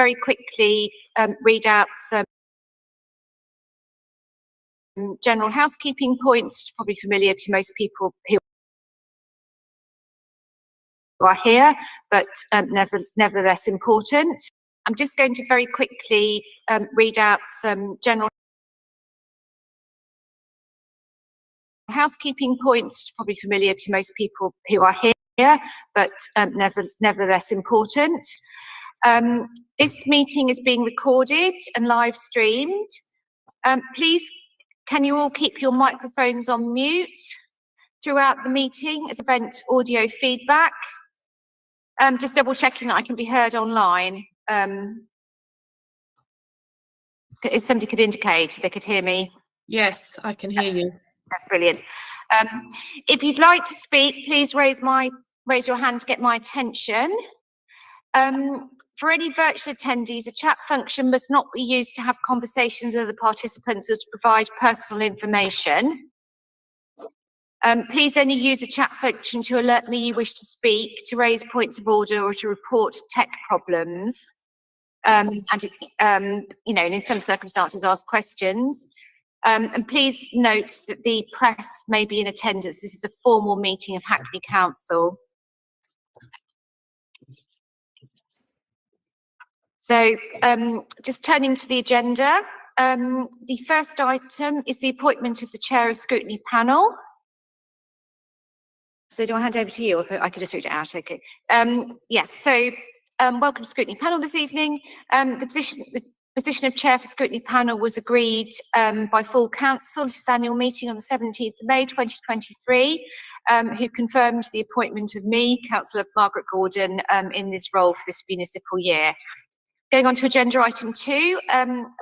very quickly read out some general housekeeping points, probably familiar to most people who are here, but nevertheless important. I'm just going to very quickly read out some general housekeeping points, probably familiar to most people who are here, but nevertheless important. This meeting is being recorded and live streamed. Please, can you all keep your microphones on mute throughout the meeting as prevent audio feedback? Just double checking that I can be heard online. If somebody could indicate they could hear me. Yes, I can hear you. That's brilliant. If you'd like to speak, please raise your hand to get my attention. For any virtual attendees, a chat function must not be used to have conversations with other participants or to provide personal information. Please only use the chat function to alert me you wish to speak, to raise points of order or to report tech problems. And in some circumstances ask questions. And please note that the press may be in attendance. This is a formal meeting of Hackney Council. So just turning to the agenda, the first item is the appointment of the chair of Scrutiny Panel. So do I hand over to you, or I could just read it out? Okay. Yes, so welcome to Scrutiny Panel this evening. The position of chair for Scrutiny Panel was agreed by full council at its annual meeting on the 17th of May 2023, who confirmed the appointment of me, Councillor Margaret Gordon, in this role for this municipal year. Going on to agenda item 2,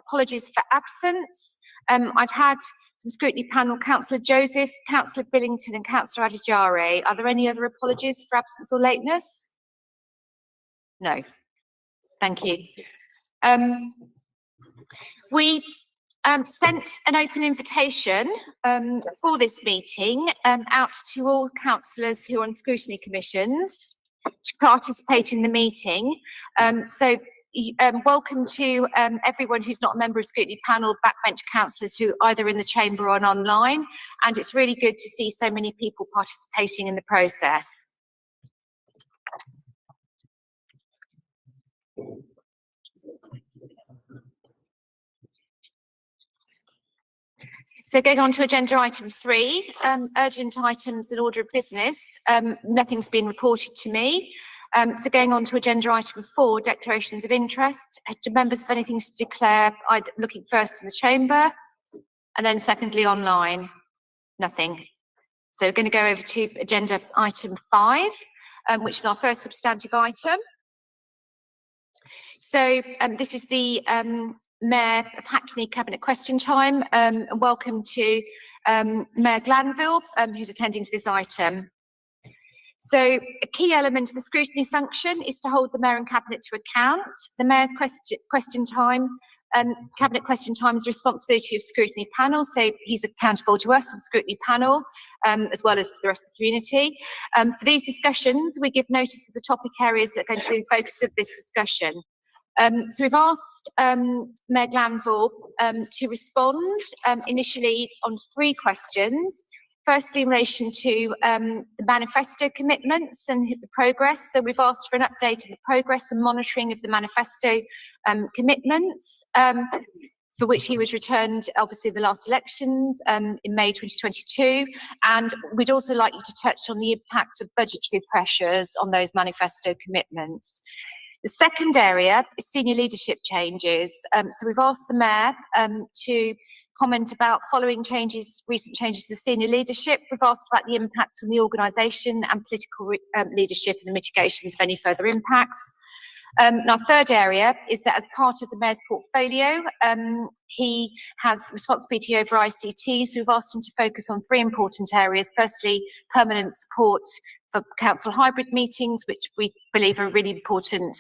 apologies for absence. I've had from Scrutiny Panel Councillor Joseph, Councillor Billington and Councillor Adijare. Are there any other apologies for absence or lateness? No. Thank you. We sent an open invitation for this meeting out to all councillors who are on scrutiny commissions to participate in the meeting. Welcome to everyone who's not a member of Scrutiny Panel, backbench councillors who are either in the chamber or online, and it's really good to see so many people participating in the process. So going on to agenda item 3, urgent items in order of business. Nothing's been reported to me. So going on to agenda item 4, declarations of interest. Do members have anything to declare, either looking first in the chamber and then secondly online? Nothing. So we're going to go over to agenda item 5, which is our first substantive item. So this is the Mayor of Hackney Cabinet Question Time. And welcome to Mayor Glanville, who's attending to this item. So a key element of the scrutiny function is to hold the Mayor and Cabinet to account. The Mayor's question time, Cabinet question time is the responsibility of Scrutiny Panel, so he's accountable to us, the Scrutiny Panel, as well as to the rest of the community. For these discussions, we give notice of the topic areas that are going to be the focus of this discussion. So we've asked Mayor Glanville to respond initially on 3 questions. Firstly, in relation to the manifesto commitments and the progress. So we've asked for an update of the progress and monitoring of the manifesto commitments, for which he was returned, obviously, the last elections in May 2022. And we'd also like you to touch on the impact of budgetary pressures on those manifesto commitments. The second area is senior leadership changes. So we've asked the Mayor to comment about following recent changes to senior leadership. We've asked about the impact on the organisation and political leadership and the mitigations of any further impacts. And our third area is that as part of the Mayor's portfolio, he has responsibility over ICT, so we've asked him to focus on 3 important areas. Firstly, permanent support for council hybrid meetings, which we believe are a really important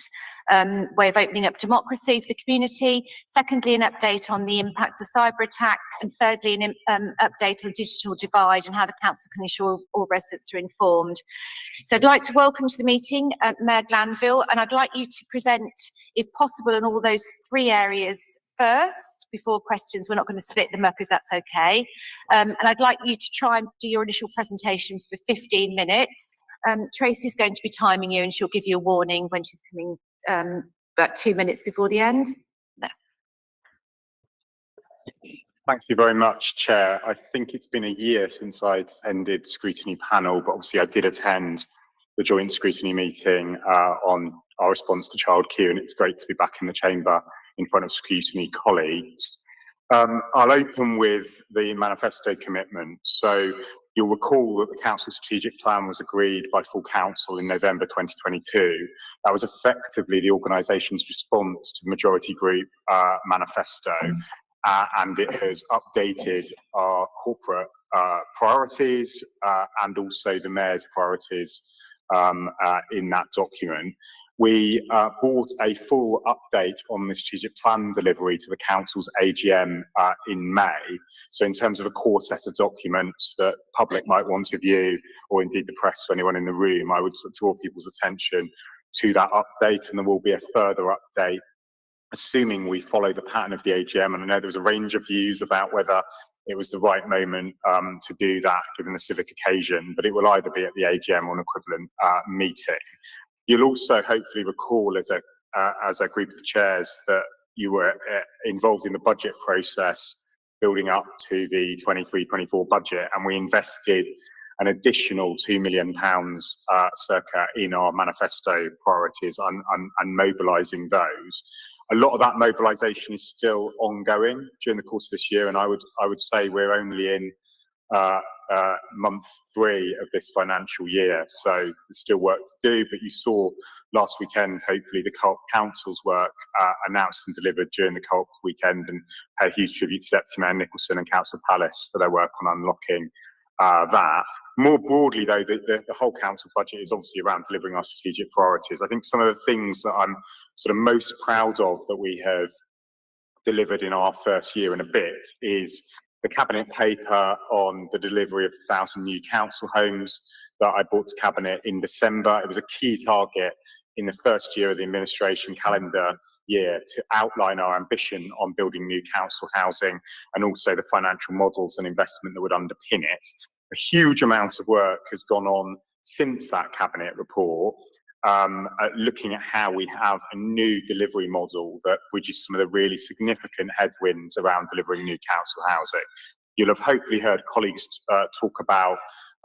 way of opening up democracy for the community. Secondly, an update on the impact of the cyber attack. And thirdly, an update on digital divide and how the council can ensure all residents are informed. So I'd like to welcome to the meeting Mayor Glanville, and I'd like you to present, if possible, on all those three areas first before questions. We're not going to split them up if that's okay. And I'd like you to try and do your initial presentation for 15 minutes. Tracy's going to be timing you and she'll give you a warning when she's coming about 2 minutes before the end. No. Thank you very much, Chair. I think it's been a year since I'd ended Scrutiny Panel, but obviously I did attend the joint scrutiny meeting on our response to child queue, and it's great to be back in the chamber in front of scrutiny colleagues. I'll open with the manifesto commitment. So you'll recall that the council strategic plan was agreed by full council in November 2022. That was effectively the organisation's response to the majority group manifesto, and it has updated our corporate priorities and also the mayor's priorities in that document. We brought a full update on the strategic plan delivery to the council's AGM in May. So in terms of a core set of documents that public might want to view, or indeed the press or anyone in the room, I would sort of draw people's attention to that update, and there will be a further update, assuming we follow the pattern of the AGM. And I know there was a range of views about whether it was the right moment to do that, given the civic occasion, but it will either be at the AGM or an equivalent meeting. You'll also hopefully recall as a group of chairs that you were involved in the budget process building up to the 23-24 budget, and we invested an additional £2 million circa in our manifesto priorities and mobilising those. A lot of that mobilisation is still ongoing during the course of this year, and I would say we're only in month 3 of this financial year, so there's still work to do. But you saw last weekend, hopefully, the Co-op Council's work announced and delivered during the Co-op weekend, and pay a huge tribute to Deputy Mayor Nicholson and Councillor Palace for their work on unlocking that. More broadly, though, the whole council budget is obviously around delivering our strategic priorities. I think some of the things that I'm sort of most proud of that we have delivered in our first year and a bit is the cabinet paper on the delivery of 1,000 new council homes that I brought to cabinet in December. It was a key target in the first year of the administration calendar year to outline our ambition on building new council housing and also the financial models and investment that would underpin it. A huge amount of work has gone on since that cabinet report, looking at how we have a new delivery model that bridges some of the really significant headwinds around delivering new council housing. You'll have hopefully heard colleagues talk about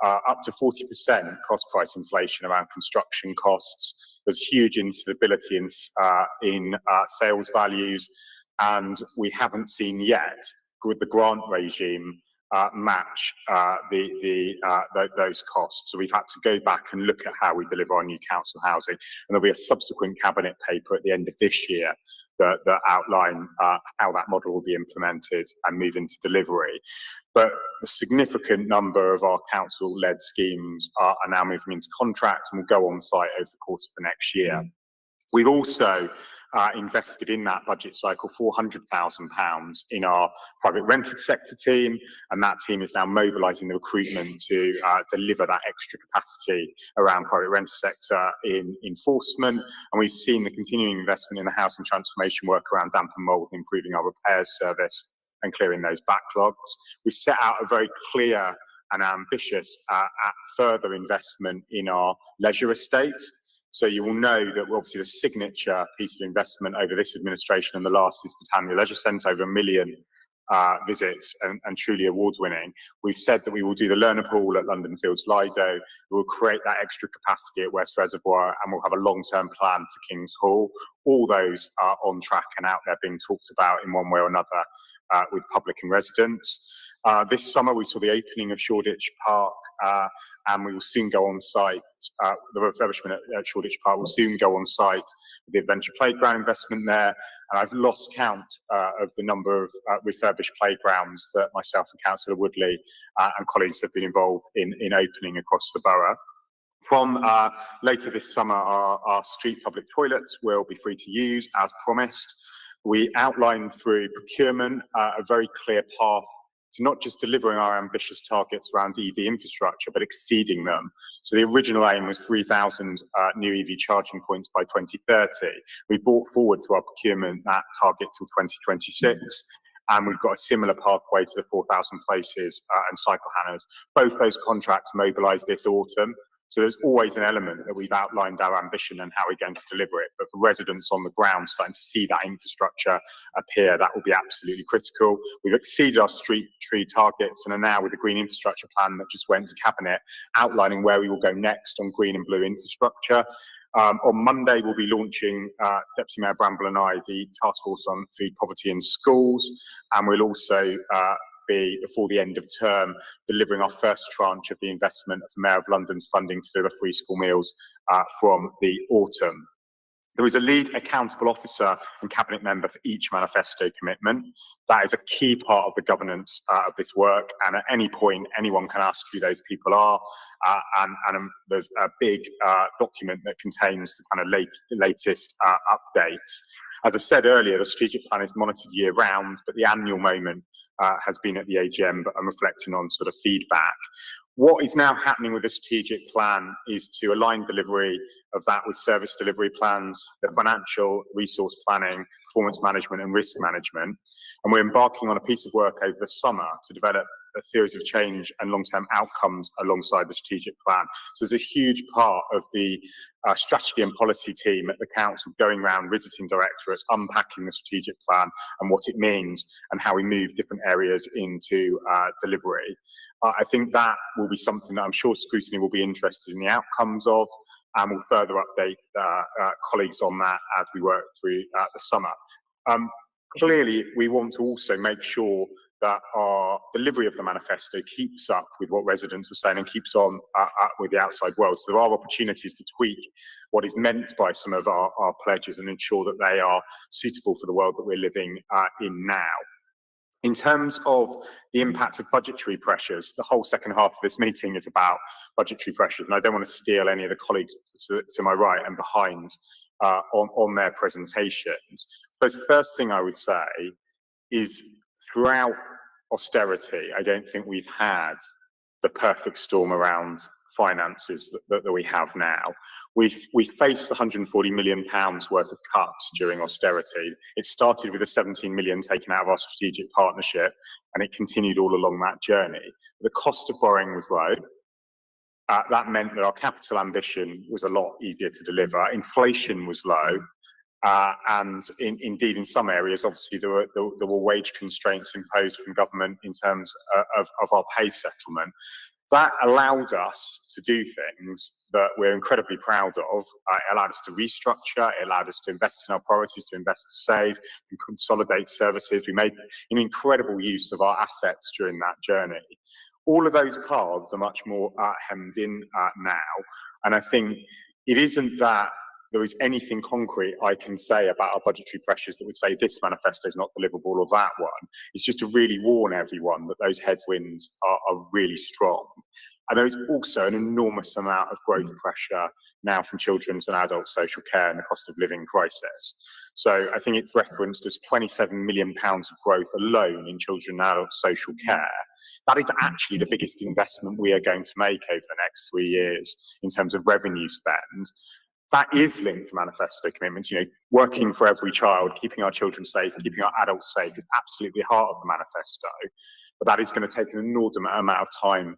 up to 40% cost price inflation around construction costs. There's huge instability in sales values, and we haven't seen yet, with the grant regime, match those costs. So we've had to go back and look at how we deliver our new council housing, and there'll be a subsequent cabinet paper at the end of this year that outline how that model will be implemented and move into delivery. But a significant number of our council-led schemes are now moving into contract and will go on site over the course of the next year. We've also invested in that budget cycle £400,000 in our private rented sector team, and that team is now mobilising the recruitment to deliver that extra capacity around private rented sector in enforcement. And we've seen the continuing investment in the housing transformation work around damp and mould, improving our repairs service and clearing those backlogs. We set out a very clear and ambitious further investment in our leisure estate. So you will know that obviously the signature piece of investment over this administration and the last is Britannia Leisure Centre, over 1 million visits and truly award-winning. We've said that we will do the learner pool at London Fields Lido. We will create that extra capacity at West Reservoir, and we'll have a long-term plan for King's Hall. All those are on track and out there being talked about in one way or another with public and residents. This summer we saw the opening of Shoreditch Park, and we will soon go on site. The refurbishment at Shoreditch Park will soon go on site with the adventure playground investment there. And I've lost count of the number of refurbished playgrounds that myself and Councillor Woodley and colleagues have been involved in opening across the borough. From later this summer, our street public toilets will be free to use as promised. We outlined through procurement a very clear path to not just delivering our ambitious targets around EV infrastructure, but exceeding them. So the original aim was 3,000 new EV charging points by 2030. We brought forward through our procurement that target till 2026. And we've got a similar pathway to the 4,000 places and cycle hanners. Both those contracts mobilise this autumn. So there's always an element that we've outlined our ambition and how we're going to deliver it. But for residents on the ground starting to see that infrastructure appear, that will be absolutely critical. We've exceeded our street tree targets and are now with the green infrastructure plan that just went to Cabinet, outlining where we will go next on green and blue infrastructure. On Monday, we'll be launching, Deputy Mayor Bramble and I, the Task Force on Food Poverty in Schools, and we'll also be, before the end of term, delivering our first tranche of the investment of the Mayor of London's funding to deliver free school meals from the autumn. There is a lead accountable officer and cabinet member for each manifesto commitment. That is a key part of the governance of this work, and at any point anyone can ask who those people are, and there's a big document that contains the kind of latest updates. As I said earlier, the strategic plan is monitored year round, but the annual moment has been at the AGM, but I'm reflecting on sort of feedback. What is now happening with the strategic plan is to align delivery of that with service delivery plans, the financial resource planning, performance management and risk management. And we're embarking on a piece of work over the summer to develop a theories of change and long-term outcomes alongside the strategic plan. So there's a huge part of the strategy and policy team at the council going around visiting directorates, unpacking the strategic plan and what it means and how we move different areas into delivery. I think that will be something that I'm sure Scrutiny will be interested in the outcomes of, and we'll further update colleagues on that as we work through the summer. Clearly, we want to also make sure that our delivery of the manifesto keeps up with what residents are saying and keeps on with the outside world. So there are opportunities to tweak what is meant by some of our pledges and ensure that they are suitable for the world that we're living in now. In terms of the impact of budgetary pressures, the whole second half of this meeting is about budgetary pressures, and I don't want to steal any of the colleagues to my right and behind on their presentations. But the first thing I would say is throughout austerity, I don't think we've had the perfect storm around finances that we have now. We faced £140 million worth of cuts during austerity. It started with the 17 million taken out of our strategic partnership, and it continued all along that journey. The cost of borrowing was low. That meant that our capital ambition was a lot easier to deliver. Inflation was low. And indeed, in some areas, obviously, there were wage constraints imposed from government in terms of our pay settlement. That allowed us to do things that we're incredibly proud of. It allowed us to restructure, it allowed us to invest in our priorities, to invest to save, and consolidate services. We made an incredible use of our assets during that journey. All of those paths are much more hemmed in now. And I think it isn't that there is anything concrete I can say about our budgetary pressures that would say this manifesto is not deliverable or that one. It's just to really warn everyone that those headwinds are really strong. And there is also an enormous amount of growth pressure now from children's and adult social care and the cost of living crisis. So I think it's referenced as £27 million of growth alone in children and adult social care. That is actually the biggest investment we are going to make over the next 3 years in terms of revenue spend. That is linked to manifesto commitments. You know, working for every child, keeping our children safe, keeping our adults safe is absolutely the heart of the manifesto. But that is going to take an inordinate amount of time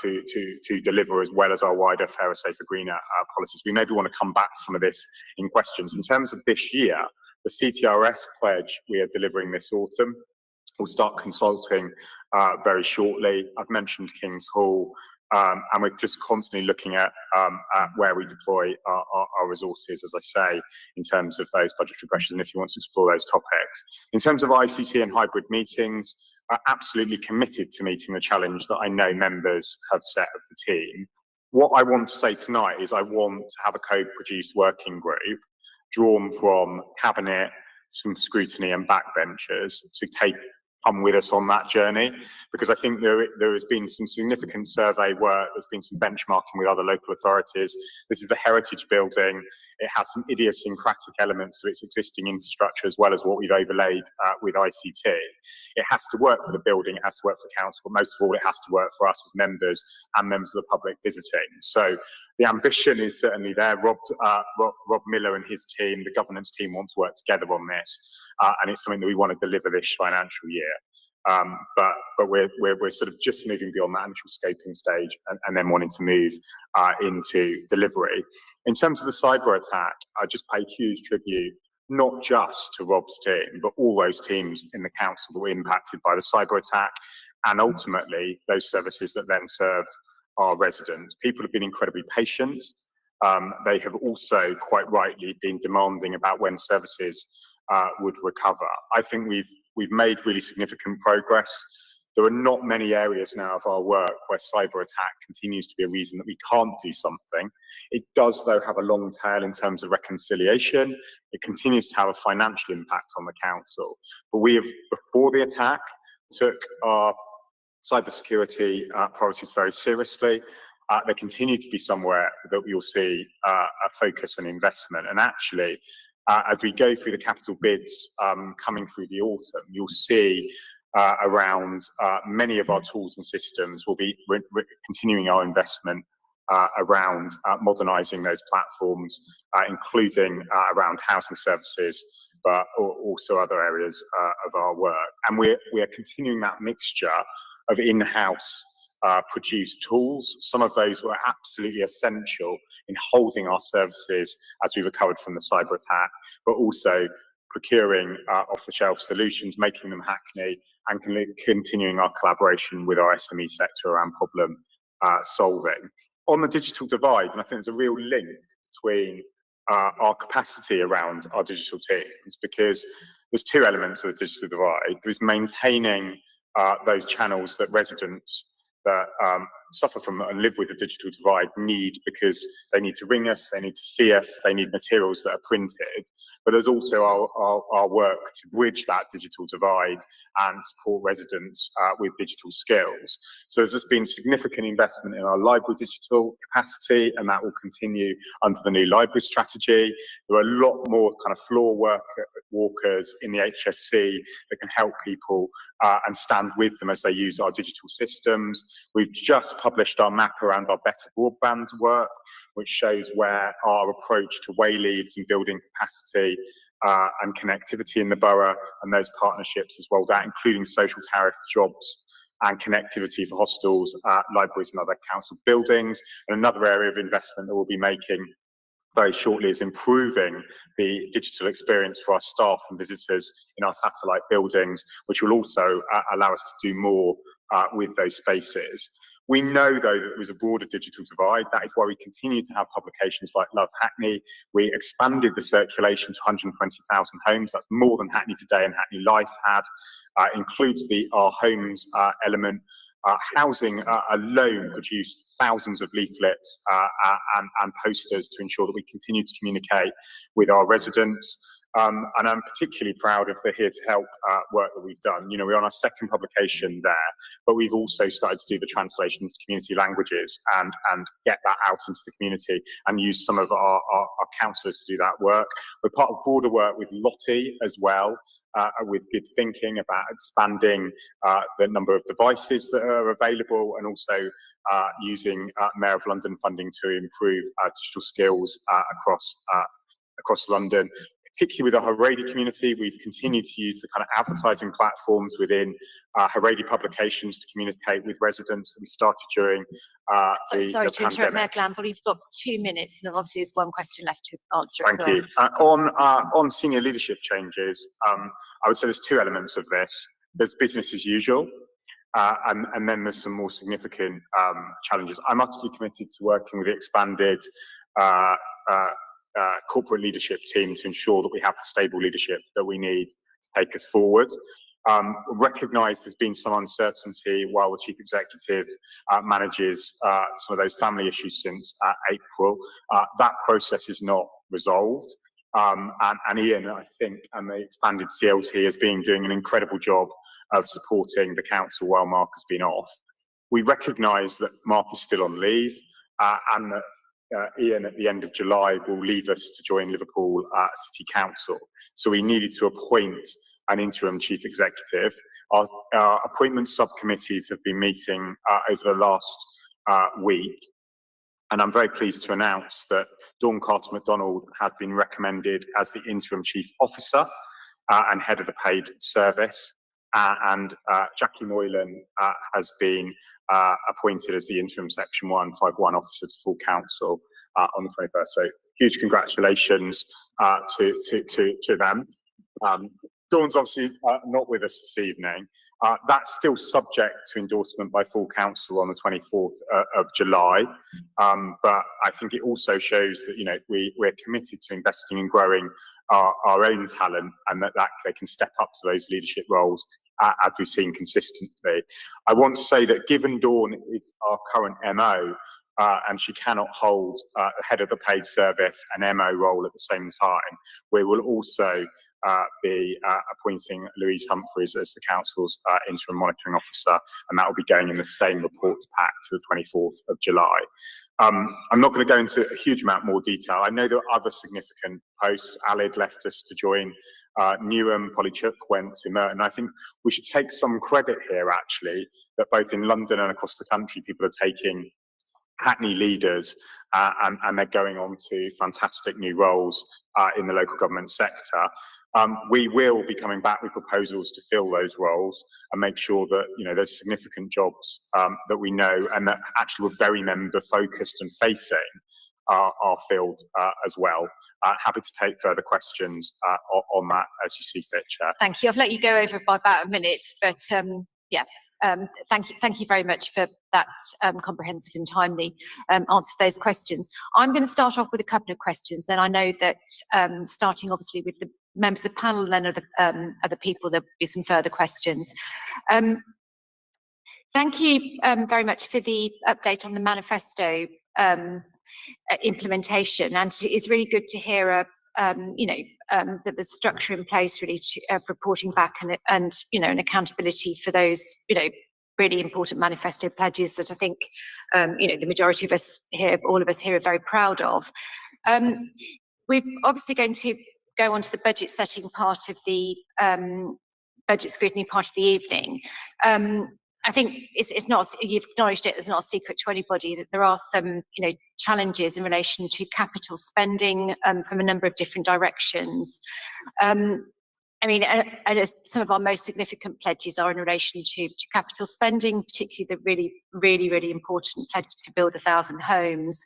to deliver, as well as our wider fairer, safer, greener policies. We maybe want to come back to some of this in questions. In terms of this year, the CTRS pledge we are delivering this autumn. We'll start consulting very shortly. I've mentioned King's Hall. And we're just constantly looking at where we deploy our resources, as I say, in terms of those budgetary pressures, and if you want to explore those topics. In terms of ICT and hybrid meetings, absolutely committed to meeting the challenge that I know members have set of the team. What I want to say tonight is I want to have a co-produced working group drawn from Cabinet, some Scrutiny and backbenchers to take come with us on that journey, because I think there has been some significant survey work, there's been some benchmarking with other local authorities. This is a heritage building. It has some idiosyncratic elements of its existing infrastructure as well as what we've overlaid with ICT. It has to work for the building, it has to work for council, but most of all it has to work for us as members and members of the public visiting. So the ambition is certainly there. Rob Miller and his team, the governance team, want to work together on this, and it's something that we want to deliver this financial year. But we're sort of just moving beyond that initial scoping stage and then wanting to move into delivery. In terms of the cyber attack, I just pay huge tribute not just to Rob's team, but all those teams in the council that were impacted by the cyber attack, and ultimately those services that then served our residents. People have been incredibly patient. They have also quite rightly been demanding about when services would recover. I think we've made really significant progress. There are not many areas now of our work where cyber attack continues to be a reason that we can't do something. It does, though, have a long tail in terms of reconciliation. It continues to have a financial impact on the council. But we have, before the attack, took our cybersecurity priorities very seriously. They continue to be somewhere that you'll see a focus and investment. And actually, as we go through the capital bids coming through the autumn, you'll see around many of our tools and systems. We'll be continuing our investment around modernising those platforms, including around housing services, but also other areas of our work. And we are continuing that mixture of in-house produced tools. Some of those were absolutely essential in holding our services as we recovered from the cyber attack, but also procuring off-the-shelf solutions, making them Hackney, and continuing our collaboration with our SME sector around problem solving. On the digital divide, and I think there's a real link between our capacity around our digital teams, because there's two elements of the digital divide. There's maintaining those channels that residents that suffer from and live with the digital divide need, because they need to ring us, they need to see us, they need materials that are printed. But there's also our work to bridge that digital divide and support residents with digital skills. So there's been significant investment in our library digital capacity, and that will continue under the new library strategy. There are a lot more kind of floor walkers in the HSC that can help people and stand with them as they use our digital systems. We've just published our map around our better broadband work, which shows where our approach to way leaves and building capacity and connectivity in the borough, and those partnerships as rolled out, including social tariff jobs and connectivity for hostels, libraries and other council buildings. And another area of investment that we'll be making very shortly is improving the digital experience for our staff and visitors in our satellite buildings, which will also allow us to do more with those spaces. We know, though, that there is a broader digital divide. That is why we continue to have publications like Love Hackney. We expanded the circulation to 120,000 homes. That's more than Hackney Today and Hackney Life had. Includes the Our Homes element. Housing alone produced thousands of leaflets and posters to ensure that we continue to communicate with our residents. And I'm particularly proud of the Here to Help work that we've done. You know, we're on our second publication there, but we've also started to do the translation into community languages and get that out into the community and use some of our councillors to do that work. We're part of broader work with Lottie as well, with Good Thinking about expanding the number of devices that are available, and also using Mayor of London funding to improve digital skills across London. Particularly with the Haredi community, we've continued to use the kind of advertising platforms within Haredi publications to communicate with residents that we started during Sorry to interrupt, Mayor Glanville, you've got 2 minutes, and obviously there's one question left to answer. Thank you. On senior leadership changes, I would say there's two elements of this. There's business as usual, and then there's some more significant challenges. I'm utterly committed to working with the expanded corporate leadership team to ensure that we have the stable leadership that we need to take us forward. Recognise there's been some uncertainty while the chief executive manages some of those family issues since April. That process is not resolved. and Ian, I think, and the expanded CLT has been doing an incredible job of supporting the council while Mark has been off. We recognise that Mark is still on leave, and that Ian at the end of July will leave us to join Liverpool City Council. So we needed to appoint an interim chief executive. Our appointment subcommittees have been meeting over the last week, and I'm very pleased to announce that Dawn Carter-MacDonald has been recommended as the interim chief officer and head of the paid service, and Jackie Moylan has been appointed as the interim section 151 officer to full council on the 21st. So huge congratulations to them. Dawn's obviously not with us this evening. That's still subject to endorsement by full council on the 24th of July. But I think it also shows that, you know, we're committed to investing in growing our own talent, and that they can step up to those leadership roles as we've seen consistently. I want to say that given Dawn is our current MO, and she cannot hold head of the paid service and MO role at the same time, we will also be appointing Louise Humphreys as the council's interim monitoring officer, and that will be going in the same reports pack to the 24th of July. I'm not going to go into a huge amount more detail. I know there are other significant posts. Alid left us to join Newham, Polly Chook went to Merton. I think we should take some credit here, actually, that both in London and across the country, people are taking Hackney leaders and they're going on to fantastic new roles in the local government sector. We will be coming back with proposals to fill those roles and make sure that, you know, there's significant jobs that we know and that actually we're very member focused and facing are filled as well. Happy to take further questions on that as you see fit, Chair. Thank you. I've let you go over by about a minute, but yeah, thank you very much for that comprehensive and timely answer to those questions. I'm going to start off with a couple of questions. Then I know that starting obviously with the members of the panel, and then other people, there'll be some further questions. Thank you very much for the update on the manifesto implementation, and it's really good to hear you know, that the structure in place really to, reporting back and you know, an accountability for those, you know, really important manifesto pledges that I think you know, the majority of us here, all of us here, are very proud of. We're obviously going to go on to the budget setting part of the budget scrutiny part of the evening. I think it's not, you've acknowledged it, it's not a secret to anybody that there are some, you know, challenges in relation to capital spending from a number of different directions. I mean, some of our most significant pledges are in relation to capital spending, particularly the really important pledge to build 1,000 homes.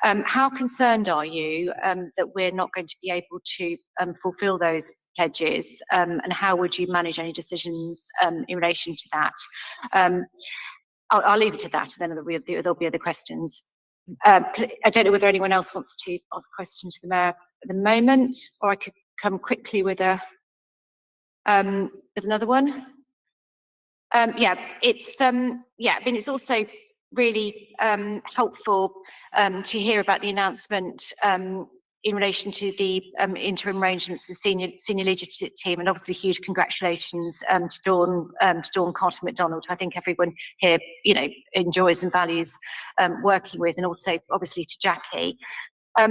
How concerned are you that we're not going to be able to fulfil those pledges, and how would you manage any decisions in relation to that? I'll leave it to that, and then there'll be other questions. I don't know whether anyone else wants to ask a question to the Mayor at the moment, or I could come quickly with another one. Yeah, it's yeah, I mean, it's also really helpful to hear about the announcement in relation to the interim arrangements for the senior leadership team, and obviously huge congratulations to Dawn Carter-MacDonald, who I think everyone here, you know, enjoys and values working with, and also obviously to Jackie. I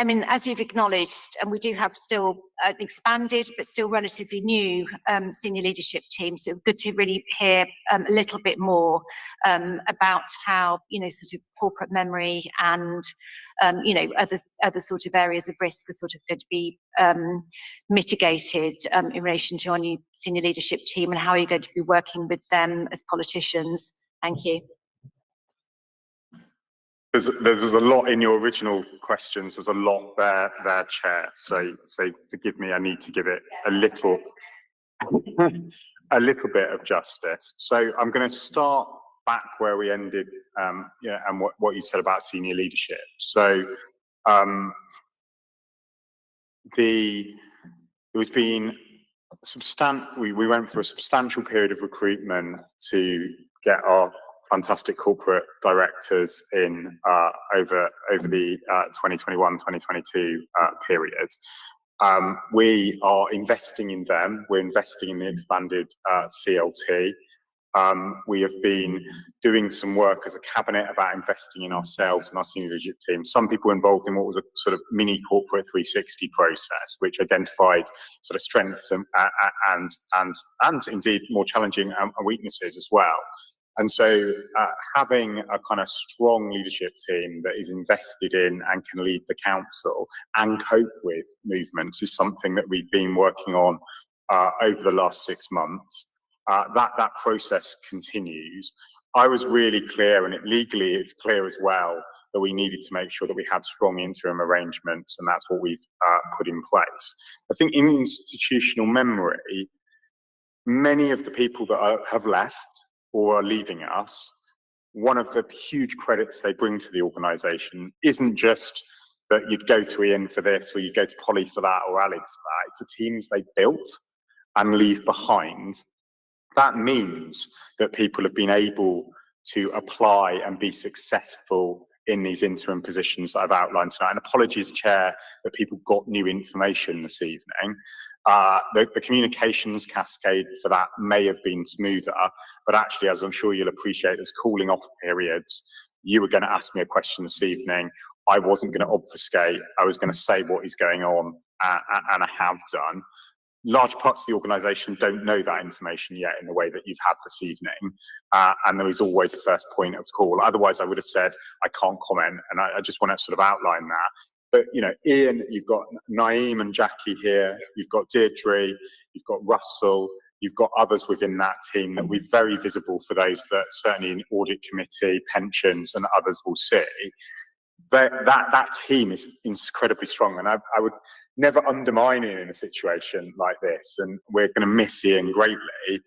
mean, as you've acknowledged, and we do have still an expanded but still relatively new senior leadership team, so good to really hear a little bit more about how, you know, sort of corporate memory and you know, other sort of areas of risk are sort of going to be mitigated in relation to our new senior leadership team, and how are you going to be working with them as politicians? Thank you. There was a lot in your original questions. There's a lot there, Chair. So forgive me. I need to give it a little bit of justice. So I'm going to start back where we ended, yeah, and what you said about senior leadership. So we went for a substantial period of recruitment to get our fantastic corporate directors in over the 2021-2022 period. We are investing in them. We're investing in the expanded CLT. We have been doing some work as a cabinet about investing in ourselves and our senior leadership team. Some people involved in what was a sort of mini corporate 360 process, which identified sort of strengths and indeed more challenging weaknesses as well. And so having a kind of strong leadership team that is invested in and can lead the council and cope with movements is something that we've been working on over the last 6 months. That process continues. I was really clear, and legally it's clear as well, that we needed to make sure that we had strong interim arrangements, and that's what we've put in place. I think in institutional memory, many of the people that have left or are leaving us, one of the huge credits they bring to the organisation isn't just that you'd go to Ian for this, or you'd go to Polly for that, or Ali for that. It's the teams they built and leave behind. That means that people have been able to apply and be successful in these interim positions that I've outlined tonight. And apologies, Chair, that people got new information this evening. The communications cascade for that may have been smoother, but actually, as I'm sure you'll appreciate, there's cooling off periods. You were going to ask me a question this evening. I wasn't going to obfuscate. I was going to say what is going on, and I have done. Large parts of the organisation don't know that information yet in the way that you've had this evening, and there is always a first point of call. Otherwise, I would have said, I can't comment, and I just want to sort of outline that. But, you know, Ian, you've got Naeem and Jackie here, you've got Deirdre, you've got Russell, you've got others within that team that will be very visible for those that certainly in audit committee, pensions and others will see. That team is incredibly strong, and I would never undermine it in a situation like this, and we're going to miss Ian greatly,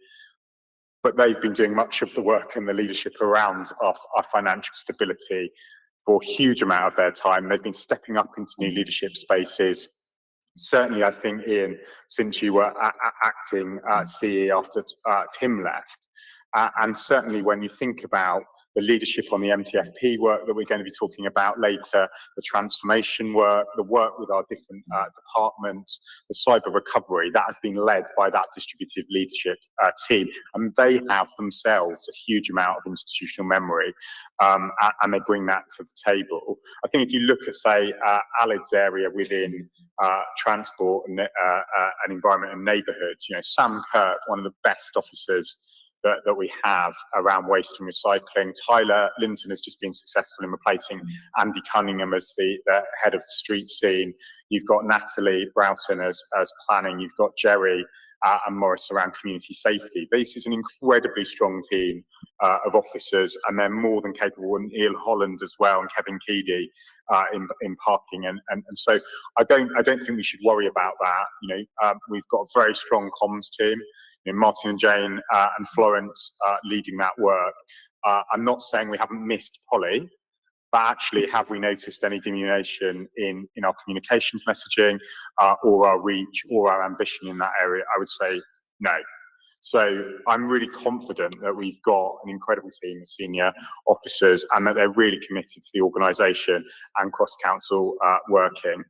but they've been doing much of the work and the leadership around our financial stability for a huge amount of their time. They've been stepping up into new leadership spaces. Certainly, I think, Ian, since you were acting CE after Tim left, and certainly when you think about the leadership on the MTFP work that we're going to be talking about later, the transformation work, the work with our different departments, the cyber recovery, that has been led by that distributed leadership team. And they have themselves a huge amount of institutional memory, and they bring that to the table. I think if you look at, say, Alid's area within transport and environment and neighbourhoods, you know, Sam Kirk, one of the best officers that we have around waste and recycling. Tyler Linton has just been successful in replacing Andy Cunningham as the head of the street scene. You've got Natalie Broughton as planning. You've got Jerry and Morris around community safety. This is an incredibly strong team of officers, and they're more than capable. And Neil Holland as well, and Kevin Keedy in parking, and so I don't think we should worry about that. You know, we've got a very strong comms team. You know, Martin and Jane and Florence leading that work. I'm not saying we haven't missed Polly, but actually, have we noticed any diminution in our communications messaging or our reach or our ambition in that area? I would say no. So I'm really confident that we've got an incredible team of senior officers and that they're really committed to the organisation and cross-council working.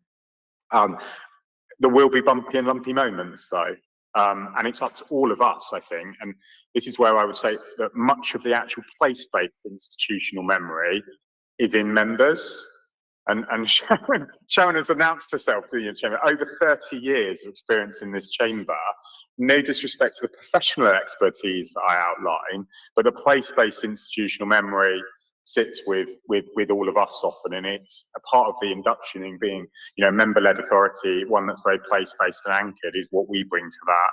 There will be bumpy and lumpy moments, though. And it's up to all of us, I think. And this is where I would say that much of the actual place-based institutional memory is in members. And Sharon has announced herself to the chamber, over 30 years of experience in this chamber. No disrespect to the professional expertise that I outline, but the place-based institutional memory sits with all of us often, and it's a part of the induction in being, you know, member-led authority, one that's very place-based and anchored, is what we bring to that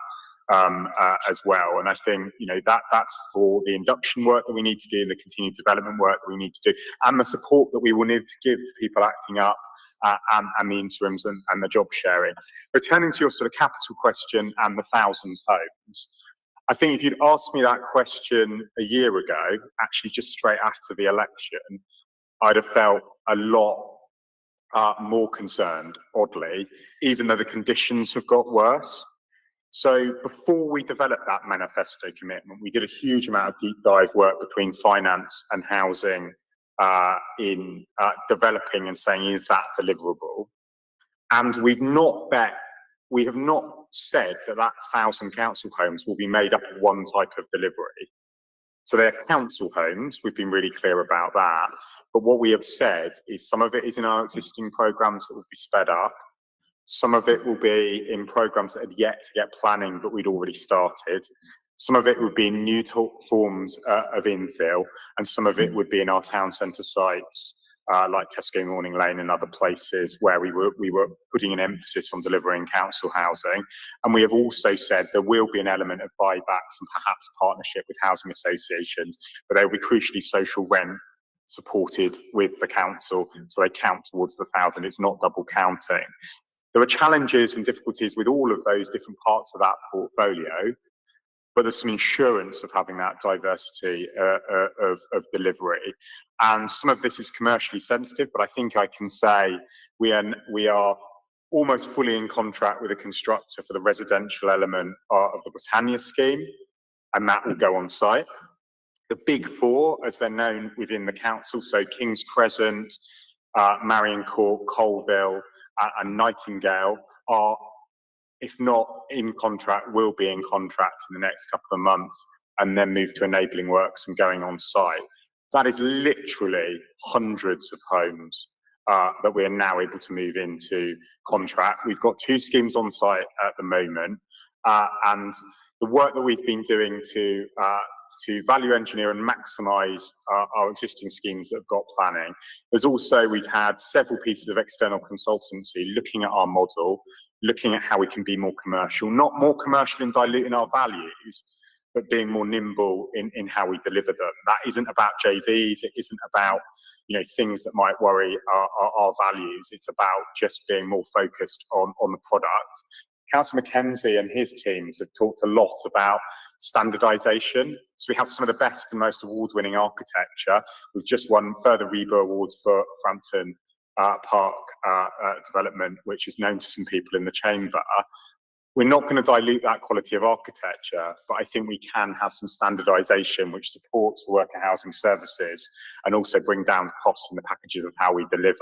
as well. And I think, you know, that's for the induction work that we need to do, the continued development work that we need to do, and the support that we will need to give to people acting up and the interims and the job sharing. Returning to your sort of capital question and the 1,000 homes, I think if you'd asked me that question a year ago, actually just straight after the election, I'd have felt a lot more concerned, oddly, even though the conditions have got worse. So before we developed that manifesto commitment, we did a huge amount of deep dive work between finance and housing in developing and saying, is that deliverable? And we have not said that 1,000 council homes will be made up of one type of delivery. So they're council homes, we've been really clear about that. But what we have said is some of it is in our existing programmes that will be sped up. Some of it will be in programmes that have yet to get planning, but we'd already started. Some of it would be in new forms of infill, and some of it would be in our town centre sites, like Tesco Morning Lane and other places where we were putting an emphasis on delivering council housing. And we have also said there will be an element of buybacks and perhaps partnership with housing associations, but they will be crucially social rent supported with the council, so they count towards the 1,000. It's not double counting. There are challenges and difficulties with all of those different parts of that portfolio, but there's some insurance of having that diversity of delivery. And some of this is commercially sensitive, but I think I can say we are almost fully in contract with a constructor for the residential element of the Britannia scheme, and that will go on site. The big four, as they're known within the council, so King's Crescent, Marion Court, Colville, and Nightingale are, if not in contract, will be in contract in the next couple of months, and then move to enabling works and going on site. That is literally hundreds of homes that we are now able to move into contract. We've got 2 schemes on site at the moment, and the work that we've been doing to value engineer and maximise our existing schemes that have got planning. There's also, we've had several pieces of external consultancy looking at our model, looking at how we can be more commercial, not more commercial in diluting our values, but being more nimble in how we deliver them. That isn't about JVs, it isn't about things that might worry our values, it's about just being more focused on the product. Councillor Mackenzie and his teams have talked a lot about standardisation. So we have some of the best and most award-winning architecture. We've just won further REBA awards for Frampton Park development, which is known to some people in the chamber. We're not going to dilute that quality of architecture, but I think we can have some standardisation which supports the worker housing services and also bring down costs in the packages of how we deliver.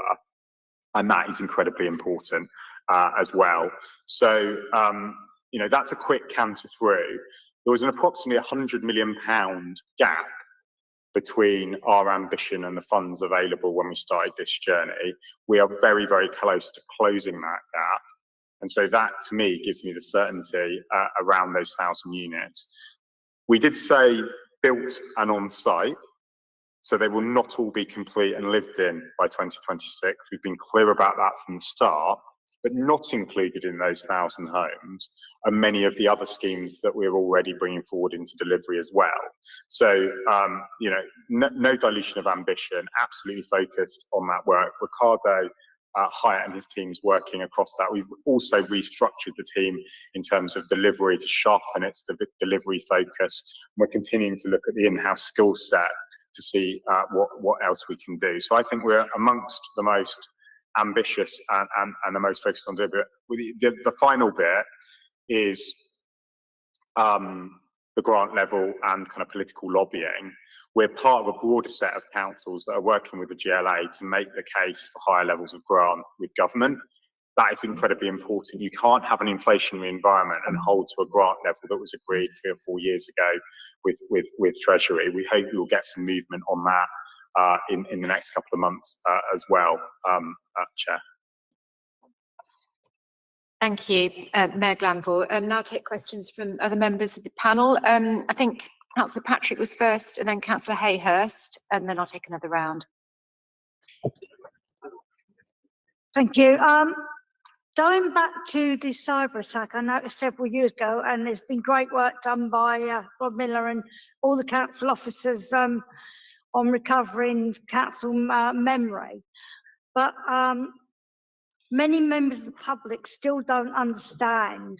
And that is incredibly important as well. So, that's a quick canter through. There was an approximately £100 million gap between our ambition and the funds available when we started this journey. We are very, very close to closing that gap. And so that, to me, gives me the certainty around those 1,000 units. We did say built and on site, so they will not all be complete and lived in by 2026. We've been clear about that from the start, but not included in those 1,000 homes are many of the other schemes that we're already bringing forward into delivery as well. So, no dilution of ambition, absolutely focused on that work. Ricardo Hyatt and his team's working across that. We've also restructured the team in terms of delivery to sharpen its delivery focus. We're continuing to look at the in-house skill set to see what else we can do. So I think we're amongst the most ambitious and the most focused on delivery. The final bit is the grant level and kind of political lobbying. We're part of a broader set of councils that are working with the GLA to make the case for higher levels of grant with government. That is incredibly important. You can't have an inflationary environment and hold to a grant level that was agreed 3 or 4 years ago with Treasury. We hope we will get some movement on that in the next couple of months as well, Chair. Thank you, Mayor Glanville. Now I'll take questions from other members of the panel. I think Councillor Patrick was first, and then Councillor Hayhurst, and then I'll take another round. Thank you. Going back to the cyber attack, I noticed several years ago, and there's been great work done by Rob Miller and all the council officers on recovering council memory. But many members of the public still don't understand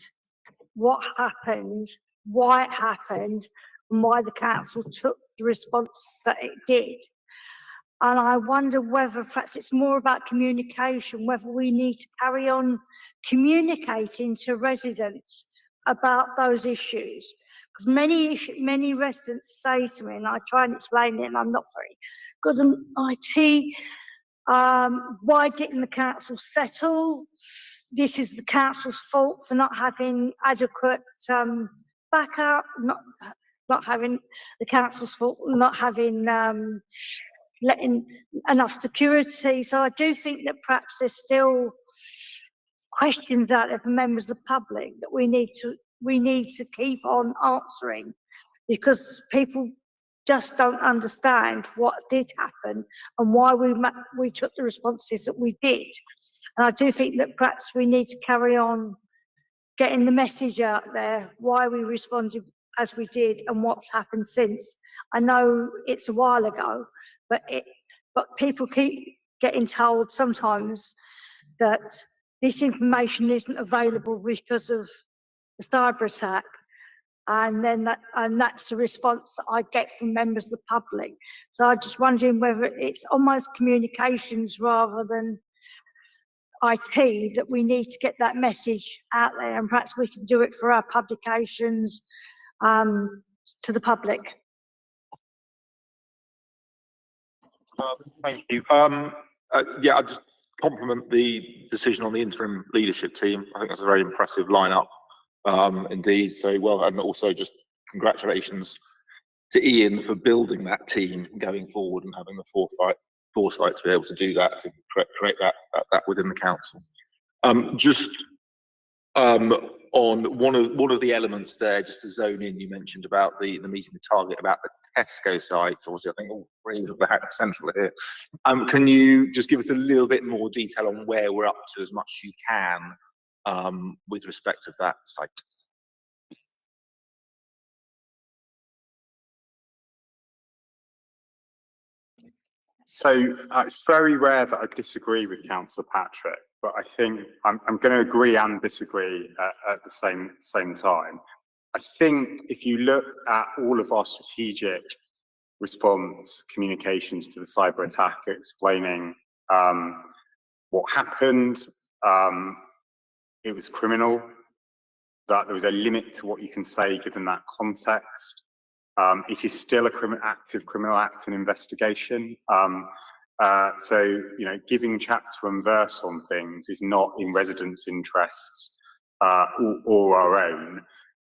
what happened, why it happened, and why the council took the response that it did. And I wonder whether perhaps it's more about communication, whether we need to carry on communicating to residents about those issues. Because many residents say to me, and I try and explain it, and I'm not very good on IT, why didn't the council settle? This is the council's fault for not having adequate backup, not having the council's fault, not having letting enough security. So I do think that perhaps there's still questions out there for members of the public that we need to keep on answering, because people just don't understand what did happen and why we took the responses that we did. And I do think that perhaps we need to carry on getting the message out there, why we responded as we did and what's happened since. I know it's a while ago, but people keep getting told sometimes that this information isn't available because of the cyber attack. And that's the response that I get from members of the public. So I'm just wondering whether it's almost communications rather than IT that we need to get that message out there, and perhaps we can do it for our publications to the public. Thank you. Yeah, I just compliment the decision on the interim leadership team. I think that's a very impressive lineup. Indeed, so well, and also just congratulations to Ian for building that team going forward and having the foresight to be able to do that, to create that within the council. Just on one of the elements there, just to zone in, you mentioned about the meeting the target about the Tesco site. Obviously, I think all three of the central here. Can you just give us a little bit more detail on where we're up to, as much as you can, with respect to that site? So it's very rare that I disagree with Councillor Patrick, but I think I'm going to agree and disagree at the same time. I think if you look at all of our strategic response communications to the cyber attack, explaining what happened, it was criminal, that there was a limit to what you can say given that context. It is still a active criminal act and investigation. So, you know, giving chapter and verse on things is not in residents' interests or our own.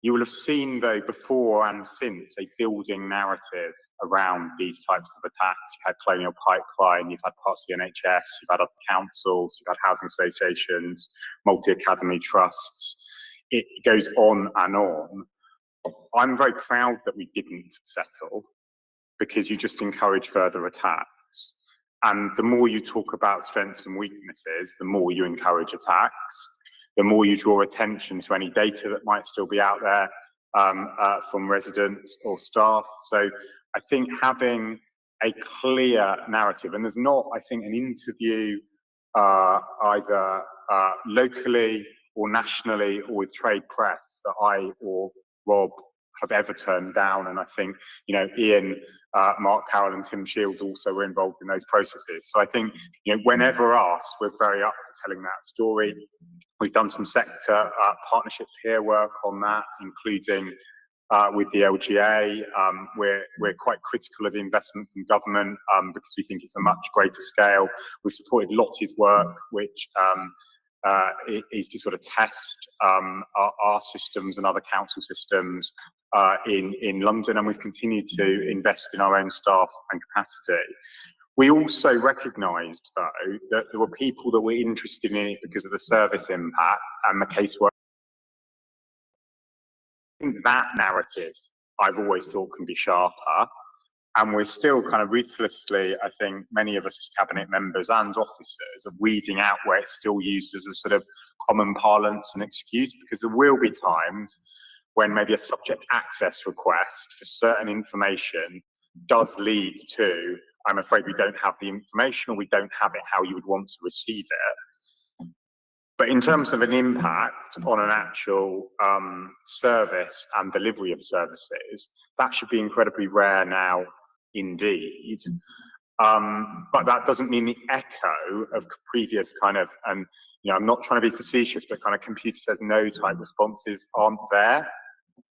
You will have seen, though, before and since, a building narrative around these types of attacks. You had Colonial Pipeline, you've had parts of the NHS, you've had other councils, you've had housing associations, multi-academy trusts. It goes on and on. I'm very proud that we didn't settle, because you just encourage further attacks. And the more you talk about strengths and weaknesses, the more you encourage attacks, the more you draw attention to any data that might still be out there from residents or staff. So I think having a clear narrative, and there's not, I think, an interview either locally or nationally or with trade press that I or Rob have ever turned down. And I think, you know, Ian, Mark Carroll and Tim Shields also were involved in those processes. So I think, you know, whenever asked, we're very up for telling that story. We've done some sector partnership peer work on that, including with the LGA. We're quite critical of the investment from government because we think it's a much greater scale. We've supported Lottie's work, which is to sort of test our systems and other council systems in London, and we've continued to invest in our own staff and capacity. We also recognised, though, that there were people that were interested in it because of the service impact and the casework. I think that narrative, I've always thought, can be sharper. And we're still kind of ruthlessly, I think, many of us as cabinet members and officers are weeding out where it's still used as a sort of common parlance and excuse, because there will be times when maybe a subject access request for certain information does lead to, I'm afraid we don't have the information, or we don't have it how you would want to receive it. But in terms of an impact on an actual service and delivery of services, that should be incredibly rare now indeed. But that doesn't mean the echo of previous kind of, and I'm not trying to be facetious, but kind of computer says no type responses aren't there.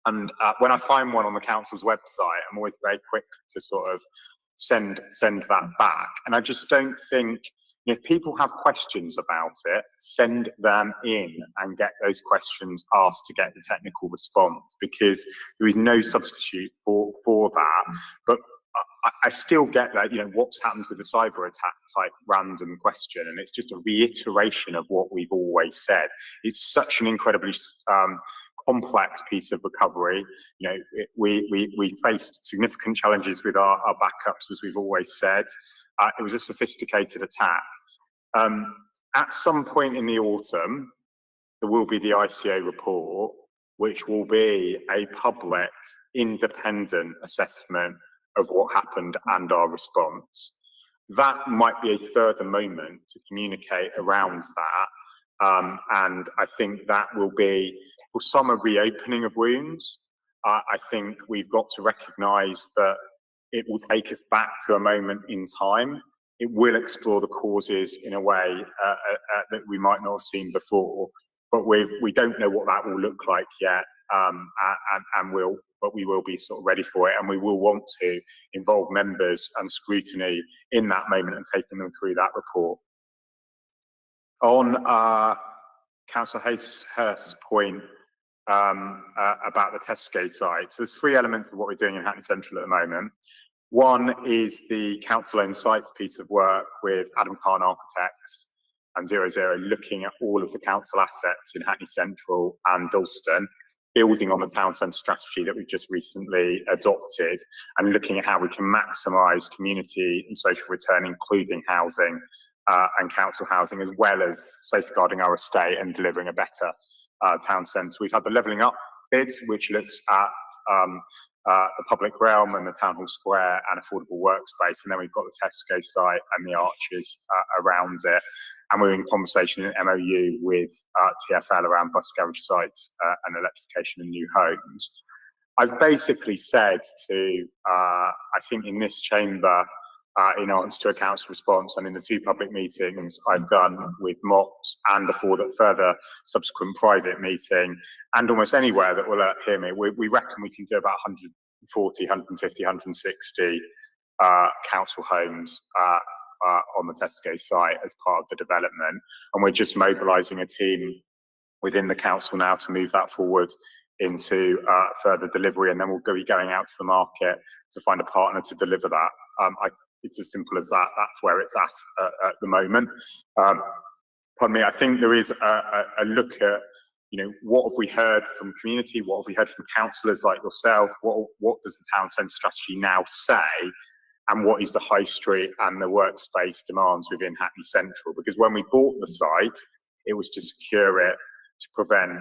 And when I find one on the council's website, I'm always very quick to sort of send that back. And I just don't think, if people have questions about it, send them in and get those questions asked to get the technical response, because there is no substitute for that. But I still get that, what's happened with the cyber attack type random question, and it's just a reiteration of what we've always said. It's such an incredibly complex piece of recovery. We faced significant challenges with our backups, as we've always said. It was a sophisticated attack. At some point in the autumn, there will be the ICO report, which will be a public, independent assessment of what happened and our response. That might be a further moment to communicate around that. And I think that will be, for some, a reopening of wounds. I think we've got to recognise that it will take us back to a moment in time. It will explore the causes in a way that we might not have seen before, but we don't know what that will look like yet, but we will be sort of ready for it, and we will want to involve members and scrutiny in that moment and taking them through that report. On Councillor Hurst's point about the Tesco site, so there's three elements of what we're doing in Hackney Central at the moment. One is the council-owned sites piece of work with Adam Khan Architects and 00, looking at all of the council assets in Hackney Central and Dalston, building on the town centre strategy that we've just recently adopted, and looking at how we can maximise community and social return, including housing and council housing, as well as safeguarding our estate and delivering a better town centre. We've had the Levelling Up bid, which looks at the public realm and the town hall square and affordable workspace, and then we've got the Tesco site and the arches around it, and we're in conversation in MOU with TfL around bus garage sites and electrification in new homes. I've basically said to, I think in this chamber, in answer to a council response and in the two public meetings I've done with MOPS and a further subsequent private meeting, and almost anywhere that will hear me, we reckon we can do about 140, 150, 160 council homes on the Tesco site as part of the development. And we're just mobilising a team within the council now to move that forward into further delivery, and then we'll be going out to the market to find a partner to deliver that. It's as simple as that. That's where it's at the moment. Pardon me. I think there is a look at, what have we heard from community? What have we heard from councillors like yourself? What does the town centre strategy now say? And what is the high street and the workspace demands within Hackney Central? Because when we bought the site, it was to secure it, to prevent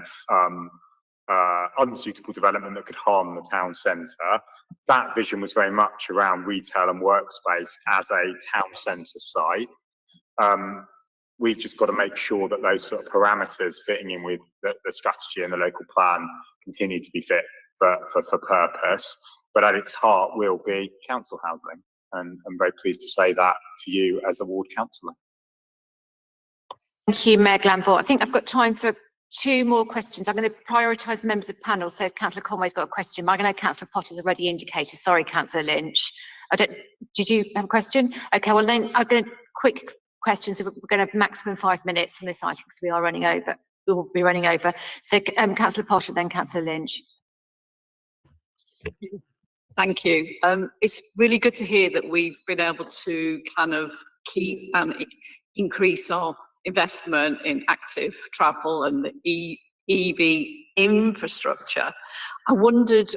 unsuitable development that could harm the town centre. That vision was very much around retail and workspace as a town centre site. We've just got to make sure that those sort of parameters fitting in with the strategy and the local plan continue to be fit for purpose. But at its heart will be council housing. And I'm very pleased to say that to you as a ward councillor. Thank you, Mayor Glanville. I think I've got time for two more questions. I'm going to prioritise members of panel. So if Councillor Conway's got a question, I know Councillor Potter's already indicated. Sorry, Councillor Lynch. Did you have a question? Okay, well then I'm going to quick questions. So we're going to have maximum 5 minutes on this item because we are running over. We will be running over. So Councillor Potter, then Councillor Lynch. Thank you. It's really good to hear that we've been able to kind of keep and increase our investment in active travel and the EV infrastructure. I wondered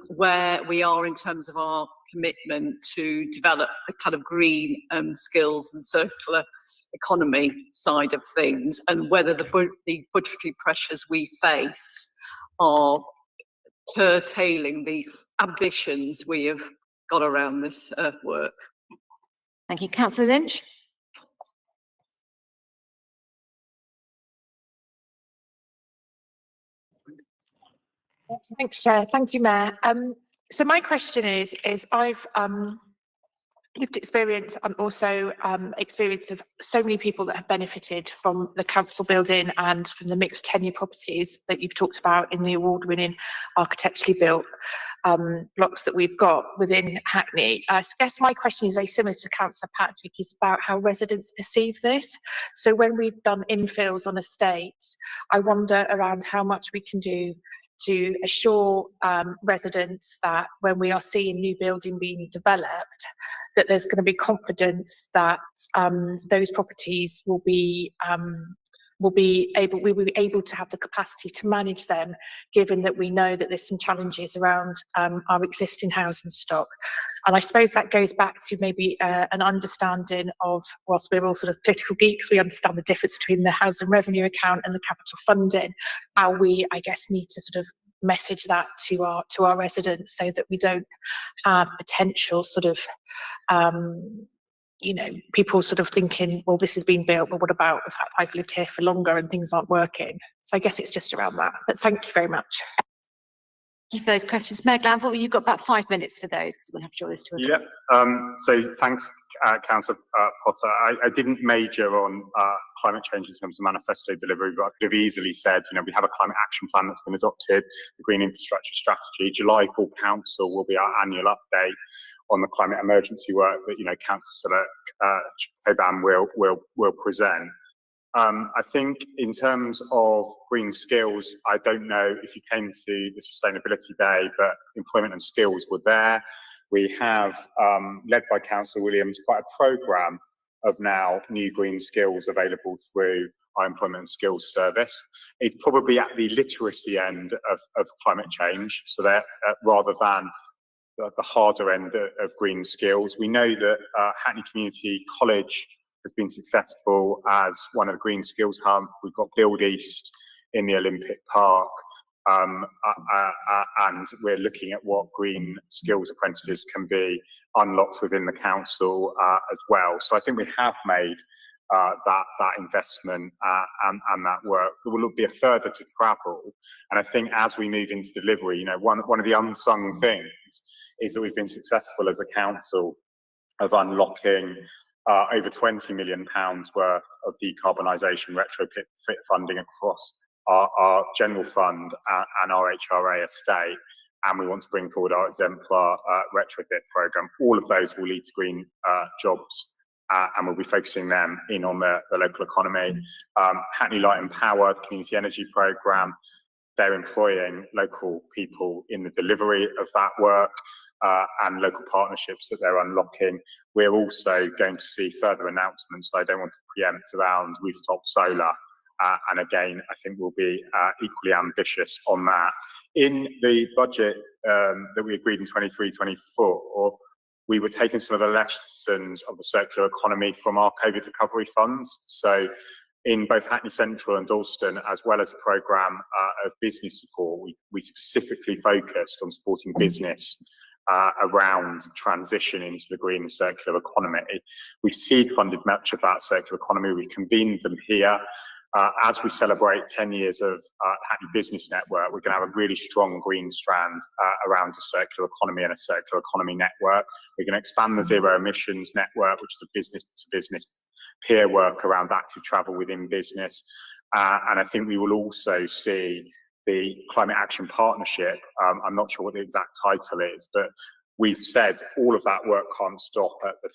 where we are in terms of our commitment to develop the kind of green skills and circular economy side of things, and whether the budgetary pressures we face are curtailing the ambitions we have got around this work. Thank you. Councillor Lynch. Thanks, Chair. Thank you, Mayor. So my question is I've lived experience and also experience of so many people that have benefited from the council building and from the mixed tenure properties that you've talked about in the award-winning architecturally built blocks that we've got within Hackney. I guess my question is very similar to Councillor Patrick, is about how residents perceive this. So when we've done infills on estates, I wonder around how much we can do to assure residents that when we are seeing new building being developed, that there's going to be confidence that those properties will be able to have the capacity to manage them, given that we know that there's some challenges around our existing housing stock. And I suppose that goes back to maybe an understanding of, whilst we're all sort of political geeks, we understand the difference between the housing revenue account and the capital funding, how we, I guess, need to sort of message that to our residents so that we don't have potential sort of you know, people sort of thinking, well, this has been built, but what about the fact I've lived here for longer and things aren't working? So I guess it's just around that. But thank you very much. Thank you for those questions. Mayor Glanville, you've got about 5 minutes for those because we'll have to draw this to a close. Yeah, so thanks, Councillor Potter. I didn't major on climate change in terms of manifesto delivery, but I could have easily said, you know, we have a climate action plan that's been adopted, the Green Infrastructure Strategy. July full council will be our annual update on the climate emergency work that, you know, Councillor Coban will present. I think in terms of green skills, I don't know if you came to the Sustainability Day, but employment and skills were there. We have, led by Councillor Williams, quite a programme of now new green skills available through our Employment and Skills Service. It's probably at the literacy end of climate change, so that rather than the harder end of green skills. We know that Hackney Community College has been successful as one of the green skills hub. We've got Build East in the Olympic Park, and we're looking at what green skills apprentices can be unlocked within the council as well. So I think we have made that investment and that work. There will be a further to travel, and I think as we move into delivery, you know, one of the unsung things is that we've been successful as a council of unlocking over £20 million worth of decarbonisation retrofit funding across our general fund and our HRA estate, and we want to bring forward our exemplar retrofit programme. All of those will lead to green jobs, and we'll be focusing them in on the local economy. Hackney Light and Power, the community energy programme, they're employing local people in the delivery of that work. And local partnerships that they're unlocking. We're also going to see further announcements that I don't want to preempt around rooftop solar. And again, I think we'll be equally ambitious on that. In the budget that we agreed in 23-24, we were taking some of the lessons of the circular economy from our COVID recovery funds. So in both Hackney Central and Dalston, as well as a programme of business support, we specifically focused on supporting business around transition into the green and circular economy. We've seed funded much of that circular economy. We convened them here. As we celebrate 10 years of Hackney Business Network, we're going to have a really strong green strand around a circular economy and a circular economy network. We're going to expand the zero emissions network, which is a business to business peer work around active travel within business. And I think we will also see the Climate Action Partnership. I'm not sure what the exact title is, but we've said all of that work can't stop at the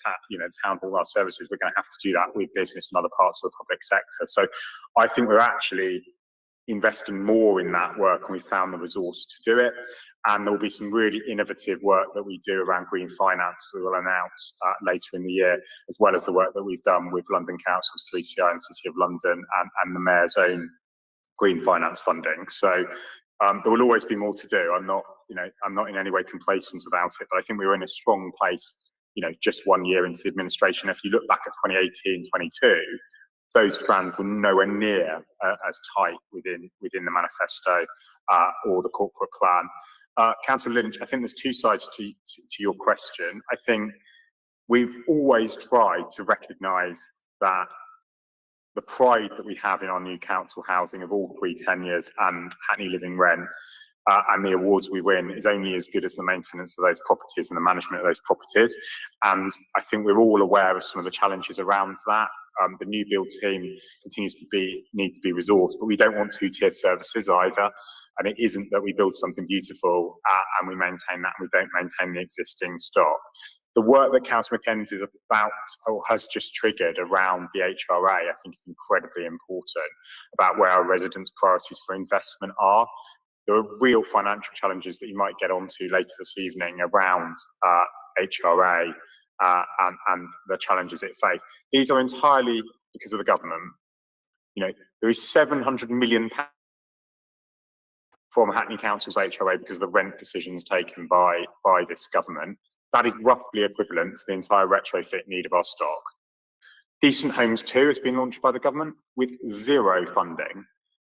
town hall, our services. We're going to have to do that with business and other parts of the public sector. So I think we're actually investing more in that work, and we found the resource to do it. And there will be some really innovative work that we do around green finance that we will announce later in the year, as well as the work that we've done with London Council's 3CI and City of London and the Mayor's own green finance funding. So there will always be more to do. I'm not in any way complacent about it, but I think we were in a strong place, just 1 year into the administration. If you look back at 2018, 22, those strands were nowhere near as tight within the manifesto or the corporate plan. Councillor Lynch, I think there's two sides to your question. I think we've always tried to recognise that the pride that we have in our new council housing of all 3 tenures and Hackney Living Rent and the awards we win is only as good as the maintenance of those properties and the management of those properties. And I think we're all aware of some of the challenges around that. The new build team continues to need to be resourced, but we don't want two-tiered services either. And it isn't that we build something beautiful and we maintain that and we don't maintain the existing stock. The work that Councillor Mackenzie is about or has just triggered around the HRA, I think is incredibly important about where our residents' priorities for investment are. There are real financial challenges that you might get onto later this evening around HRA and the challenges it faces. These are entirely because of the government. You know, there is £700 million from Hackney Council's HRA because of the rent decisions taken by this government. That is roughly equivalent to the entire retrofit need of our stock. Decent Homes 2 has been launched by the government with zero funding.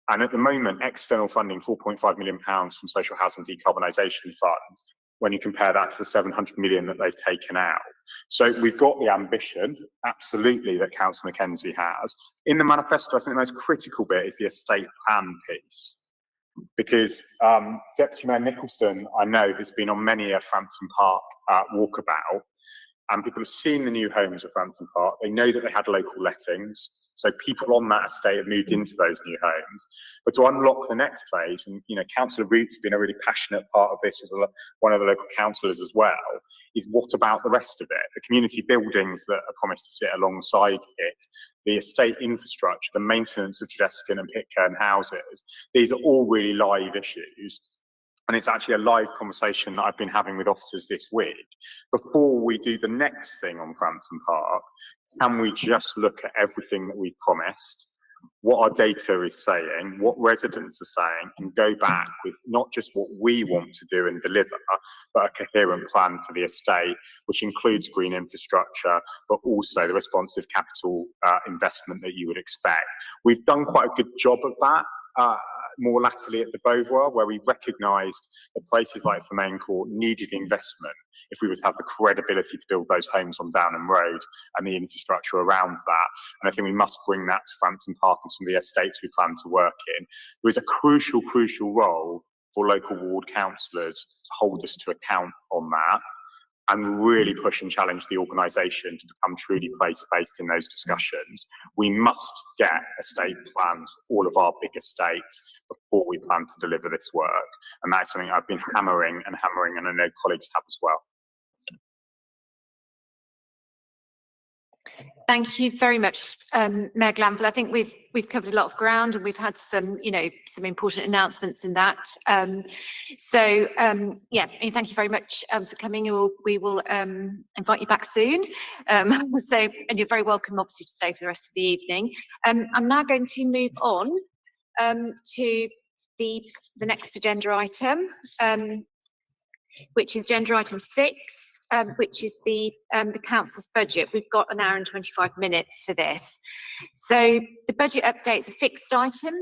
And at the moment, external funding, £4.5 million from Social Housing Decarbonisation Fund, when you compare that to the 700 million that they've taken out. So we've got the ambition, absolutely, that Councillor Mackenzie has. In the manifesto, I think the most critical bit is the estate plan piece. Because Deputy Mayor Nicholson, I know, has been on many a Frampton Park walkabout, and people have seen the new homes at Frampton Park. They know that they had local lettings, so people on that estate have moved into those new homes. But to unlock the next phase, and you know, Councillor Root's been a really passionate part of this as one of the local councillors as well, is what about the rest of it? The community buildings that are promised to sit alongside it, the estate infrastructure, the maintenance of Tredescan and Pitcairn houses. These are all really live issues. And it's actually a live conversation that I've been having with officers this week. Before we do the next thing on Frampton Park, can we just look at everything that we've promised, what our data is saying, what residents are saying, and go back with not just what we want to do and deliver, but a coherent plan for the estate, which includes green infrastructure, but also the responsive capital investment that you would expect. We've done quite a good job of that. More latterly at the Beauvoir, where we recognised that places like Fermain Court needed investment if we were to have the credibility to build those homes on Downham Road and the infrastructure around that. And I think we must bring that to Frampton Park and some of the estates we plan to work in. There is a crucial role for local ward councillors to hold us to account on that and really push and challenge the organisation to become truly place-based in those discussions. We must get estate plans for all of our big estates before we plan to deliver this work. And that's something I've been hammering, and I know colleagues have as well. Thank you very much, Mayor Glanville. I think we've covered a lot of ground, and we've had some, you know, some important announcements in that. Yeah, thank you very much for coming. We will invite you back soon. And you're very welcome, obviously, to stay for the rest of the evening. I'm now going to move on to the next agenda item, which is agenda item 6, which is the council's budget. We've got an hour and 25 minutes for this. So the budget update is a fixed item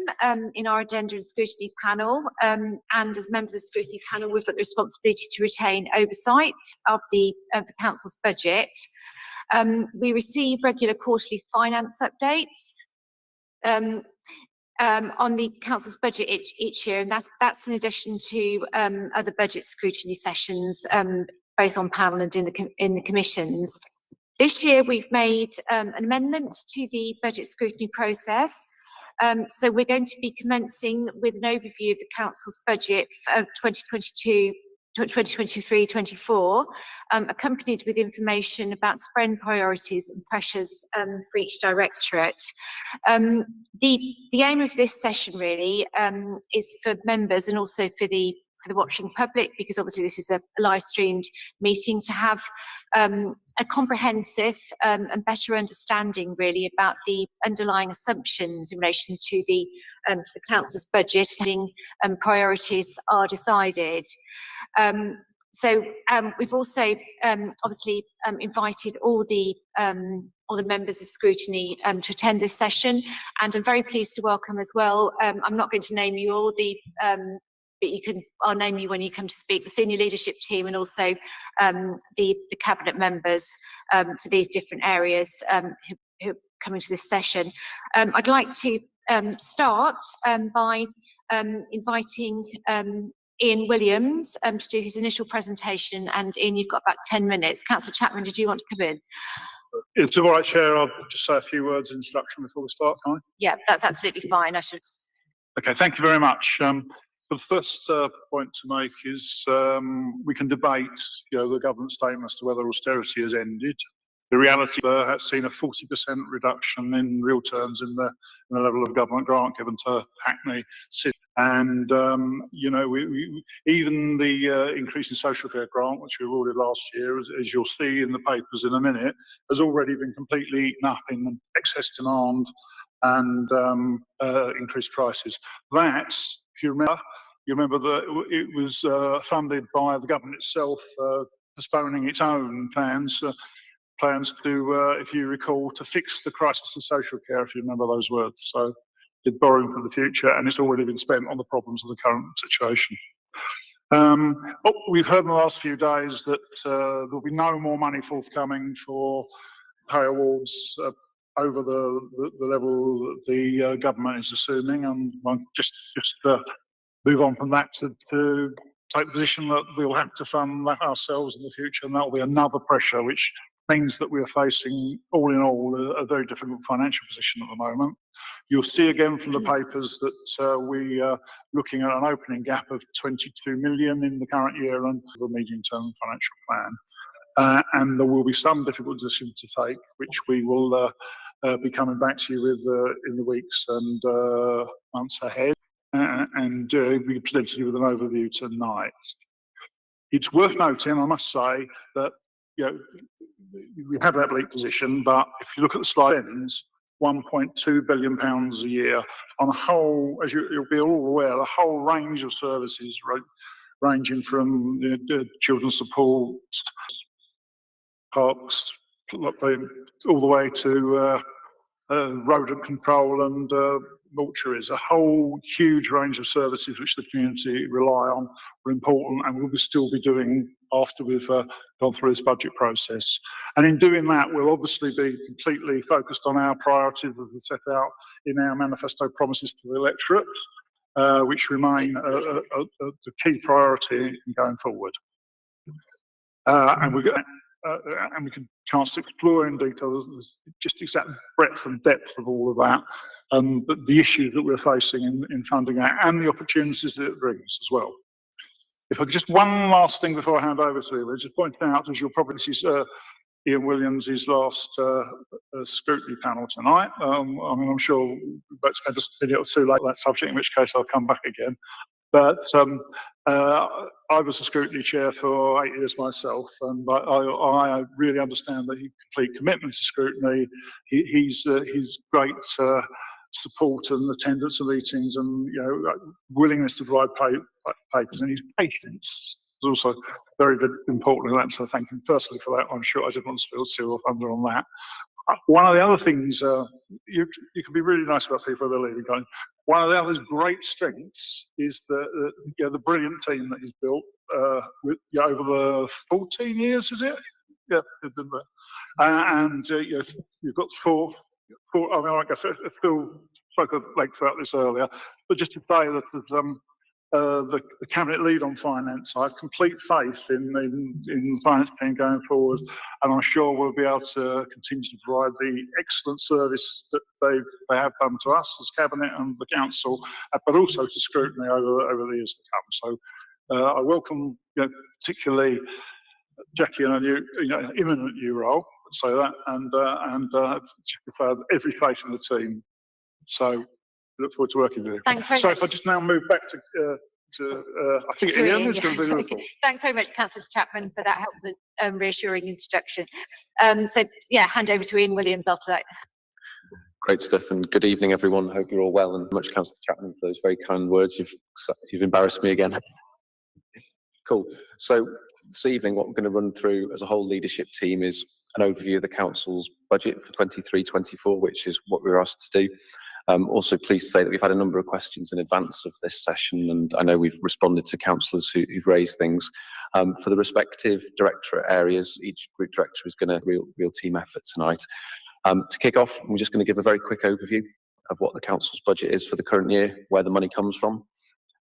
in our agenda and scrutiny panel. And as members of the scrutiny panel, we've got the responsibility to retain oversight of the council's budget. We receive regular quarterly finance updates on the council's budget each year, and that's in addition to other budget scrutiny sessions, both on panel and in the commissions. This year we've made an amendment to the budget scrutiny process. So we're going to be commencing with an overview of the council's budget for 2023-24, accompanied with information about spend priorities and pressures for each directorate. The aim of this session really is for members and also for the watching public, because obviously this is a live streamed meeting, to have a comprehensive and better understanding really about the underlying assumptions in relation to the council's budget and priorities are decided. We've also obviously invited all the members of scrutiny to attend this session, and I'm very pleased to welcome as well. I'm not going to name you all, but I'll name you when you come to speak, the senior leadership team and also the cabinet members for these different areas who are coming to this session. I'd like to start by inviting Ian Williams to do his initial presentation. And Ian, you've got about 10 minutes. Councillor Chapman, did you want to come in? It's all right, Chair. I'll just say a few words in introduction before we start, can I? Yeah, that's absolutely fine. I should. Okay, thank you very much. The first point to make is we can debate, the government statement as to whether austerity has ended. The reality has seen a 40% reduction in real terms in the level of government grant given to Hackney City. And, even the increase in social care grant, which we awarded last year, as you'll see in the papers in a minute, has already been completely eaten up in excess demand and increased prices. That, if you remember that it was funded by the government itself, postponing its own plans to, if you recall, to fix the crisis in social care, if you remember those words. So it's borrowing for the future, and it's already been spent on the problems of the current situation. We've heard in the last few days that there'll be no more money forthcoming for pay awards over the level that the government is assuming, and I'll just move on from that to take the position that we'll have to fund that ourselves in the future, and that will be another pressure, which means that we are facing, all in all, a very difficult financial position at the moment. You'll see again from the papers that we are looking at an opening gap of 22 million in the current year and the medium-term financial plan. And there will be some difficult decisions to take, which we will be coming back to you with in the weeks and months ahead, and we presented you with an overview tonight. It's worth noting, I must say, that we have that bleak position, but if you look at the slide ends, £1.2 billion a year on a whole, as you'll be all aware, a whole range of services, ranging from children's support, parks, all the way to rodent control and mortuaries. A whole huge range of services which the community rely on are important, and we'll still be doing after we've gone through this budget process. And in doing that, we'll obviously be completely focused on our priorities as we set out in our manifesto promises to the electorate, which remain a key priority going forward. And we can chance to explore in detail just exact breadth and depth of all of that, but the issues that we're facing in funding that and the opportunities that it brings as well. If I could just one last thing before I hand over to you, just pointing out, as you'll probably see, Ian Williams' last scrutiny panel tonight. I'm sure we won't spend a minute or two like that subject, in which case I'll come back again. But I was a scrutiny chair for 8 years myself, and I really understand the complete commitment to scrutiny. He's great support and attendance of meetings, and willingness to provide papers, and his patience is also very, very important in that. So thank him personally for that. I'm sure I didn't want to spill tea or thunder on that. One of the other things, you can be really nice about people that are leaving. One of the other great strengths is the brilliant team that he's built over the 14 years, is it? Yeah, and you've got four. I mean, like I Phil spoke at length about this earlier, but just to say that the cabinet lead on finance, I have complete faith in the finance team going forward, and I'm sure we'll be able to continue to provide the excellent service that they have done to us as cabinet and the council, but also to scrutiny over the years to come. So I welcome, particularly Jackie in a new, imminent new role. Say that, and every faith in the team. So look forward to working with you. Thanks very so much. If I just now move back to I think Ian is going to be really cool. Thanks very much, Councillor Chapman, for that helpful, reassuring introduction. So yeah, hand over to Ian Williams after that. Great stuff, and good evening, everyone. Hope you're all well, and much Councillor Chapman for those very kind words. You've embarrassed me again. Cool. So this evening, what we're going to run through as a whole leadership team is an overview of the council's budget for 23-24, which is what we were asked to do. Also pleased to say that we've had a number of questions in advance of this session, and I know we've responded to councillors who've raised things. For the respective directorate areas, each group director is going to real team effort tonight. To kick off, we're just going to give a very quick overview of what the council's budget is for the current year, where the money comes from.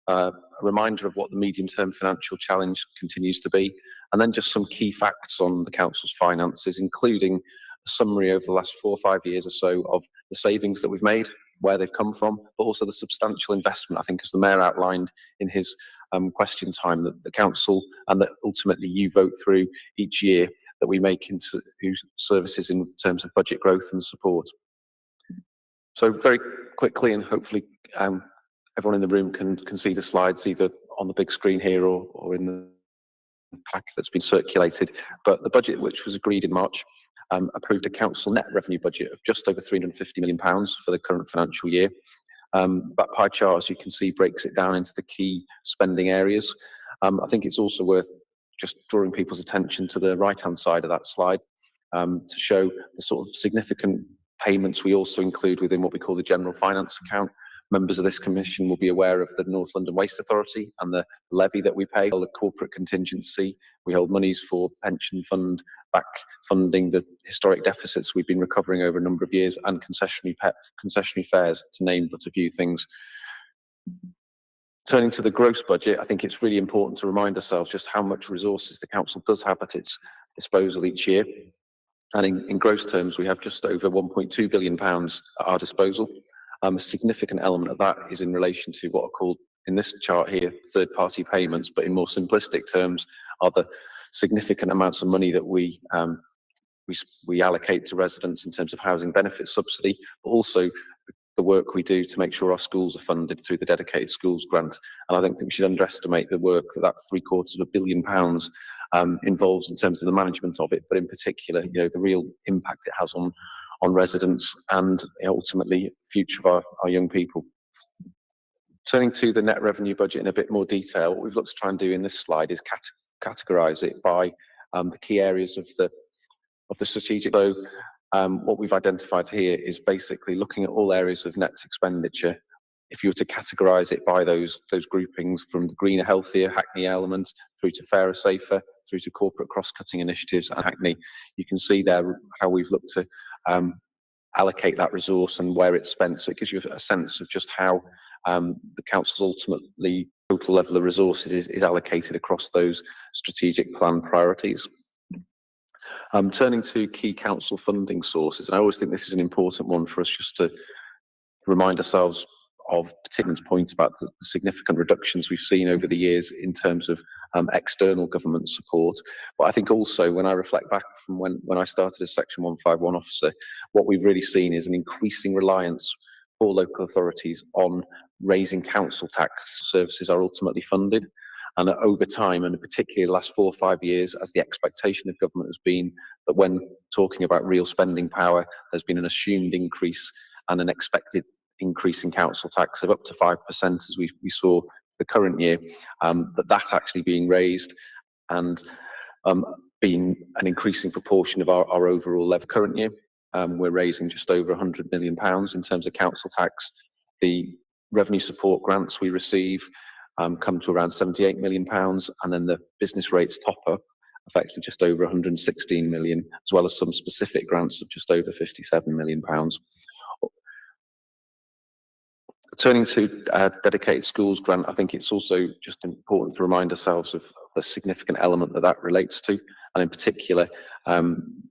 a reminder of what the medium-term financial challenge continues to be, and then just some key facts on the council's finances, including a summary over the last 4 or 5 years or so of the savings that we've made, where they've come from, but also the substantial investment, I think, as the Mayor outlined in his question time, that the council and that ultimately you vote through each year that we make into services in terms of budget growth and support. So very quickly, and hopefully everyone in the room can see the slides either on the big screen here or in the pack that's been circulated. But the budget, which was agreed in March, approved a council net revenue budget of just over £350 million for the current financial year. That pie chart, as you can see, breaks it down into the key spending areas. I think it's also worth just drawing people's attention to the right-hand side of that slide to show the sort of significant payments we also include within what we call the general finance account. Members of this commission will be aware of the North London Waste Authority and the levy that we pay, the corporate contingency. We hold monies for pension fund back funding the historic deficits we've been recovering over a number of years, and concessionary fares, to name but a few things. Turning to the gross budget, I think it's really important to remind ourselves just how much resources the council does have at its disposal each year. And in gross terms, we have just over £1.2 billion at our disposal. A significant element of that is in relation to what are called, in this chart here, third-party payments, but in more simplistic terms, are the significant amounts of money that we allocate to residents in terms of housing benefit subsidy, but also the work we do to make sure our schools are funded through the dedicated schools grant. And I don't think we should underestimate the work that £750 million involves in terms of the management of it, but in particular, the real impact it has on residents and ultimately the future of our young people. Turning to the net revenue budget in a bit more detail, what we've looked to try and do in this slide is categorise it by the key areas of the strategic. So what we've identified here is basically looking at all areas of net expenditure. If you were to categorise it by those groupings, from the greener, healthier, Hackney element, through to fairer, safer, through to corporate cross-cutting initiatives and Hackney, you can see there how we've looked to allocate that resource and where it's spent. So it gives you a sense of just how the council's ultimately total level of resources is allocated across those strategic plan priorities. Turning to key council funding sources, and I always think this is an important one for us just to remind ourselves of, particularly point about the significant reductions we've seen over the years in terms of external government support. But I think also when I reflect back from when I started as Section 151 officer, what we've really seen is an increasing reliance for local authorities on raising council tax. Services are ultimately funded. And over time, and particularly the last 4 or 5 years, as the expectation of government has been that when talking about real spending power, there's been an assumed increase and an expected increase in council tax of up to 5%, as we saw the current year, that actually being raised and being an increasing proportion of our overall level. Current year, we're raising just over £100 million in terms of council tax. The revenue support grants we receive come to around £78 million, and then the business rates top up effectively just over £116 million, as well as some specific grants of just over £57 million. Turning to dedicated schools grant, I think it's also just important to remind ourselves of the significant element that relates to, and in particular,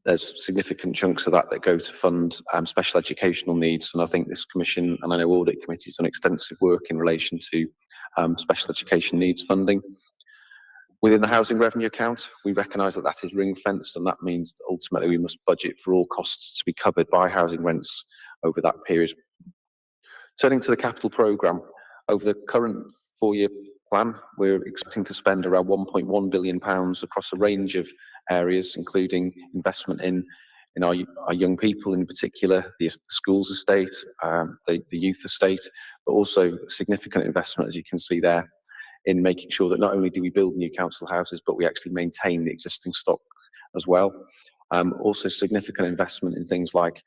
there's significant chunks of that go to fund special educational needs, and I think this commission, and I know audit committees, done extensive work in relation to special education needs funding. Within the housing revenue account, we recognise that is ring-fenced, and that means that ultimately we must budget for all costs to be covered by housing rents over that period. Turning to the capital programme, over the current 4-year plan, we're expecting to spend around £1.1 billion across a range of areas, including investment in our young people, in particular the schools estate, the youth estate, but also significant investment, as you can see there, in making sure that not only do we build new council houses, but we actually maintain the existing stock as well. Also significant investment in things like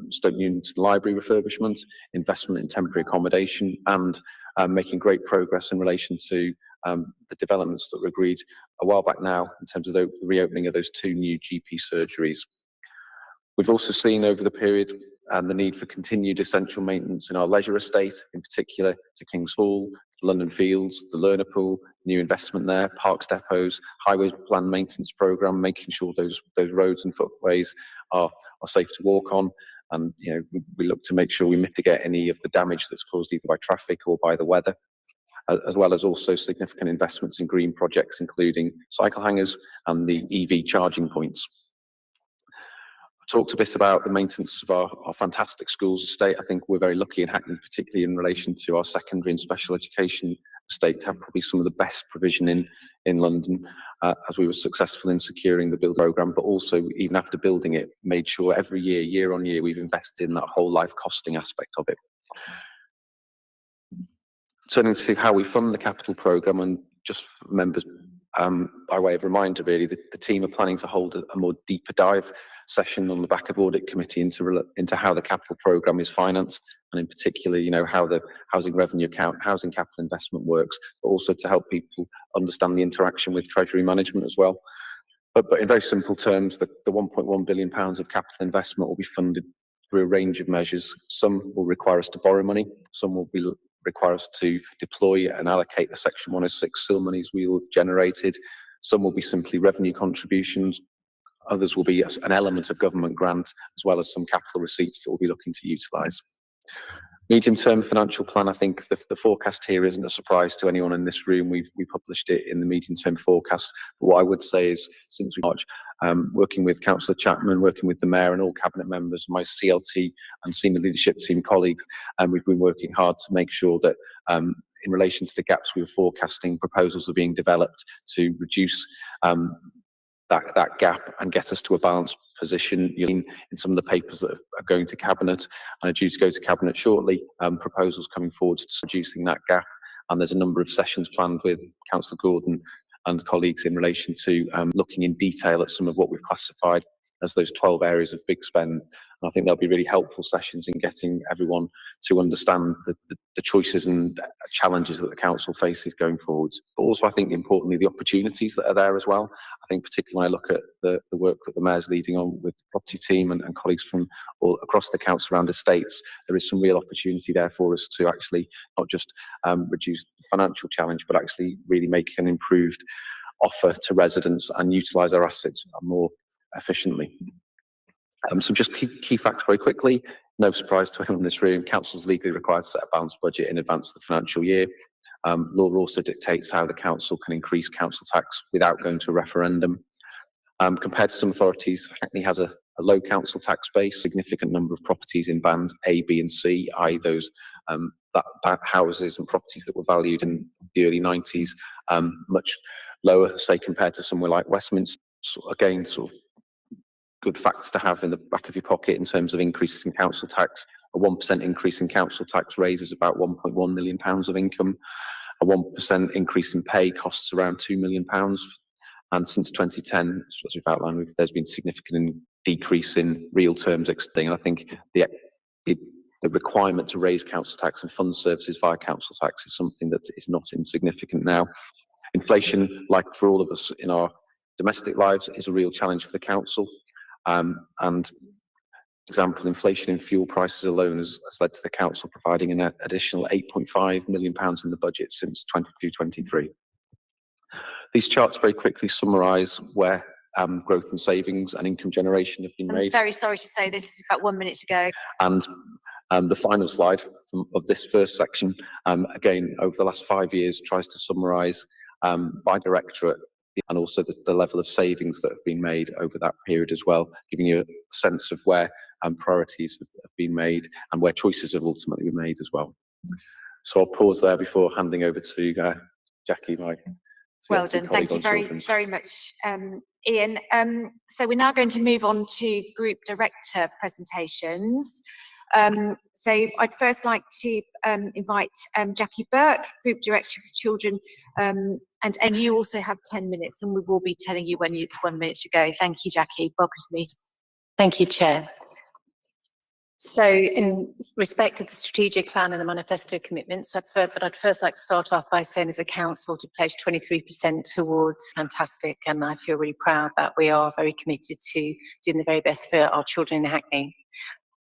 Stoke Newington Library refurbishment, investment in temporary accommodation, and making great progress in relation to the developments that were agreed a while back now in terms of the reopening of those 2 new GP surgeries. We've also seen over the period the need for continued essential maintenance in our leisure estate, in particular to King's Hall, to London Fields, the learner pool, new investment there, parks depots, highways plan maintenance programme, making sure those roads and footways are safe to walk on. And we look to make sure we mitigate any of the damage that's caused either by traffic or by the weather, as well as also significant investments in green projects, including cycle hangers and the EV charging points. I talked a bit about the maintenance of our fantastic schools estate. I think we're very lucky in Hackney, particularly in relation to our secondary and special education estate, to have probably some of the best provision in London, as we were successful in securing the build programme, but also even after building it, made sure every year on year, we've invested in that whole life costing aspect of it. Turning to how we fund the capital programme, and just for members, by way of reminder really, the team are planning to hold a more deeper dive session on the back of audit committee into how the capital programme is financed, and in particular, how the housing revenue account, housing capital investment works, but also to help people understand the interaction with treasury management as well. But in very simple terms, the £1.1 billion of capital investment will be funded through a range of measures. Some will require us to borrow money, some will require us to deploy and allocate the Section 106 SIL monies we will have generated. Some will be simply revenue contributions. Others will be an element of government grant, as well as some capital receipts that we'll be looking to utilise. Medium-term financial plan, I think the forecast here isn't a surprise to anyone in this room. We published it in the medium-term forecast. But what I would say is, since March, working with Councillor Chapman, working with the Mayor and all Cabinet members, my CLT and senior leadership team colleagues, we've been working hard to make sure that in relation to the gaps we were forecasting, proposals are being developed to reduce that gap and get us to a balanced position. In some of the papers that are going to Cabinet and are due to go to Cabinet shortly, proposals coming forward to reducing that gap. And there's a number of sessions planned with Councillor Gordon and colleagues in relation to looking in detail at some of what we've classified as those 12 areas of big spend. And I think they'll be really helpful sessions in getting everyone to understand the choices and challenges that the council faces going forwards. But also, I think, importantly, the opportunities that are there as well. I think particularly when I look at the work that the Mayor's leading on with the property team and colleagues from all across the council around estates, there is some real opportunity there for us to actually not just reduce the financial challenge, but actually really make an improved offer to residents and utilise our assets more efficiently. So just key facts very quickly. No surprise to anyone in this room, council's legally required to set a balanced budget in advance of the financial year. Law also dictates how the council can increase council tax without going to a referendum. Compared to some authorities, Hackney has a low council tax base, significant number of properties in bands A, B and C, i.e. those that houses and properties that were valued in the early 90s, much lower, say, compared to somewhere like Westminster. So again, sort of good facts to have in the back of your pocket in terms of increases in council tax. A 1% increase in council tax raises about £1.1 million of income. A 1% increase in pay costs around £2 million. And since 2010, as we've outlined, there's been significant decrease in real terms extending. And I think the requirement to raise council tax and fund services via council tax is something that is not insignificant now. Inflation, like for all of us in our domestic lives, is a real challenge for the council. And for example, inflation in fuel prices alone has led to the council providing an additional £8.5 million in the budget since 22-23. These charts very quickly summarise where growth and savings and income generation have been made. I'm very sorry to say this is about 1 minute to go. And the final slide of this first section, again, over the last 5 years, tries to summarise by directorate and also the level of savings that have been made over that period as well, giving you a sense of where priorities have been made and where choices have ultimately been made as well. So I'll pause there before handing over to Jackie, my well done. Thank you very much, Ian. So we're now going to move on to group director presentations. So I'd first like to invite Jackie Burke, Group Director for Children, and you also have 10 minutes and we will be telling you when it's 1 minute to go. Thank you, Jackie. Welcome to the meeting. Thank you, Chair. So in respect of the strategic plan and the manifesto commitments, I'd first like to start off by saying as a council to pledge 23% towards fantastic, and I feel really proud that we are very committed to doing the very best for our children in Hackney.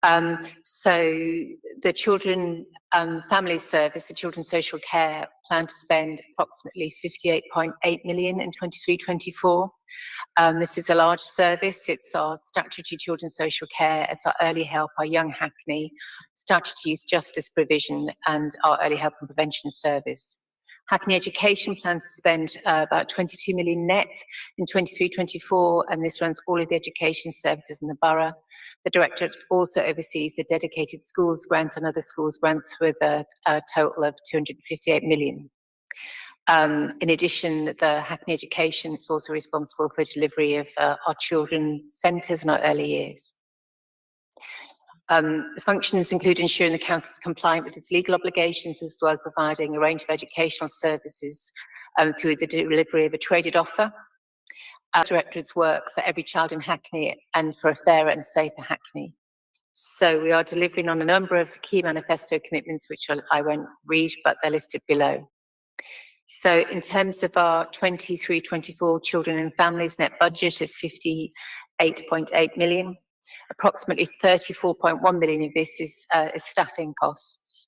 So the Children Family Service, the Children's Social Care, plan to spend approximately 58.8 million in 23-24. This is a large service. It's our statutory children's social care, it's our early help, our young Hackney, statutory youth justice provision, and our early help and prevention service. Hackney Education plans to spend about 22 million net in 23-24, and this runs all of the education services in the borough. The Directorate also oversees the dedicated schools grant and other schools grants with a total of 258 million. In addition, the Hackney Education is also responsible for delivery of our children's centres and our early years. The functions include ensuring the council is compliant with its legal obligations, as well as providing a range of educational services through the delivery of a traded offer. Our Directorate's work for every child in Hackney and for a fairer and safer Hackney. So we are delivering on a number of key manifesto commitments, which I won't read, but they're listed below. So in terms of our 23-24 children and families net budget of 58.8 million, approximately 34.1 million of this is staffing costs.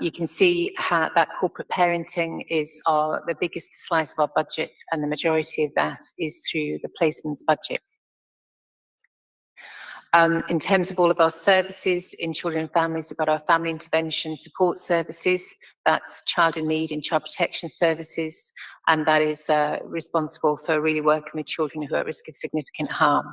You can see how that corporate parenting is the biggest slice of our budget, and the majority of that is through the placements budget. In terms of all of our services in children and families, we've got our family intervention support services, that's child in need and child protection services, and that is responsible for really working with children who are at risk of significant harm.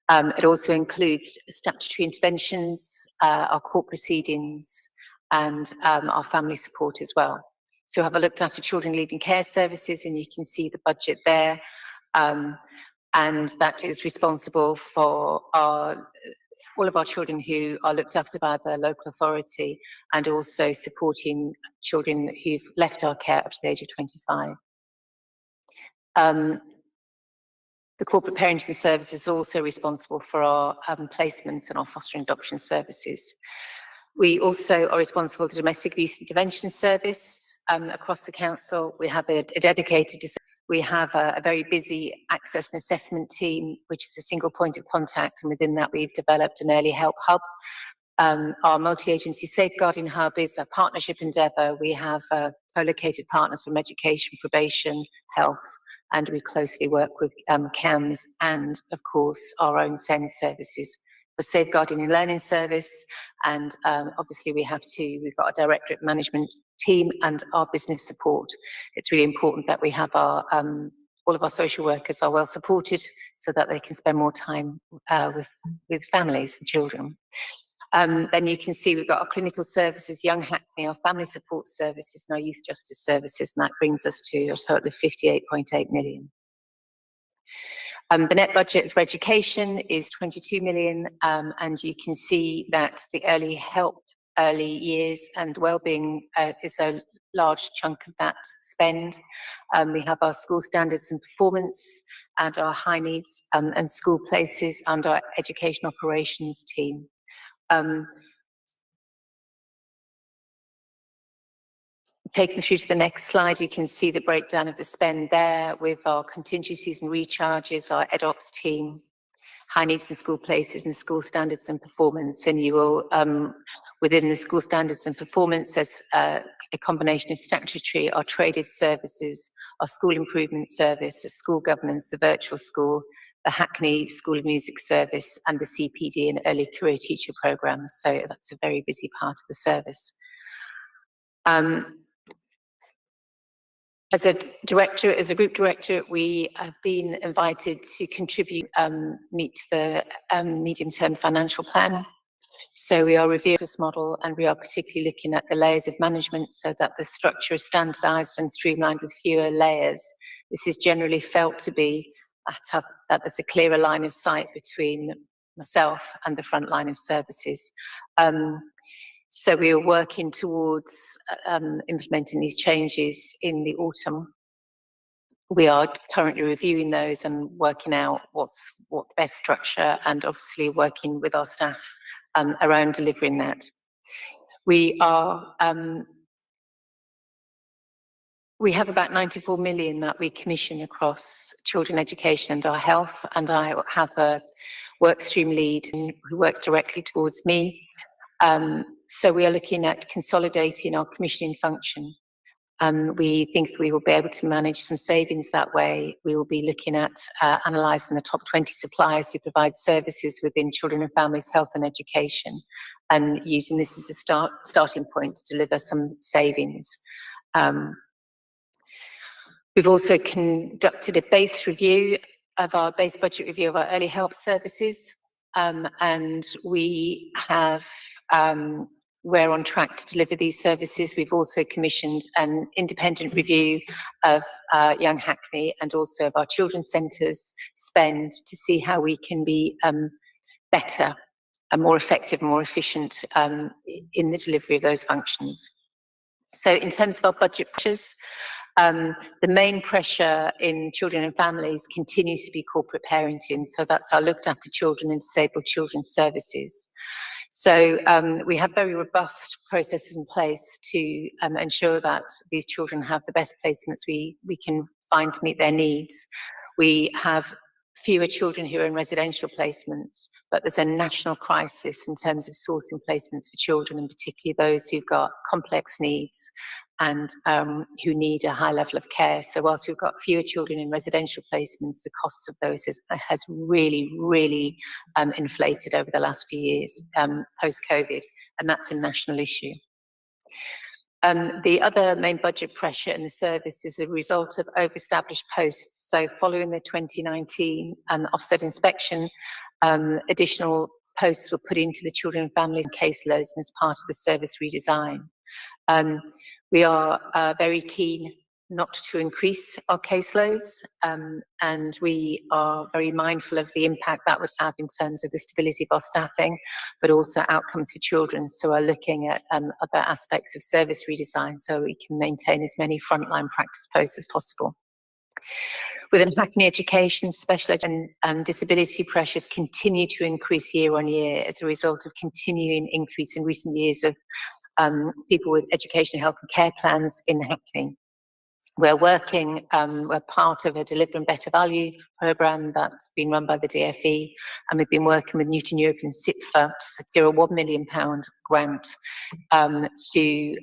It also includes statutory interventions, our court proceedings, and our family support as well. So have a looked after children leaving care services, and you can see the budget there. And that is responsible for all of our children who are looked after by the local authority, and also supporting children who've left our care up to the age of 25. The corporate parenting service is also responsible for our placements and our foster and adoption services. We also are responsible for the domestic abuse intervention service across the council. We have a dedicated, we have a very busy access and assessment team, which is a single point of contact, and within that we've developed an early help hub. Our multi-agency safeguarding hub is a partnership endeavour. We have co-located partners from education, probation, health, and we closely work with CAMS and, of course, our own SEND services, the Safeguarding and Learning Service, and obviously we've got a directorate management team and our business support. It's really important that we have our all of our social workers are well supported so that they can spend more time with families and children. Then you can see we've got our clinical services, Young Hackney, our family support services, and our youth justice services, and that brings us to a total of 58.8 million. The net budget for education is 22 million, and you can see that the early help, early years and wellbeing is a large chunk of that spend. We have our school standards and performance, and our high needs and school places, and our education operations team. Taking through to the next slide, you can see the breakdown of the spend there with our contingencies and recharges, our EdOps team, high needs and school places, and school standards and performance. And you will, within the school standards and performance, there's a combination of statutory, our traded services, our school improvement service, the school governance, the virtual school, the Hackney School of Music service, and the CPD and early career teacher programs. So that's a very busy part of the service. As a group director, we have been invited to contribute, meet the medium-term financial plan. So we are reviewing this model, and we are particularly looking at the layers of management so that the structure is standardised and streamlined with fewer layers. This is generally felt to be that there's a clearer line of sight between myself and the front line of services. So we are working towards implementing these changes in the autumn. We are currently reviewing those and working out what the best structure, and obviously working with our staff around delivering that. We have about 94 million that we commission across children education and our health, and I have workstream lead who works directly towards me. So we are looking at consolidating our commissioning function. We think we will be able to manage some savings that way. We will be looking at analysing the top 20 suppliers who provide services within children and families, health and education, and using this as a starting point to deliver some savings. We've also conducted a base review of our base budget review of our early help services, and we have we're on track to deliver these services. We've also commissioned an independent review of Young Hackney and also of our children's centres spend to see how we can be better and more effective and more efficient in the delivery of those functions. So in terms of our budget pressures, the main pressure in children and families continues to be corporate parenting. So that's our looked after children and disabled children's services. So we have very robust processes in place to ensure that these children have the best placements we can find to meet their needs. We have fewer children who are in residential placements, but there's a national crisis in terms of sourcing placements for children, and particularly those who've got complex needs and who need a high level of care. So whilst we've got fewer children in residential placements, the costs of those has really inflated over the last few years post-COVID, and that's a national issue. The other main budget pressure in the service is a result of over-established posts. So following the 2019 offset inspection, additional posts were put into the children and families caseloads as part of the service redesign. We are very keen not to increase our caseloads, and we are very mindful of the impact that would have in terms of the stability of our staffing, but also outcomes for children. So we're looking at other aspects of service redesign so we can maintain as many frontline practice posts as possible. Within Hackney Education, special and disability pressures continue to increase year on year as a result of continuing increase in recent years of people with education, health and care plans in Hackney. We're working, we're part of a Delivering Better Value programme that's been run by the DfE, and we've been working with Newton Europe and SIPFA to secure a £1 million grant to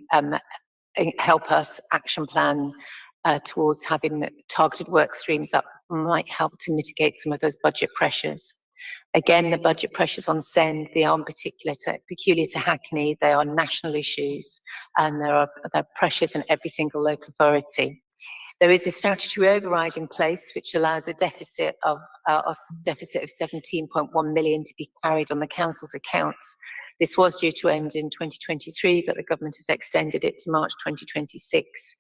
help us action plan towards having targeted work streams that might help to mitigate some of those budget pressures. Again, the budget pressures on SEND, they aren't peculiar to Hackney, they are national issues, and there are pressures in every single local authority. There is a statutory override in place which allows a deficit of 17.1 million to be carried on the council's accounts. This was due to end in 2023, but the government has extended it to March 2026.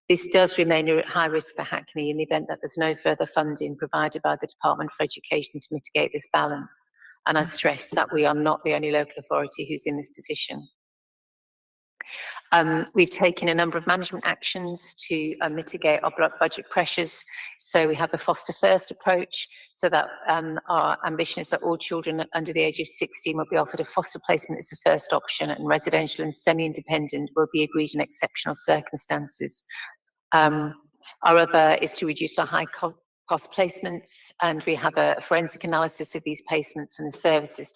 This does remain a high risk for Hackney in the event that there's no further funding provided by the Department for Education to mitigate this balance. And I stress that we are not the only local authority who's in this position. We've taken a number of management actions to mitigate our budget pressures. So we have a foster first approach, so that our ambition is that all children under the age of 16 will be offered a foster placement as a first option, and residential and semi-independent will be agreed in exceptional circumstances. Our other is to reduce our high cost placements, and we have a forensic analysis of these placements, and the service is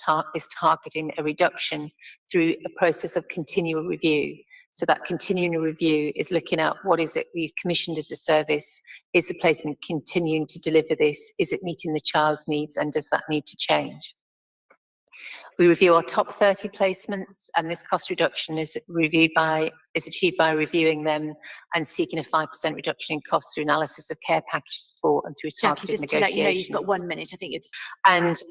targeting a reduction through a process of continual review. So that continuing review is looking at what is it we've commissioned as a service, is the placement continuing to deliver this, is it meeting the child's needs, and does that need to change? We review our top 30 placements, and this cost reduction is achieved by reviewing them and seeking a 5% reduction in costs through analysis of care package support and through targeted Jackie, just negotiations. to let you know, you've got 1 minute. I think you're just. And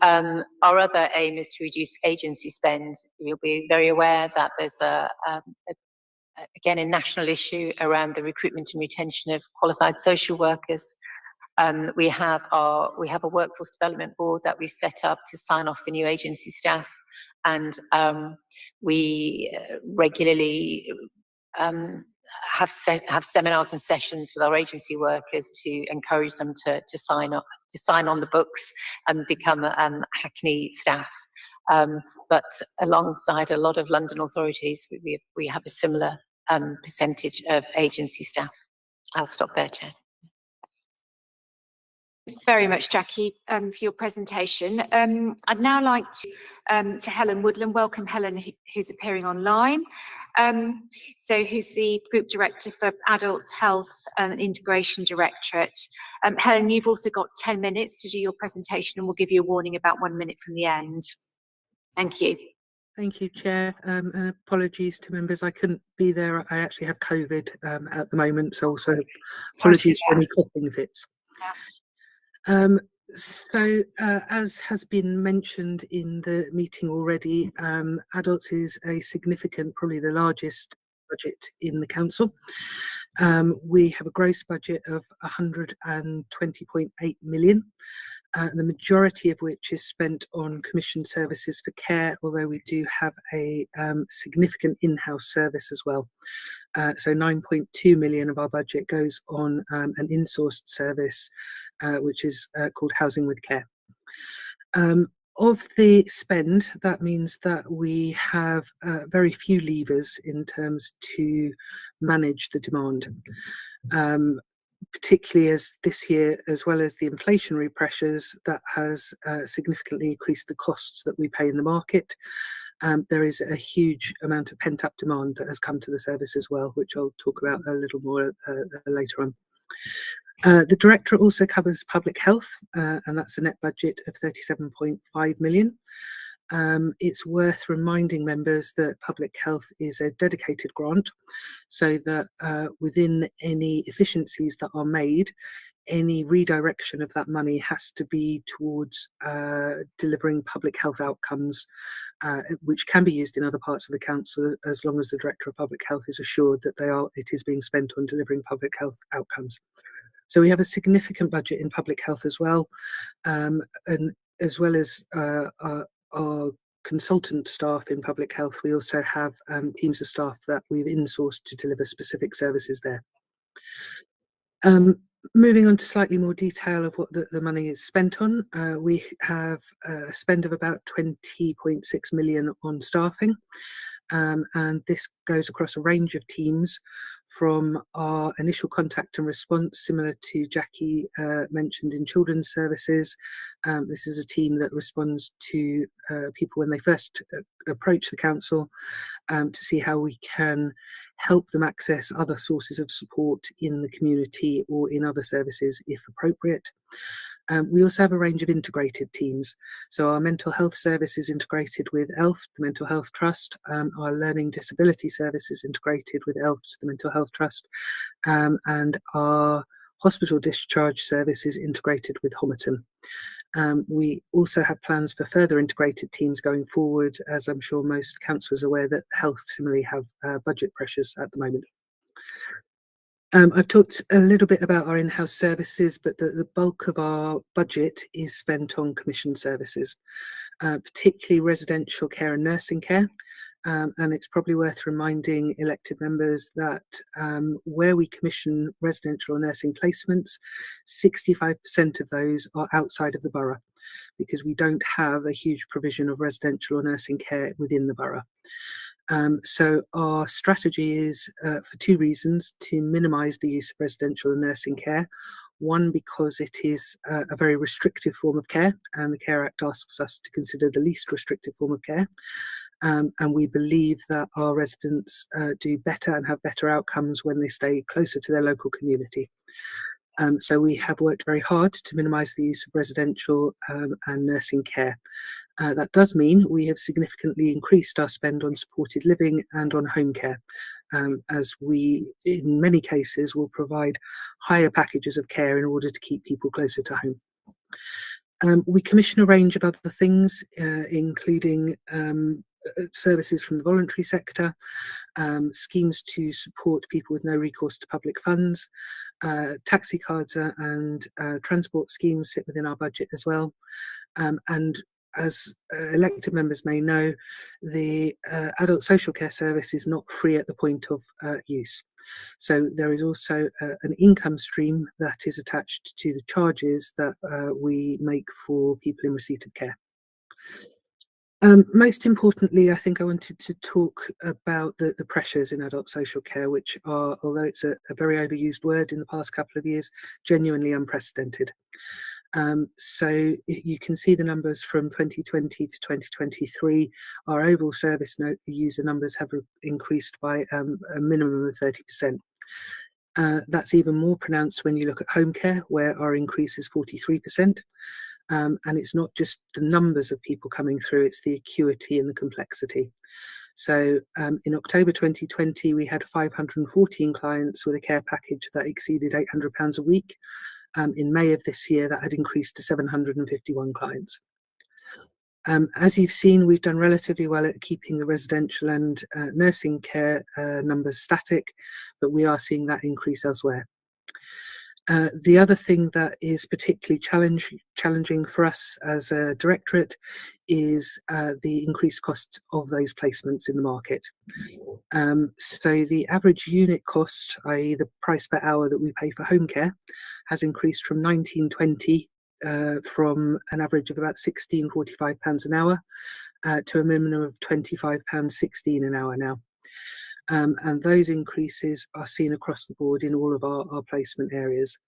our other aim is to reduce agency spend. You'll be very aware that there's again a national issue around the recruitment and retention of qualified social workers. We have a workforce development board that we've set up to sign off for new agency staff, and we regularly have seminars and sessions with our agency workers to encourage them to sign on the books and become Hackney staff. But alongside a lot of London authorities, we have a similar percentage of agency staff. I'll stop there, Chair. Very much, Jackie, for your presentation. I'd now like to Helen Woodland, welcome Helen, who's appearing online. Who's the Group Director for Adults Health and Integration Directorate. Helen, you've also got 10 minutes to do your presentation, and we'll give you a warning about 1 minute from the end. Thank you. Thank you, Chair, and apologies to members. I couldn't be there. I actually have COVID at the moment, so also apologies for any coughing fits. As has been mentioned in the meeting already, Adults is a significant, probably the largest budget in the council. We have a gross budget of 120.8 million. The majority of which is spent on commissioned services for care, although we do have a significant in-house service as well. So 9.2 million of our budget goes on an in-sourced service, which is called Housing with Care. Of the spend, that means that we have very few levers in terms to manage the demand. Particularly as this year, as well as the inflationary pressures, that has significantly increased the costs that we pay in the market. There is a huge amount of pent-up demand that has come to the service as well, which I'll talk about a little more later on. The Directorate also covers public health, and that's a net budget of 37.5 million. It's worth reminding members that public health is a dedicated grant, so that within any efficiencies that are made, any redirection of that money has to be towards delivering public health outcomes, which can be used in other parts of the council, as long as the Director of Public Health is assured that it is being spent on delivering public health outcomes. So we have a significant budget in public health as well, and as well as our consultant staff in public health, we also have teams of staff that we've insourced to deliver specific services there. Moving on to slightly more detail of what the money is spent on, we have a spend of about 20.6 million on staffing, and this goes across a range of teams, from our initial contact and response, similar to Jackie mentioned in children's services. This is a team that responds to people when they first approach the council, to see how we can help them access other sources of support in the community or in other services if appropriate. We also have a range of integrated teams. So our mental health service is integrated with ELF, the Mental Health Trust. Our learning disability service is integrated with ELF, the Mental Health Trust. And our hospital discharge service is integrated with Homerton. We also have plans for further integrated teams going forward, as I'm sure most councillors are aware that health similarly have budget pressures at the moment. I've talked a little bit about our in-house services, but the bulk of our budget is spent on commissioned services, particularly residential care and nursing care. And it's probably worth reminding elected members that where we commission residential or nursing placements, 65% of those are outside of the borough, because we don't have a huge provision of residential or nursing care within the borough. So our strategy is, for two reasons, to minimise the use of residential and nursing care. One, because it is a very restrictive form of care, and the Care Act asks us to consider the least restrictive form of care. And we believe that our residents do better and have better outcomes when they stay closer to their local community. So we have worked very hard to minimise the use of residential and nursing care. That does mean we have significantly increased our spend on supported living and on home care, as we, in many cases, will provide higher packages of care in order to keep people closer to home. We commission a range of other things, including services from the voluntary sector, schemes to support people with no recourse to public funds, taxi cards and transport schemes sit within our budget as well. And as elected members may know, the adult social care service is not free at the point of use. So there is also an income stream that is attached to the charges that we make for people in receipt of care. Most importantly, I think I wanted to talk about the pressures in adult social care, which are, although it's a very overused word in the past couple of years, genuinely unprecedented. So you can see the numbers from 2020 to 2023. Our overall service note user numbers have increased by a minimum of 30%. That's even more pronounced when you look at home care, where our increase is 43%. And it's not just the numbers of people coming through, it's the acuity and the complexity. So in October 2020, we had 514 clients with a care package that exceeded £800 a week. In May of this year, that had increased to 751 clients. As you've seen, we've done relatively well at keeping the residential and nursing care numbers static, but we are seeing that increase elsewhere. The other thing that is particularly challenging for us as a directorate is the increased cost of those placements in the market. So the average unit cost, i.e. the price per hour that we pay for home care, has increased from £19.20 from an average of about £16.45 an hour to a minimum of £25.16 an hour now. And those increases are seen across the board in all of our placement areas.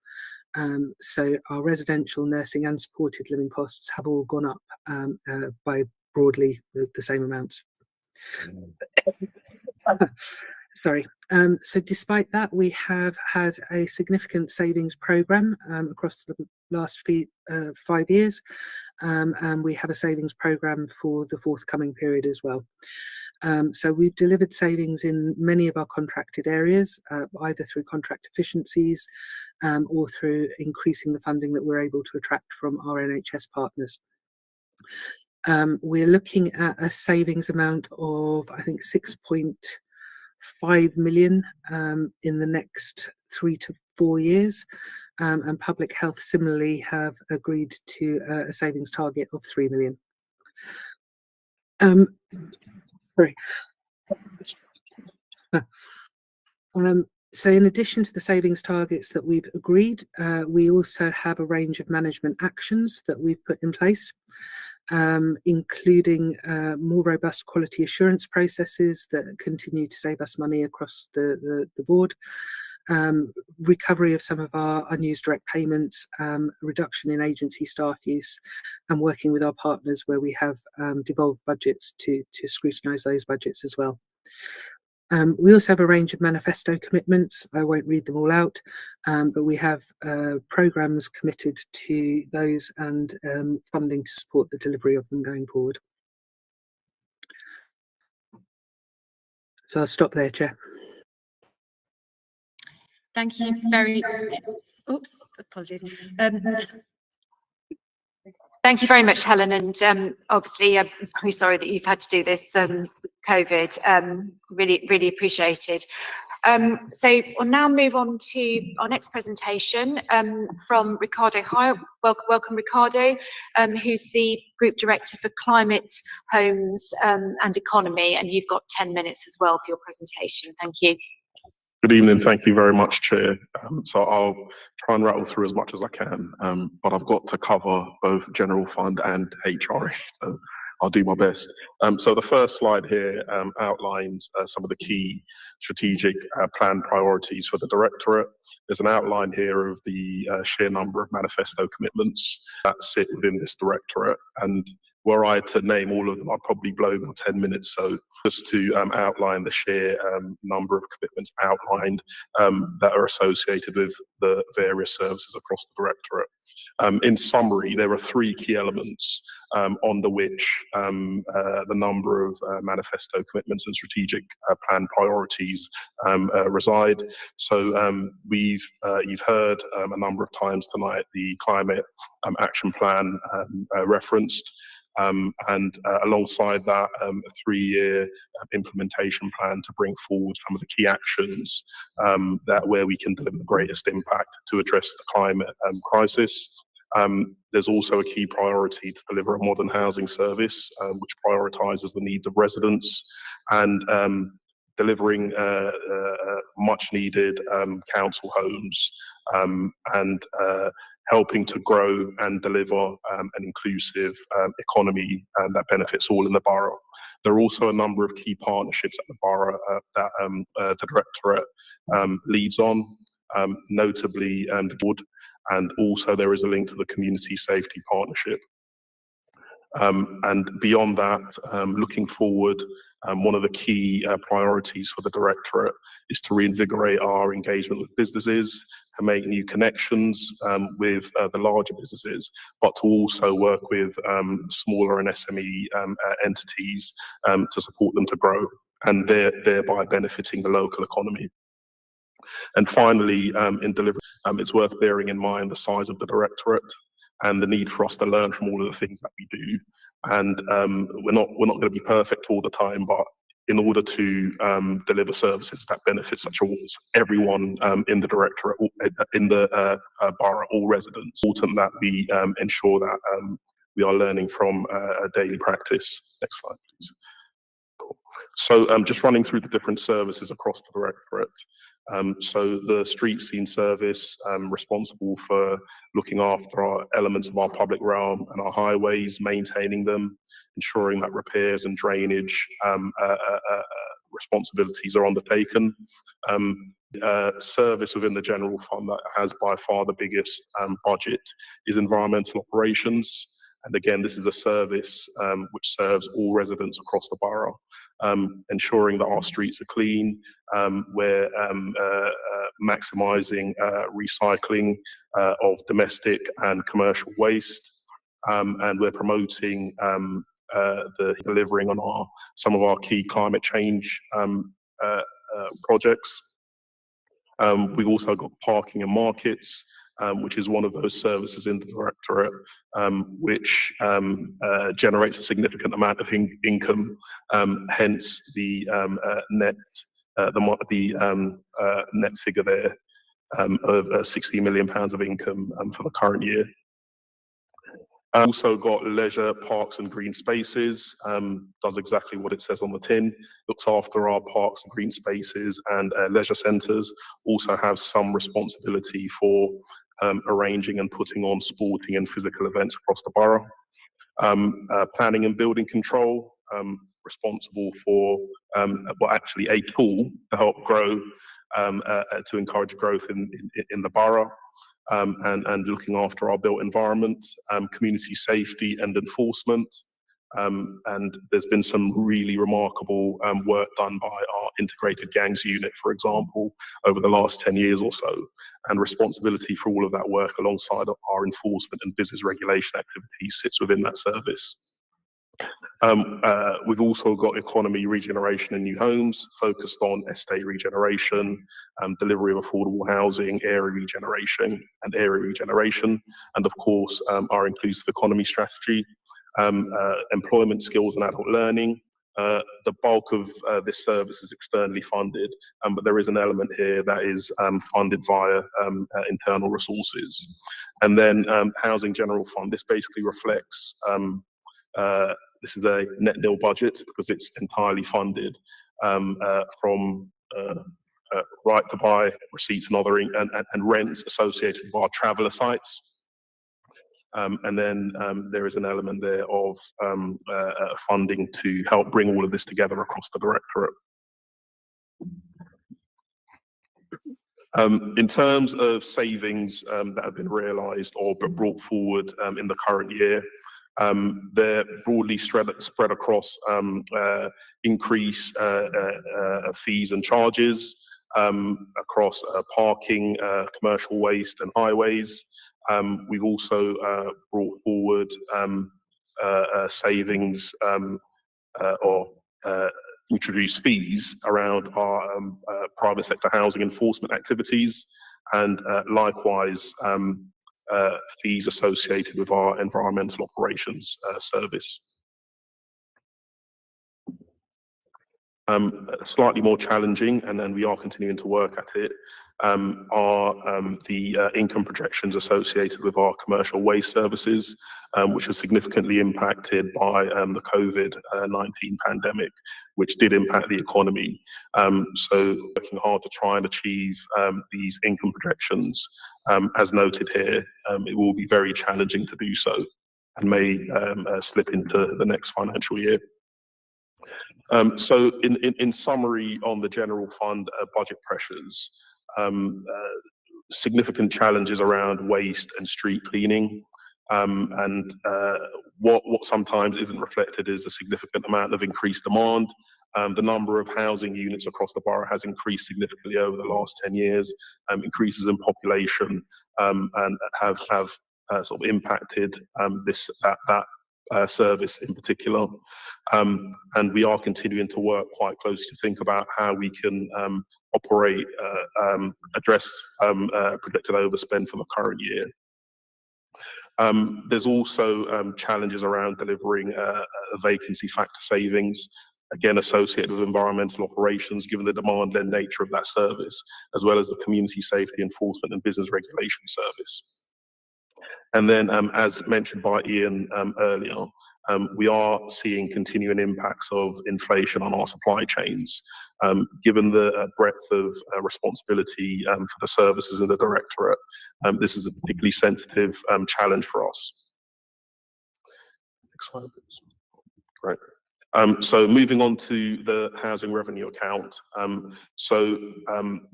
So our residential, nursing and supported living costs have all gone up by broadly the same amounts. Sorry. So despite that, we have had a significant savings programme across the last 5 years, and we have a savings programme for the forthcoming period as well. So we've delivered savings in many of our contracted areas, either through contract efficiencies or through increasing the funding that we're able to attract from our NHS partners. We're looking at a savings amount of, I think, 6.5 million in the next 3 to 4 years. And Public Health similarly have agreed to a savings target of 3 million. Sorry. So in addition to the savings targets that we've agreed, we also have a range of management actions that we've put in place, including more robust quality assurance processes that continue to save us money across the board, recovery of some of our unused direct payments, reduction in agency staff use, and working with our partners where we have devolved budgets to scrutinise those budgets as well. We also have a range of manifesto commitments. I won't read them all out, but we have programmes committed to those and funding to support the delivery of them going forward. So I'll stop there, Chair. Thank you very, oops, apologies. Thank you very much, Helen, and obviously I'm very sorry that you've had to do this COVID, really appreciated. So we'll now move on to our next presentation from Ricardo Hyatt. Welcome, Ricardo, who's the Group Director for Climate, Homes and Economy, and you've got 10 minutes as well for your presentation. Thank you. Good evening. Thank you very much, Chair. So I'll try and rattle through as much as I can, but I've got to cover both General Fund and HRE, so I'll do my best. So the first slide here outlines some of the key strategic plan priorities for the Directorate. There's an outline here of the sheer number of manifesto commitments that sit within this Directorate, and were I to name all of them, I'd probably blow my 10 minutes. So just to outline the sheer number of commitments outlined that are associated with the various services across the Directorate. In summary, there are 3 key elements under which the number of manifesto commitments and strategic plan priorities reside. So you've heard a number of times tonight the climate action plan referenced. And alongside that, a 3-year implementation plan to bring forward some of the key actions where we can deliver the greatest impact to address the climate crisis. There's also a key priority to deliver a modern housing service which prioritises the needs of residents, and delivering much needed council homes and helping to grow and deliver an inclusive economy that benefits all in the borough. There are also a number of key partnerships at the borough that the Directorate leads on, notably the board, and also there is a link to the Community Safety Partnership. And beyond that, looking forward, one of the key priorities for the Directorate is to reinvigorate our engagement with businesses, to make new connections with the larger businesses, but to also work with smaller and SME entities to support them to grow, and thereby benefiting the local economy. And finally, in delivery, it's worth bearing in mind the size of the Directorate and the need for us to learn from all of the things that we do. And we're not going to be perfect all the time, but in order to deliver services that benefit such as everyone in the Directorate, in the borough, all residents, it's important that we ensure that we are learning from a daily practice. Next slide, please. Cool. So just running through the different services across the Directorate. So the street scene service, responsible for looking after our elements of our public realm and our highways, maintaining them, ensuring that repairs and drainage responsibilities are undertaken. Service within the general fund that has by far the biggest budget is environmental operations. And again, this is a service which serves all residents across the borough, ensuring that our streets are clean. We're maximising recycling of domestic and commercial waste, and we're promoting the delivering on some of our key climate change projects. We've also got parking and markets, which is one of those services in the Directorate, which generates a significant amount of income, hence the net net figure there of £60 million of income for the current year. Also got leisure, parks and green spaces, does exactly what it says on the tin, looks after our parks and green spaces and leisure centres, also has some responsibility for arranging and putting on sporting and physical events across the borough. Planning and building control, responsible for, well actually a tool to help grow, to encourage growth in the borough. And looking after our built environment, community safety and enforcement. And there's been some really remarkable work done by our integrated gangs unit, for example, over the last 10 years or so. And responsibility for all of that work alongside our enforcement and business regulation activities sits within that service. We've also got economy regeneration and new homes, focused on estate regeneration, delivery of affordable housing, area regeneration, and of course our inclusive economy strategy, employment skills and adult learning. The bulk of this service is externally funded, but there is an element here that is funded via internal resources. And then Housing General Fund, this basically reflects this is a net nil budget because it's entirely funded from right to buy receipts and other and rents associated with our traveller sites. And then there is an element there of funding to help bring all of this together across the Directorate. In terms of savings that have been realised or brought forward in the current year, they're broadly spread across increased fees and charges across parking, commercial waste and highways. We've also brought forward savings or introduced fees around our private sector housing enforcement activities, and likewise fees associated with our environmental operations service. Slightly more challenging, and then we are continuing to work at it, are the income projections associated with our commercial waste services, which are significantly impacted by the COVID-19 pandemic, which did impact the economy. So working hard to try and achieve these income projections, as noted here, it will be very challenging to do so and may slip into the next financial year. So in summary on the general fund budget pressures, significant challenges around waste and street cleaning, and what sometimes isn't reflected is a significant amount of increased demand. The number of housing units across the borough has increased significantly over the last 10 years, increases in population, and have sort of impacted that service in particular. And we are continuing to work quite closely to think about how we can operate, address predicted overspend for the current year. There's also challenges around delivering a vacancy factor savings, again associated with environmental operations, given the demand-led nature of that service, as well as the community safety enforcement and business regulation service. And then, as mentioned by Ian earlier, we are seeing continuing impacts of inflation on our supply chains. Given the breadth of responsibility for the services in the directorate, this is a particularly sensitive challenge for us. Next slide, please. Great. So moving on to the housing revenue account.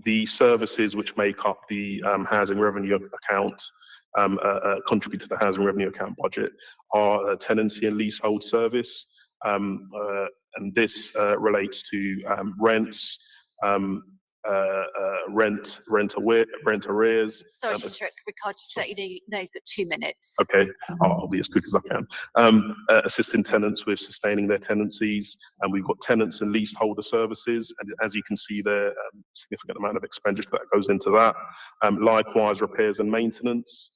The services which make up the housing revenue account contribute to the housing revenue account budget are tenancy and leasehold service, and this relates to rents, rent arrears. Sorry to interrupt, Ricard, just to let you know you've got 2 minutes. Okay, I'll be as quick as I can. Assisting tenants with sustaining their tenancies, and we've got tenants and leaseholder services, and as you can see there, significant amount of expenditure that goes into that. Likewise, repairs and maintenance.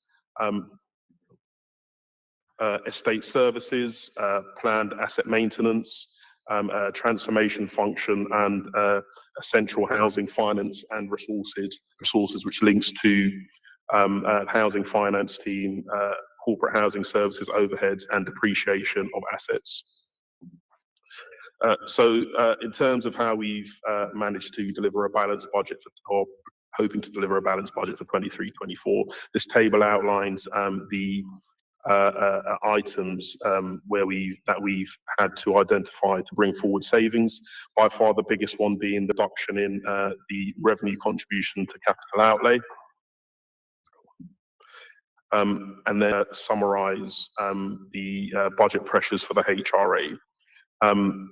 Estate services, planned asset maintenance, transformation function, and essential housing finance and resources which links to housing finance team, corporate housing services, overheads, and depreciation of assets. So in terms of how we've managed to deliver a balanced budget or hoping to deliver a balanced budget for 23-24, this table outlines the items that we've had to identify to bring forward savings. By far the biggest one being the reduction in the revenue contribution to capital outlay. And then summarise the budget pressures for the HRA.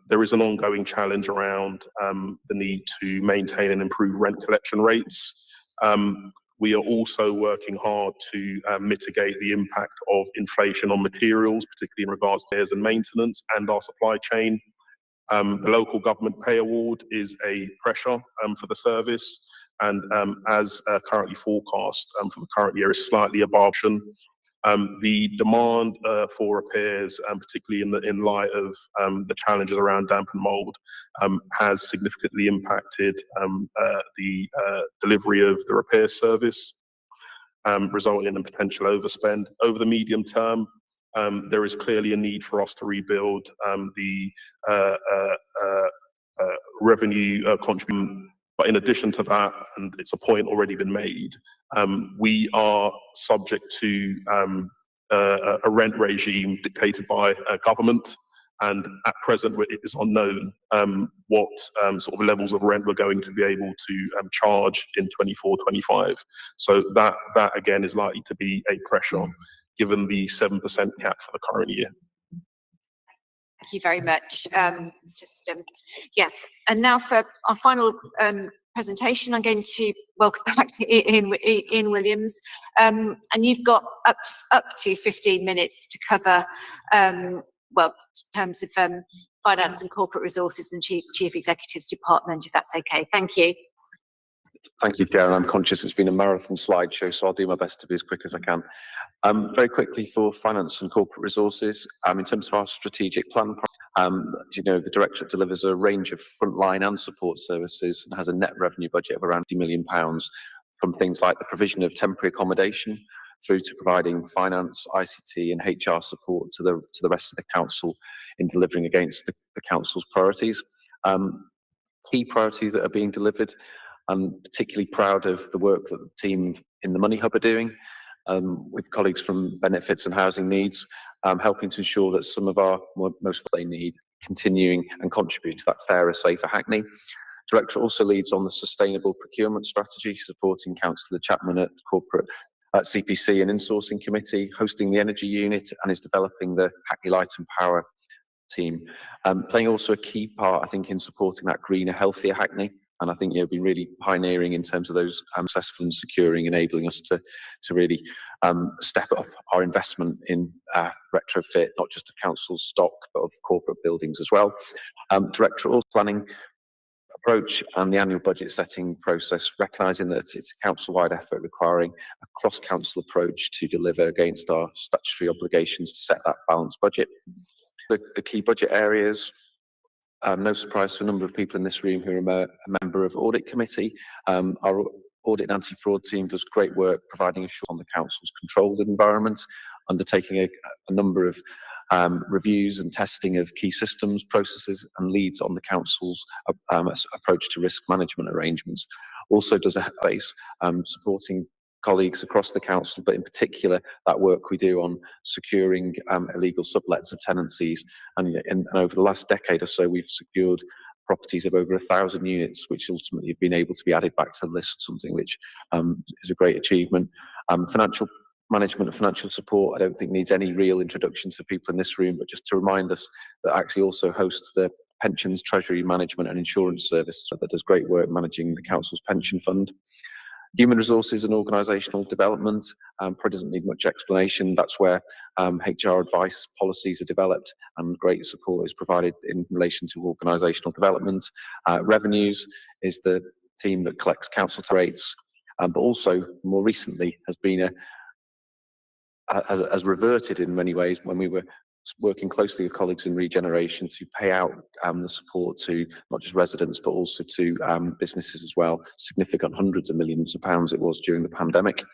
There is an ongoing challenge around the need to maintain and improve rent collection rates. We are also working hard to mitigate the impact of inflation on materials, particularly in regards to repairs and maintenance and our supply chain. The local government pay award is a pressure for the service, and as currently forecast for the current year is slightly above. The demand for repairs, particularly in light of the challenges around damp and mould, has significantly impacted the delivery of the repair service, resulting in a potential overspend. Over the medium term, there is clearly a need for us to rebuild the revenue contribution. But in addition to that, and it's a point already been made, we are subject to a rent regime dictated by government, and at present it is unknown what sort of levels of rent we're going to be able to charge in 24-25. So that again is likely to be a pressure given the 7% cap for the current year. Thank you very much. Yes, and now for our final presentation, I'm going to welcome back Ian Williams, and you've got up to 15 minutes to cover, well, in terms of finance and corporate resources and Chief Executive's department, if that's okay. Thank you. Thank you, Chair. I'm conscious it's been a marathon slideshow, so I'll do my best to be as quick as I can. Very quickly for finance and corporate resources, in terms of our strategic plan, as you know, the Directorate delivers a range of frontline and support services and has a net revenue budget of around £50 million from things like the provision of temporary accommodation through to providing finance, ICT and HR support to the rest of the council in delivering against the council's priorities. Key priorities that are being delivered. I'm particularly proud of the work that the team in the Money Hub are doing with colleagues from Benefits and Housing Needs, helping to ensure that some of our most they need continuing and contribute to that fairer, safer Hackney. Director also leads on the sustainable procurement strategy, supporting Councillor Chapman at corporate CPC and insourcing committee, hosting the energy unit, and is developing the Hackney Light and Power team, playing also a key part, I think, in supporting that greener, healthier Hackney. And I think you'll be really pioneering in terms of those successful and securing, enabling us to really step up our investment in retrofit, not just of council stock, but of corporate buildings as well. Director also planning approach and the annual budget setting process, recognising that it's a council-wide effort requiring a cross-council approach to deliver against our statutory obligations to set that balanced budget. The key budget areas, no surprise to a number of people in this room who are a member of Audit Committee. Our Audit and Anti-Fraud team does great work providing assurance on the council's controlled environment, undertaking a number of reviews and testing of key systems, processes and leads on the council's approach to risk management arrangements. Also does a base supporting colleagues across the council, but in particular that work we do on securing illegal sublets of tenancies. And over the last decade or so, we've secured properties of over 1,000 units, which ultimately have been able to be added back to the list, something which is a great achievement. Financial management and financial support, I don't think needs any real introduction to people in this room, but just to remind us that actually also hosts the Pensions, Treasury Management and Insurance Service that does great work managing the council's pension fund. Human resources and organisational development probably doesn't need much explanation. That's where HR advice policies are developed and great support is provided in relation to organisational development. Revenues is the team that collects council rates, but also more recently has been has reverted in many ways when we were working closely with colleagues in regeneration to pay out the support to not just residents but also to businesses as well. Significant hundreds of millions of pounds it was during the pandemic.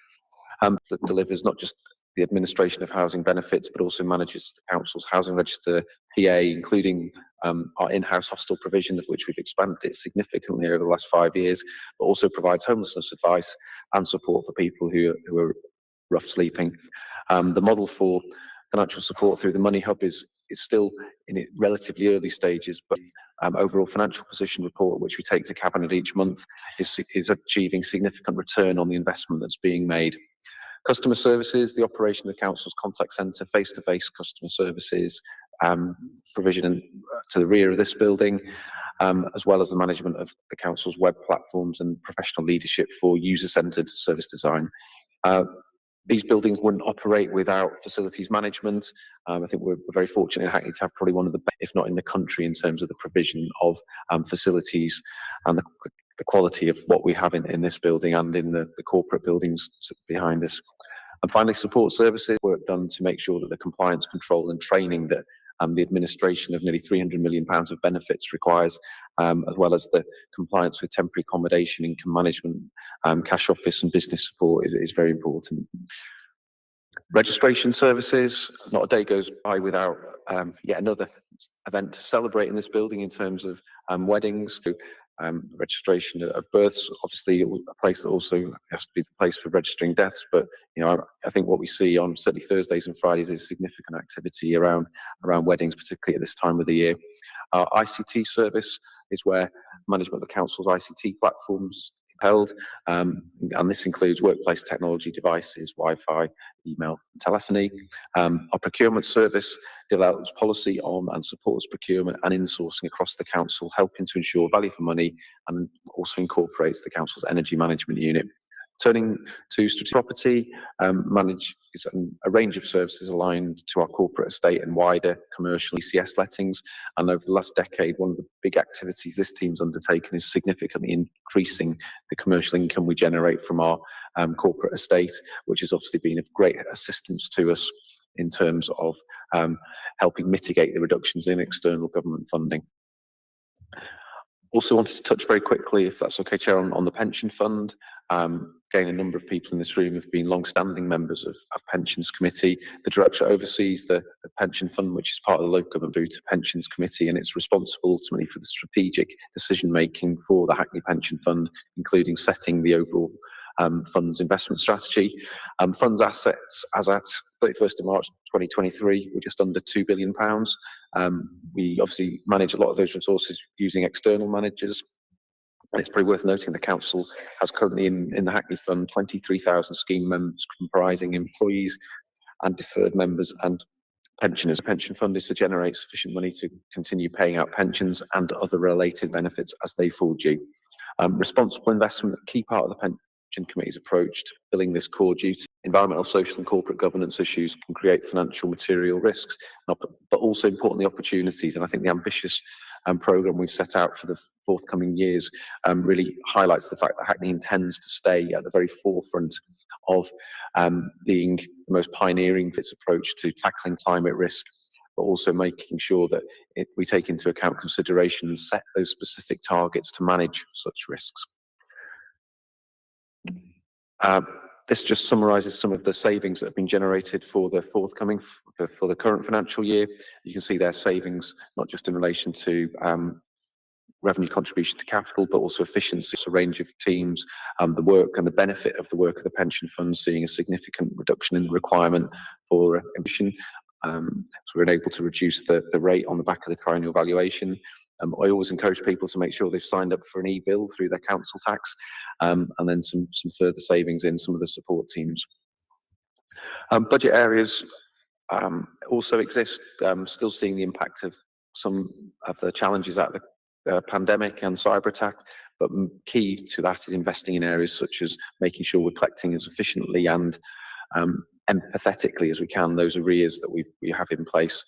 That delivers not just the administration of housing benefits but also manages the council's housing register, PA, including our in-house hostel provision, of which we've expanded it significantly over the last 5 years, but also provides homelessness advice and support for people who are rough sleeping. The model for financial support through the Money Hub is still in its relatively early stages, but overall financial position report, which we take to Cabinet each month, is achieving significant return on the investment that's being made. Customer services, the operation of the council's contact centre, face-to-face customer services, provision to the rear of this building, as well as the management of the council's web platforms and professional leadership for user-centred service design. These buildings wouldn't operate without facilities management. I think we're very fortunate in Hackney to have probably one of the best, if not in the country, in terms of the provision of facilities and the quality of what we have in this building and in the corporate buildings behind us. And finally, support services, work done to make sure that the compliance control and training that the administration of nearly £300 million of benefits requires, as well as the compliance with temporary accommodation, income management, cash office and business support is very important. Registration services, not a day goes by without yet another event to celebrate in this building in terms of weddings. Registration of births, obviously a place that also has to be the place for registering deaths, but you know, I think what we see on certainly Thursdays and Fridays is significant activity around weddings, particularly at this time of the year. Our ICT service is where management of the council's ICT platforms held, and this includes workplace technology devices, Wi-Fi, email, and telephony. Our procurement service develops policy on and supports procurement and insourcing across the council, helping to ensure value for money, and also incorporates the council's energy management unit. Turning to strategic property, manage is a range of services aligned to our corporate estate and wider commercial ECS lettings. And over the last decade, one of the big activities this team's undertaken is significantly increasing the commercial income we generate from our corporate estate, which has obviously been of great assistance to us in terms of helping mitigate the reductions in external government funding. Also wanted to touch very quickly, if that's okay, Chair, on the pension fund. Again, a number of people in this room have been long-standing members of Pensions Committee. The Director oversees the pension fund, which is part of the local government through to Pensions Committee, and it's responsible ultimately for the strategic decision-making for the Hackney Pension Fund, including setting the overall fund's investment strategy. Funds assets as at 31st of March 2023 were just under £2 billion. We obviously manage a lot of those resources using external managers. And it's probably worth noting the council has currently in the Hackney Fund 23,000 scheme members comprising employees and deferred members and pensioners. The pension fund is to generate sufficient money to continue paying out pensions and other related benefits as they fall due. Responsible investment, a key part of the Pension Committee's approach to filling this core duty. Environmental, social and corporate governance issues can create financial material risks, but also importantly opportunities. And I think the ambitious programme we've set out for the forthcoming years really highlights the fact that Hackney intends to stay at the very forefront of being the most pioneering its approach to tackling climate risk, but also making sure that we take into account considerations and set those specific targets to manage such risks. This just summarises some of the savings that have been generated for the forthcoming, for the current financial year. You can see their savings, not just in relation to revenue contribution to capital, but also efficiency. A range of teams, the work and the benefit of the work of the pension fund, seeing a significant reduction in the requirement for emission. So we're able to reduce the rate on the back of the triennial valuation. I always encourage people to make sure they've signed up for an e-bill through their council tax, and then some further savings in some of the support teams. Budget areas also exist, still seeing the impact of some of the challenges out of the pandemic and cyber attack, but key to that is investing in areas such as making sure we're collecting as efficiently and empathetically as we can those arrears that we have in place.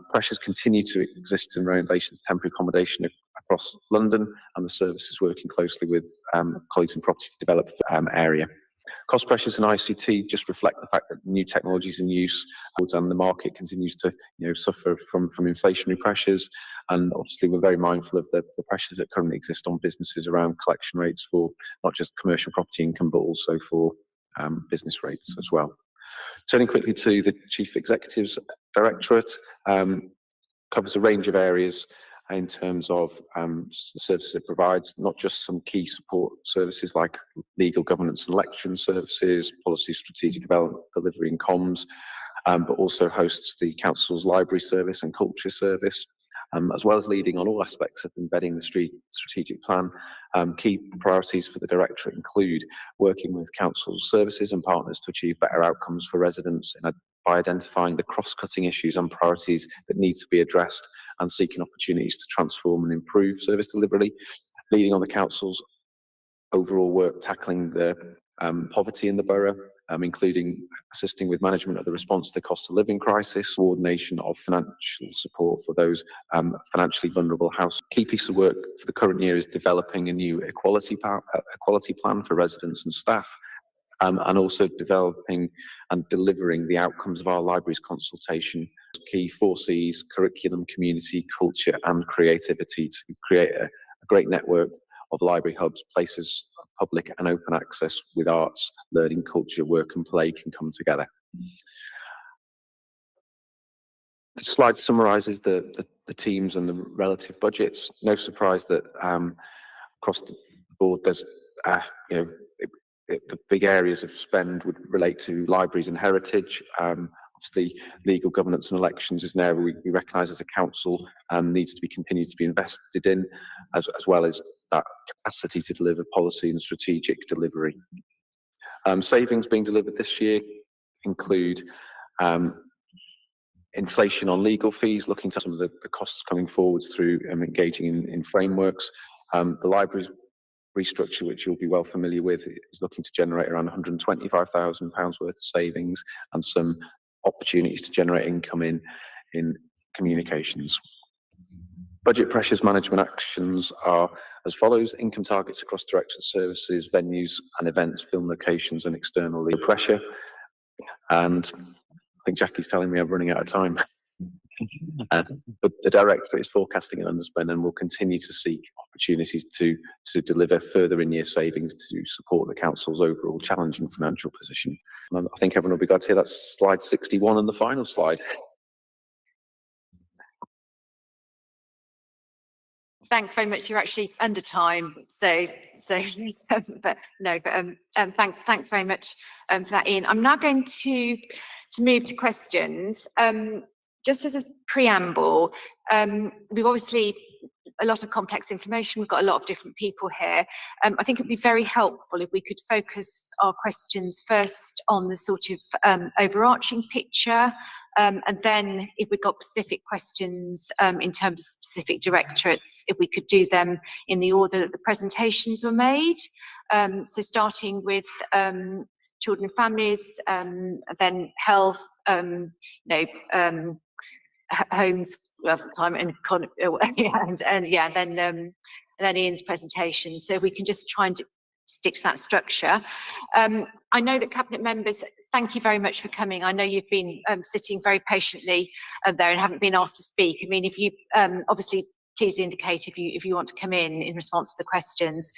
Pressures continue to exist in relation to temporary accommodation across London, and the service is working closely with colleagues in property to develop area. Cost pressures in ICT just reflect the fact that new technologies in use and the market continues to suffer from inflationary pressures, and obviously we're very mindful of the pressures that currently exist on businesses around collection rates for not just commercial property income but also for business rates as well. Turning quickly to the Chief Executive's Directorate, covers a range of areas in terms of the services it provides, not just some key support services like legal governance and election services, policy, strategic development, delivery and comms, but also hosts the Council's library service and culture service, as well as leading on all aspects of embedding the strategic plan. Key priorities for the Directorate include working with Council services and partners to achieve better outcomes for residents by identifying the cross-cutting issues and priorities that need to be addressed and seeking opportunities to transform and improve service delivery, leading on the Council's overall work tackling the poverty in the borough, including assisting with management of the response to the cost of living crisis, coordination of financial support for those financially vulnerable households. Key piece of work for the current year is developing a new equality plan for residents and staff, and also developing and delivering the outcomes of our libraries consultation. Key 4 Cs: curriculum, community, culture and creativity, to create a great network of library hubs, places of public and open access with arts, learning, culture, work and play can come together. The slide summarises the teams and the relative budgets. No surprise that across the board there's the big areas of spend would relate to libraries and heritage. Obviously, legal governance and elections is an area we recognise as a council needs to be continued to be invested in, as well as that capacity to deliver policy and strategic delivery. Savings being delivered this year include inflation on legal fees, looking to some of the costs coming forwards through engaging in frameworks. The libraries restructure, which you'll be well familiar with, is looking to generate around £125,000 worth of savings and some opportunities to generate income in communications. Budget pressures management actions are as follows: income targets across directorate services, venues and events, film locations and external legal pressure. And I think Jackie's telling me I'm running out of time. But the directorate is forecasting an underspend and will continue to seek opportunities to deliver further in-year savings to support the council's overall challenging financial position. And I think everyone will be glad to hear that's slide 61 and the final slide. Thanks very much. You're actually under time, but no, but thanks very much for that, Ian. I'm now going to move to questions. Just as a preamble, we've obviously a lot of complex information. We've got a lot of different people here. I think it'd be very helpful if we could focus our questions first on the sort of overarching picture, and then if we've got specific questions in terms of specific directorates, if we could do them in the order that the presentations were made. So starting with children and families, then health, homes, climate and then Ian's presentation. So we can just try and stick to that structure. I know that cabinet members, thank you very much for coming. I know you've been sitting very patiently there and haven't been asked to speak. I mean, if you obviously please indicate if you want to come in response to the questions.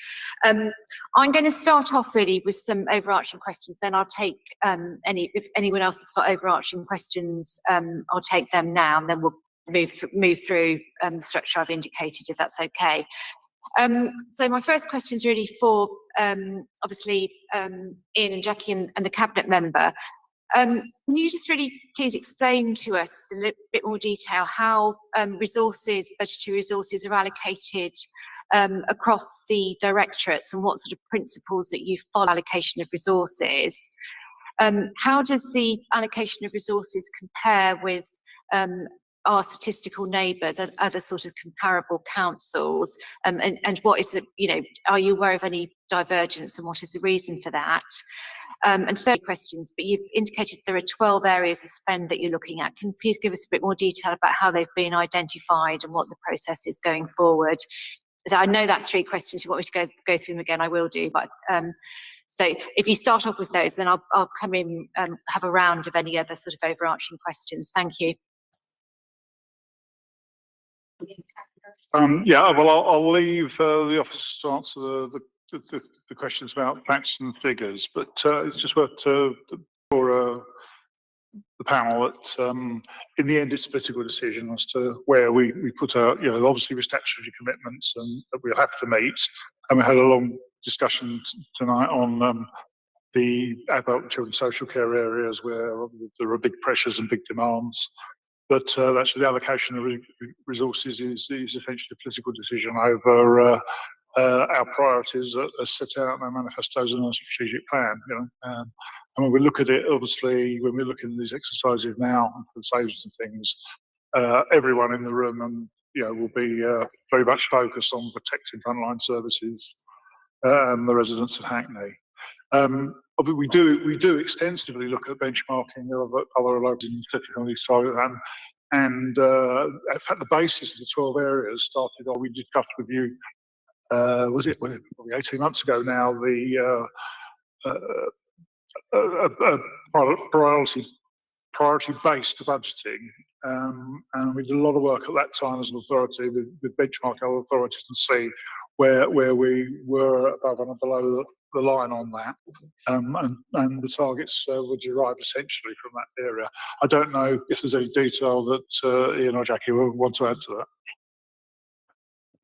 I'm going to start off really with some overarching questions, then I'll take if anyone else has got overarching questions, I'll take them now, and then we'll move through the structure I've indicated, if that's okay. So my first question is really for obviously Ian and Jackie and the cabinet member. Can you just really please explain to us in a little bit more detail how budgetary resources are allocated across the directorates, and what sort of principles that you follow allocation of resources? How does the allocation of resources compare with our statistical neighbours and other sort of comparable councils? And what is the, are you aware of any divergence, and what is the reason for that? And 30 questions, but you've indicated there are 12 areas of spend that you're looking at. Can you please give us a bit more detail about how they've been identified and what the process is going forward? So I know that's 3 questions. If you want me to go through them again, I will do. But so if you start off with those, then I'll come in and have a round of any other sort of overarching questions. Thank you. Yeah, well, I'll leave the office to answer the questions about facts and figures, but it's just worth for the panel that in the end it's a political decision as to where we put our, obviously with statutory commitments and that we'll have to meet. And we had a long discussion tonight on the adult and children's social care areas where there are big pressures and big demands. But actually the allocation of resources is essentially a political decision over our priorities as set out in our manifestos and our strategic plan. And when we look at it, obviously, when we're looking at these exercises now for the savings and things, everyone in the room will be very much focused on protecting frontline services and the residents of Hackney. We do extensively look at benchmarking of other local institutions, and in fact the basis of the 12 areas started on, we discussed with you, was it probably 18 months ago now, the priority-based budgeting, and we did a lot of work at that time as an authority with benchmark other authorities and see where we were above and below the line on that, and the targets were derived essentially from that area. I don't know if there's any detail that Ian or Jackie will want to add to that.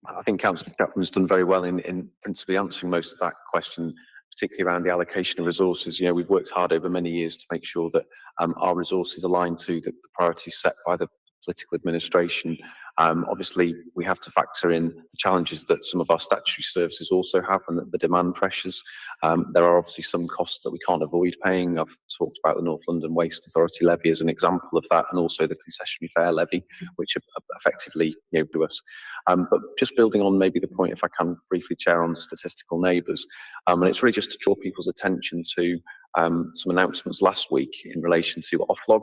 I think Councillor Chapman's done very well in principally answering most of that question, particularly around the allocation of resources. We've worked hard over many years to make sure that our resources align to the priorities set by the political administration, Obviously, we have to factor in the challenges that some of our statutory services also have and the demand pressures. There are obviously some costs that we can't avoid paying. I've talked about the North London Waste Authority levy as an example of that, and also the concessionary fare levy, which effectively do us. But just building on maybe the point, if I can briefly, Chair, on statistical neighbours, and it's really just to draw people's attention to some announcements last week in relation to Oflog,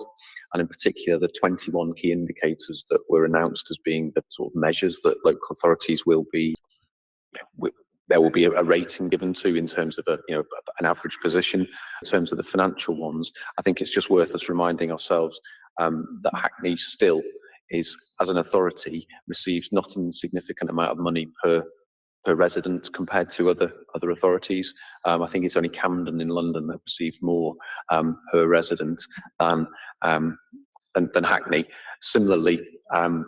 and in particular the 21 key indicators that were announced as being the sort of measures that local authorities will be, there will be a rating given to in terms of an average position. In terms of the financial ones, I think it's just worth us reminding ourselves that Hackney still is, as an authority, receives not an insignificant amount of money per resident compared to other authorities. I think it's only Camden in London that receives more per resident than Hackney. Similarly,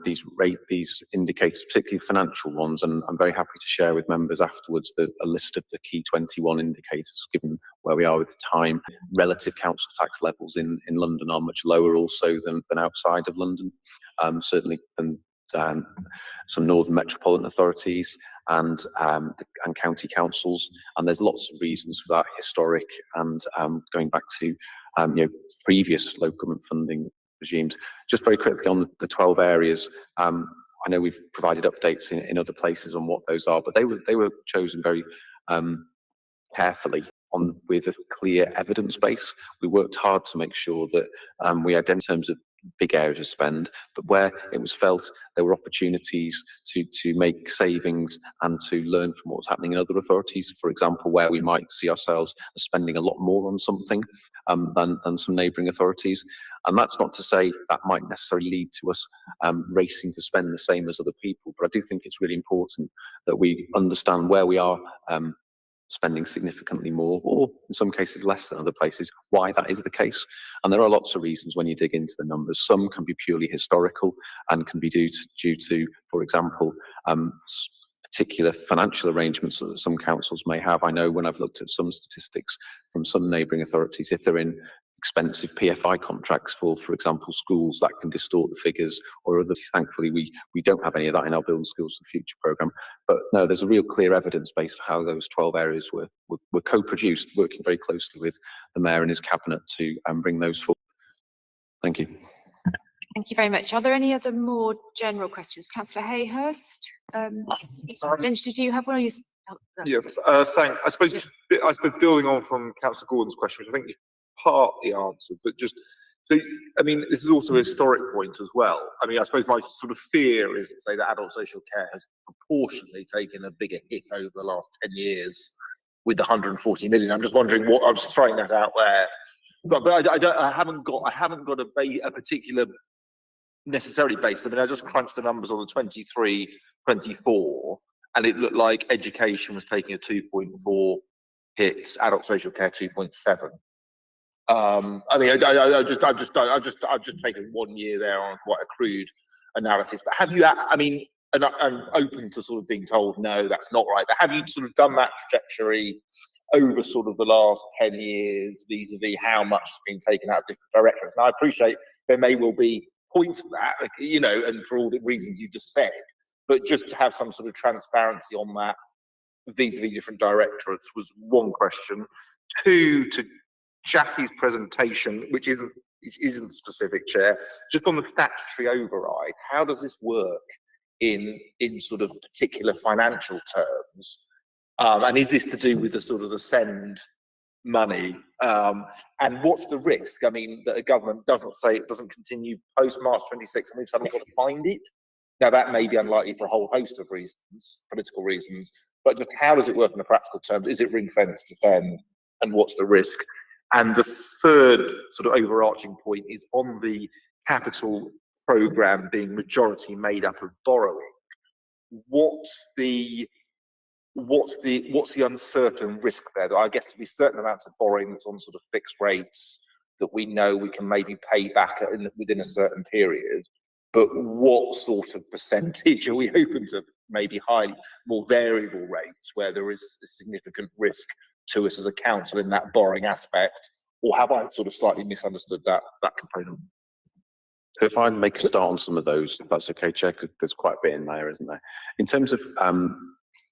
these indicators, particularly financial ones, and I'm very happy to share with members afterwards a list of the key 21 indicators, given where we are with time. Relative council tax levels in London are much lower also than outside of London, certainly than some northern metropolitan authorities and county councils, and there's lots of reasons for that, historic and going back to previous local government funding regimes. Just very quickly on the 12 areas, I know we've provided updates in other places on what those are, but they were chosen very carefully with a clear evidence base. We worked hard to make sure that we identified in terms of big areas of spend, but where it was felt there were opportunities to make savings and to learn from what's happening in other authorities. For example, where we might see ourselves spending a lot more on something than some neighbouring authorities. And that's not to say that might necessarily lead to us racing to spend the same as other people, but I do think it's really important that we understand where we are spending significantly more, or in some cases less than other places, why that is the case. And there are lots of reasons when you dig into the numbers. Some can be purely historical and can be due to, for example, particular financial arrangements that some councils may have. I know when I've looked at some statistics from some neighbouring authorities, if they're in expensive PFI contracts for example, schools, that can distort the figures, or others. Thankfully, we don't have any of that in our Building Schools for the Future programme. But no, there's a real clear evidence base for how those 12 areas were co-produced, working very closely with the Mayor and his Cabinet to bring those forward. Thank you. Thank you very much. Are there any other more general questions? Councillor Hayhurst? Lynch, did you have one? Yeah, thanks. I suppose building on from Councillor Gordon's question, which I think you partly answered, but just, so, I mean, this is also a historic point as well. I mean, I suppose my sort of fear is to say that adult social care has proportionately taken a bigger hit over the last 10 years with the 140 million. I'm just wondering what, I'm just throwing that out there. But I haven't got a particular necessarily based. I mean, I just crunched the numbers on the 23-24, and it looked like education was taking a 2.4 hit, adult social care 2.7. I mean, I've just taken 1 year there on quite a crude analysis. But have you, I mean, and I'm open to sort of being told no, that's not right. But have you sort of done that trajectory over sort of the last 10 years, vis-a-vis how much has been taken out of different directions? And I appreciate there may well be points for that, like, you know, and for all the reasons you just said. But just to have some sort of transparency on that vis-a-vis different directorates was one question. Two, to Jackie's presentation, which isn't specific, Chair, just on the statutory override, how does this work in sort of particular financial terms? And is this to do with the sort of the send money? And what's the risk? I mean, that a government doesn't say it doesn't continue post March 26 and we've suddenly got to find it. Now that may be unlikely for a whole host of reasons, political reasons, but just how does it work in the practical terms? Is it ring fenced to send, and what's the risk? And the third sort of overarching point is on the capital programme being majority made up of borrowing. What's the uncertain risk there? I guess to be certain amounts of borrowing that's on sort of fixed rates that we know we can maybe pay back within a certain period. But what sort of percentage are we open to maybe more variable rates where there is a significant risk to us as a council in that borrowing aspect? Or have I sort of slightly misunderstood that component? So if I make a start on some of those, if that's okay, Chair, 'cause there's quite a bit in there, isn't there? In terms of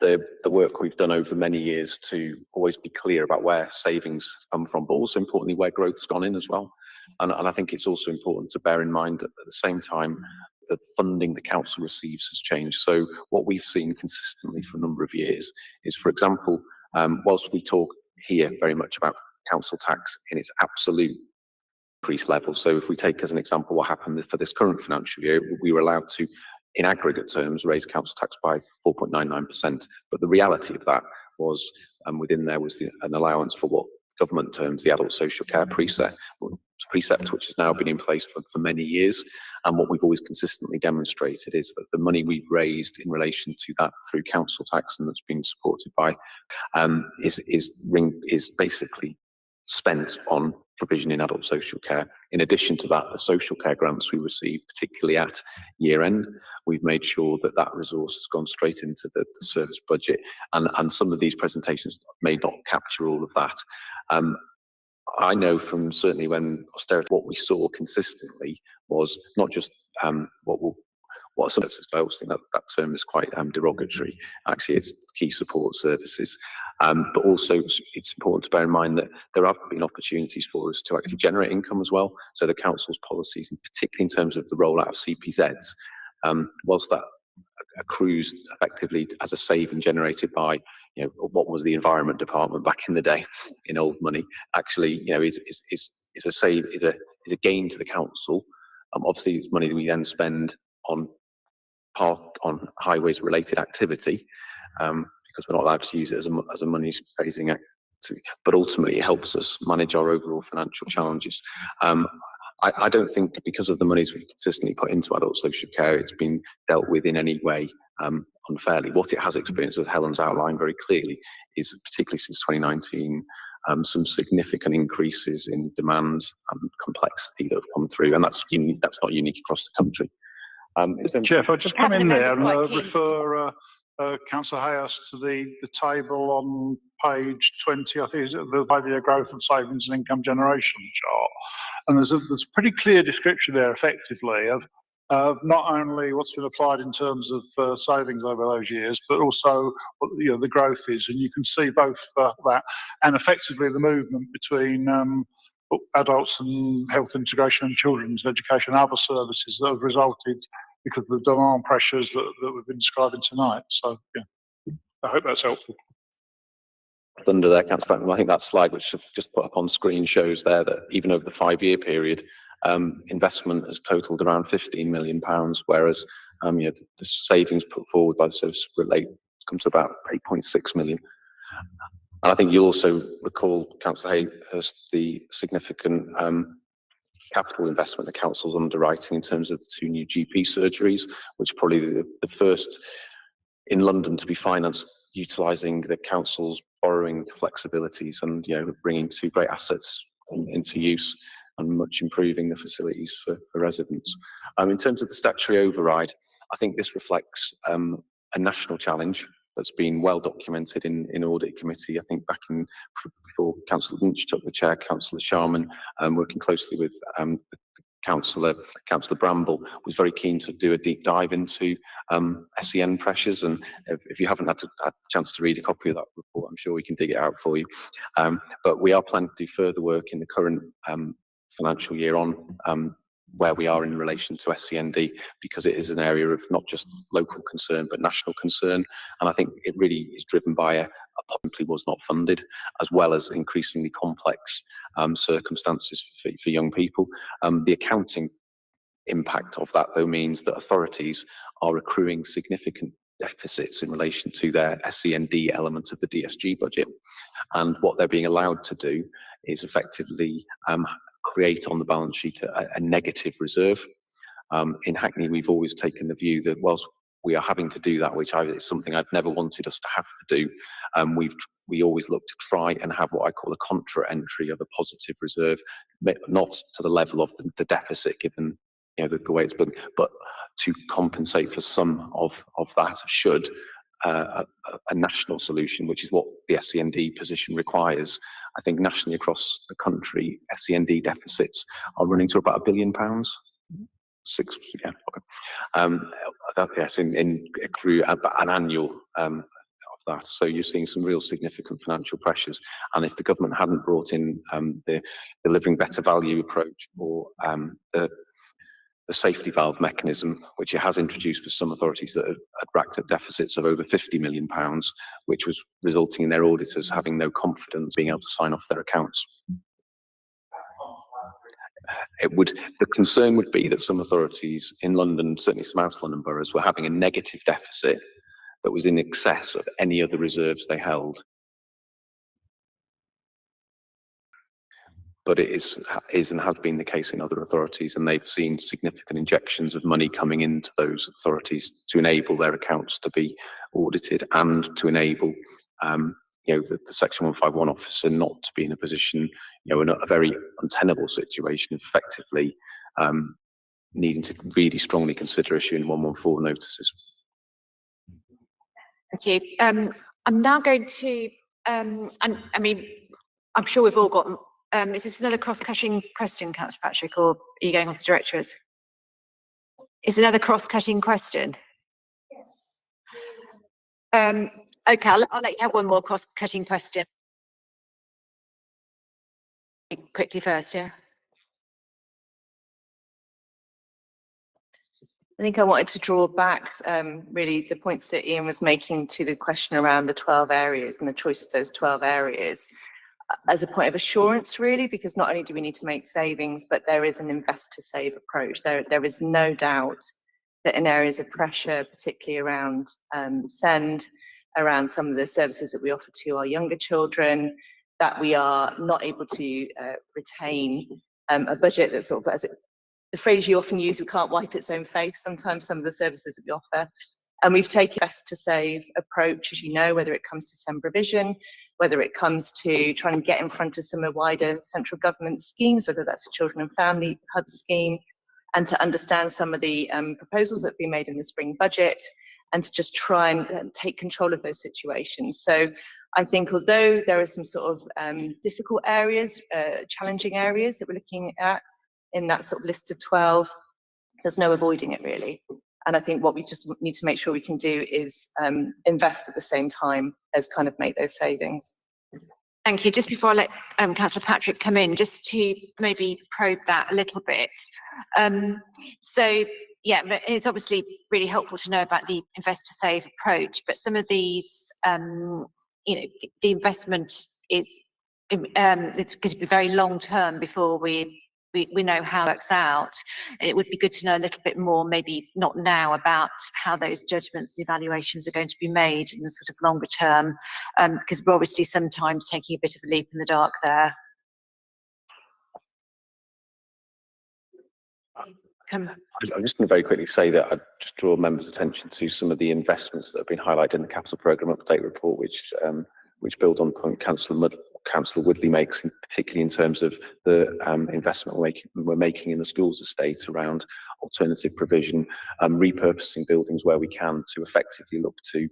the work we've done over many years to always be clear about where savings come from, but also importantly where growth's gone in as well. And I think it's also important to bear in mind that at the same time the funding the council receives has changed. So what we've seen consistently for a number of years is, for example, whilst we talk here very much about council tax in its absolute increase level. So if we take as an example what happened for this current financial year, we were allowed to, in aggregate terms, raise council tax by 4.99%. But the reality of that was, within there was an allowance for what government terms the adult social care precept, which has now been in place for many years. And what we've always consistently demonstrated is that the money we've raised in relation to that through council tax and that's been supported by is basically spent on provision in adult social care. In addition to that, the social care grants we receive, particularly at year end, we've made sure that that resource has gone straight into the service budget. And some of these presentations may not capture all of that. I know from certainly when austerity, what we saw consistently was not just what some services, but I also think that term is quite derogatory. Actually, it's key support services. But also it's important to bear in mind that there have been opportunities for us to actually generate income as well. So the council's policies, and particularly in terms of the rollout of CPZs, whilst that accrues effectively as a saving generated by, you know, what was the environment department back in the day in old money, actually, you know, is a gain to the council. Obviously, it's money that we then spend on highways related activity, because we're not allowed to use it as a money raising activity, but ultimately it helps us manage our overall financial challenges. I don't think because of the monies we've consistently put into adult social care, it's been dealt with in any way unfairly. What it has experienced, as Helen's outlined very clearly, is particularly since 2019, some significant increases in demands and complexity that have come through, and that's not unique across the country. Chair, if I just come in there and Quite keen. refer Councillor Hayes to the table on page 20, I think, is the 5-year growth of savings and income generation chart. And there's a pretty clear description there, effectively, of not only what's been applied in terms of savings over those years, but also what, you know, the growth is. And you can see both that and effectively the movement between adults and health integration and children's education and other services that have resulted because of the demand pressures that we've been describing tonight. So, yeah, I hope that's helpful. Under there, Councillor, I think that slide which I've just put up on screen shows there that even over the 5-year period, investment has totaled around £15 million, whereas you know, the savings put forward by the service relate come to about 8.6 million. And I think you'll also recall, Councillor Hayhurst, the significant capital investment the council's underwriting in terms of the 2 new GP surgeries, which are probably the first in London to be financed utilising the council's borrowing flexibilities and, you know, bringing 2 great assets into use and much improving the facilities for residents. In terms of the statutory override, I think this reflects a national challenge that's been well documented in audit committee. I think back in before Councillor Lynch took the chair, Councillor Sharman, working closely with Councillor Bramble, was very keen to do a deep dive into SEN pressures. And if you haven't had a chance to read a copy of that report, I'm sure we can dig it out for you. But we are planning to do further work in the current financial year on where we are in relation to SEND, because it is an area of not just local concern but national concern, and I think it really is driven by a simply was not funded, as well as increasingly complex circumstances for young people. The accounting impact of that, though, means that authorities are accruing significant deficits in relation to their SEND elements of the DSG budget, and what they're being allowed to do is effectively create on the balance sheet a negative reserve. In Hackney, we've always taken the view that whilst we are having to do that, which is something I've never wanted us to have to do, we always look to try and have what I call a contra entry of a positive reserve, not to the level of the deficit given, you know, the way it's been, but to compensate for some of that should a national solution, which is what the SEND position requires. I think nationally across the country, SEND deficits are running to about £1 billion. 6, yeah, okay. Yes, in through an annual of that. So you're seeing some real significant financial pressures. And if the government hadn't brought in the delivering better value approach, or the safety valve mechanism, which it has introduced for some authorities that had racked up deficits of over £50 million, which was resulting in their auditors having no confidence being able to sign off their accounts. The concern would be that some authorities in London, certainly some South London boroughs, were having a negative deficit that was in excess of any other reserves they held. But it is and has been the case in other authorities, and they've seen significant injections of money coming into those authorities to enable their accounts to be audited and to enable the Section 151 officer not to be in a position, in a very untenable situation, effectively needing to really strongly consider issuing 114 notices. Thank you. I'm now going to, and I mean, I'm sure we've all got. Is this another cross-cutting question, Councillor Patrick, or are you going on to directors? Is another cross-cutting question? Yes. Okay, I'll let you have one more cross-cutting question. Quickly first, yeah. I think I wanted to draw back really the points that Ian was making to the question around the 12 areas and the choice of those 12 areas as a point of assurance, really, because not only do we need to make savings, but there is an invest to save approach. There is no doubt that in areas of pressure, particularly around SEND, around some of the services that we offer to our younger children, that we are not able to retain a budget that sort of, as the phrase you often use, we can't wipe its own face, sometimes some of the services that we offer. And we've taken a best to save approach, as you know, whether it comes to SEND provision, whether it comes to trying to get in front of some of the wider central government schemes, whether that's a children and family hub scheme, and to understand some of the proposals that have been made in the spring budget, and to just try and take control of those situations. So I think although there are some sort of difficult areas, challenging areas that we're looking at in that sort of list of 12, there's no avoiding it really. And I think what we just need to make sure we can do is invest at the same time as kind of make those savings. Thank you. Just before I let Councillor Patrick come in, just to maybe probe that a little bit. So, yeah, it's obviously really helpful to know about the invest to save approach, but some of these, the investment is, it's going to be very long term before we know how it works out. And it would be good to know a little bit more, maybe not now, about how those judgments and evaluations are going to be made in the sort of longer term, because we're obviously sometimes taking a bit of a leap in the dark there. I'm just going to very quickly say that I just draw members' attention to some of the investments that have been highlighted in the capital programme update report, which build on the point Councillor Woodley makes, particularly in terms of the investment we're making in the schools estate around alternative provision, repurposing buildings where we can to effectively look to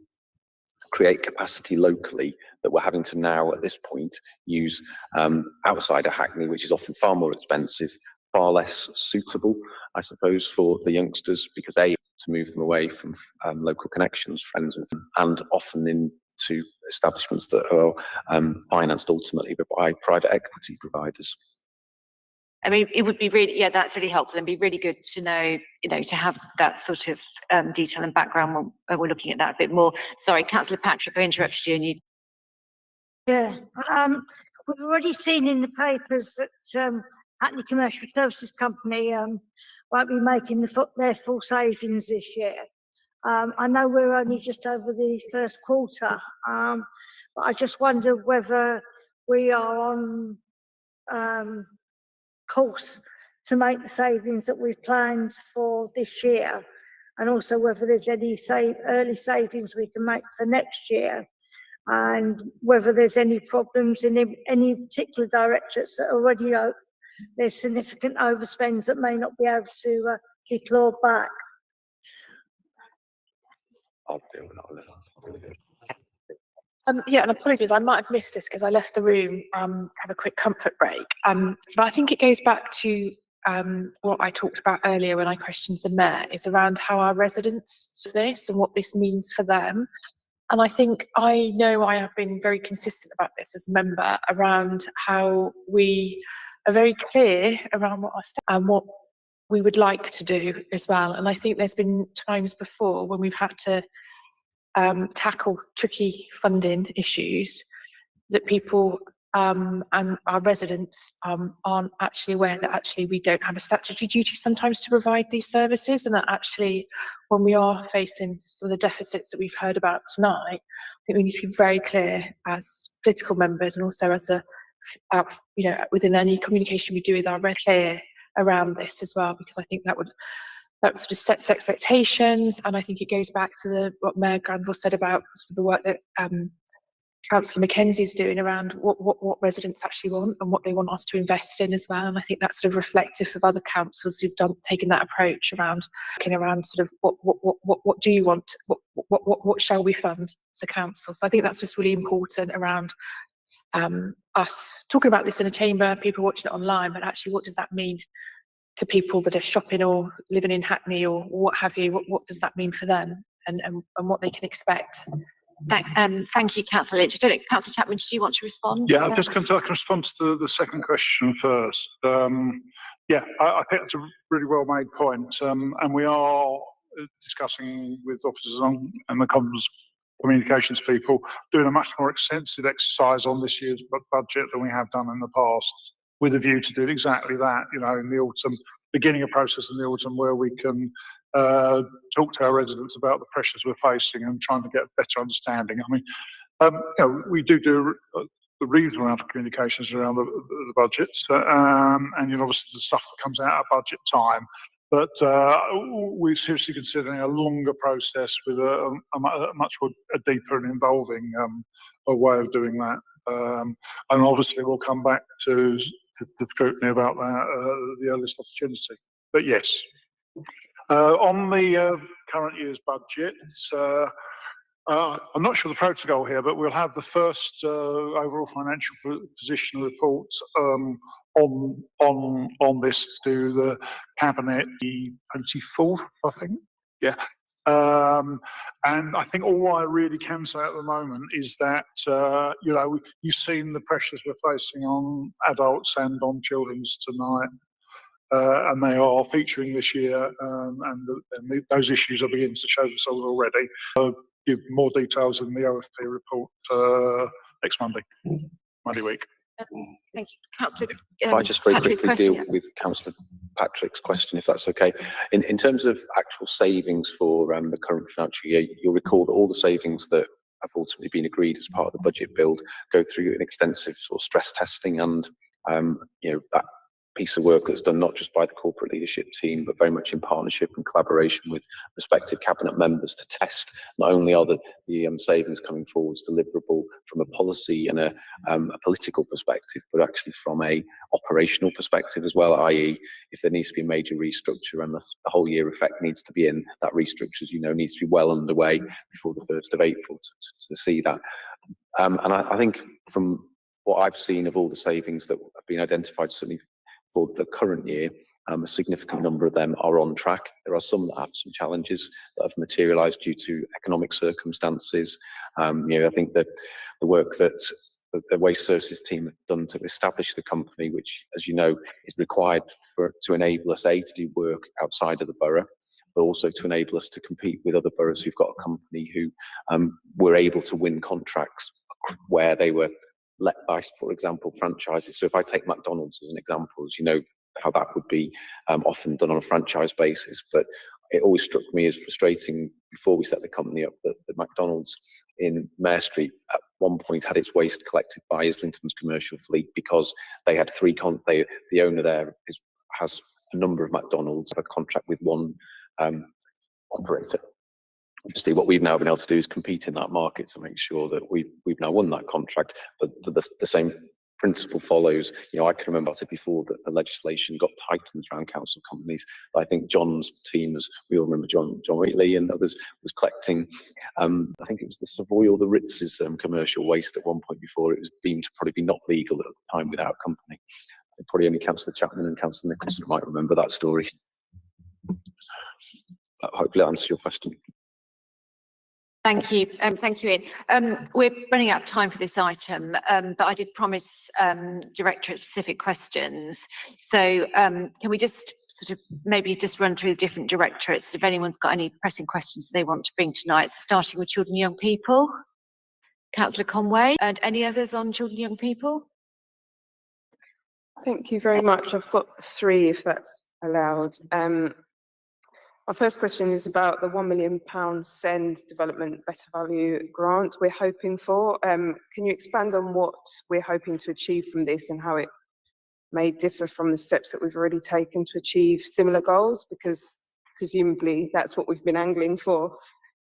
create capacity locally that we're having to now at this point use outside of Hackney, which is often far more expensive, far less suitable, I suppose, for the youngsters, because to move them away from local connections, friends, and often into establishments that are financed ultimately by private equity providers. I mean, it would be really, yeah, that's really helpful, and be really good to know, to have that sort of detail and background when we're looking at that a bit more. Sorry, Councillor Patrick, I interrupted you, and you. Yeah, we've already seen in the papers that Hackney Commercial Services Company won't be making their full savings this year. I know we're only just over the first quarter, but I just wonder whether we are on course to make the savings that we've planned for this year, and also whether there's any early savings we can make for next year, and whether there's any problems in any particular directorates that already know there's significant overspends that may not be able to be clawed back. Yeah, and apologies, I might have missed this because I left the room, have a quick comfort break. But I think it goes back to what I talked about earlier when I questioned the mayor, is around how our residents see this and what this means for them. And I think I know I have been very consistent about this as a member around how we are very clear around what our and what we would like to do as well. And I think there's been times before when we've had to tackle tricky funding issues that people and our residents aren't actually aware that actually we don't have a statutory duty sometimes to provide these services, and that actually when we are facing some of the deficits that we've heard about tonight, I think we need to be very clear as political members and also as a within any communication we do with our residents, clear around this as well, because I think that sort of sets expectations, and I think it goes back to what Mayor Granville said about sort of the work that Councillor Mackenzie is doing around what residents actually want and what they want us to invest in as well. And I think that's sort of reflective of other councils who've taken that approach around looking around sort of what do you want, what shall we fund as a council. So I think that's just really important around us talking about this in a chamber, people watching it online, but actually what does that mean to people that are shopping or living in Hackney or what have you? What does that mean for them and what they can expect? Thank you, Councillor Lynch. I don't know, Councillor Chapman, do you want to respond? Yeah, I can respond to the second question first. Yeah, I think that's a really well made point, and we are discussing with officers and the communications people, doing a much more extensive exercise on this year's budget than we have done in the past, with a view to do exactly that, you know, in the autumn, beginning a process in the autumn where we can talk to our residents about the pressures we're facing and trying to get a better understanding. I mean, you know, we do the reasonable amount of communications around the budgets, and you know, obviously the stuff that comes out at budget time. But we're seriously considering a longer process with a much more deeper and involving a way of doing that. And obviously we'll come back to the scrutiny about that the earliest opportunity. But yes. On the current year's budget, I'm not sure the protocol here, but we'll have the first overall financial position report on this to the cabinet the 24th, I think. Yeah. And I think all I really can say at the moment is that you know, you've seen the pressures we're facing on adults and on children's tonight. And they are featuring this year, and those issues are beginning to show themselves already. I'll give more details in the OFP report next Monday week. Thank you, Councillor. If I just very Patrick's quickly deal question, with Councillor Patrick's question, if that's okay. In terms of actual savings for the current financial year, you'll recall that all the savings that have ultimately been agreed as part of the budget build go through an extensive sort of stress testing and you know, that piece of work that's done not just by the corporate leadership team, but very much in partnership and collaboration with respective cabinet members to test not only are the savings coming forwards deliverable from a policy and a political perspective, but actually from a operational perspective as well, i.e. if there needs to be a major restructure and the whole year effect needs to be in, that restructure, as you know, needs to be well underway before the 1st of April to see that. And I think from what I've seen of all the savings that have been identified, certainly for the current year, a significant number of them are on track. There are some that have some challenges that have materialised due to economic circumstances. You know, I think that the work that the Waste Services team have done to establish the company, which, as you know, is required to enable us, A, to do work outside of the borough, but also to enable us to compete with other boroughs who've got a company who were able to win contracts where they were let by, for example, franchises. So if I take McDonald's as an example, as you know how that would be often done on a franchise basis, but it always struck me as frustrating before we set the company up that the McDonald's in Mare Street at one point had its waste collected by Islington's commercial fleet because they had the owner there has a number of McDonald's, have a contract with one operator. Obviously, what we've now been able to do is compete in that market to make sure that we've now won that contract. But the same principle follows. You know, I can remember I said before that the legislation got tightened around council companies. But I think John's team, as we all remember, John Wheatley and others, was collecting. I think it was the Savoy or the Ritz's commercial waste at one point before it was deemed to probably be not legal at the time without a company. Probably only Councillor Chapman and Councillor Nicholson might remember that story. Hopefully that answers your question. Thank you. Thank you, Ian. We're running out of time for this item, but I did promise directorate-specific questions. So can we just sort of maybe just run through the different directorates if anyone's got any pressing questions they want to bring tonight? So starting with children and young people, Councillor Conway, and any others on children and young people? Thank you very much. I've got three, if that's allowed. My first question is about the £1 million SEND Development Better Value grant we're hoping for. Can you expand on what we're hoping to achieve from this and how it may differ from the steps that we've already taken to achieve similar goals? Because presumably that's what we've been angling for,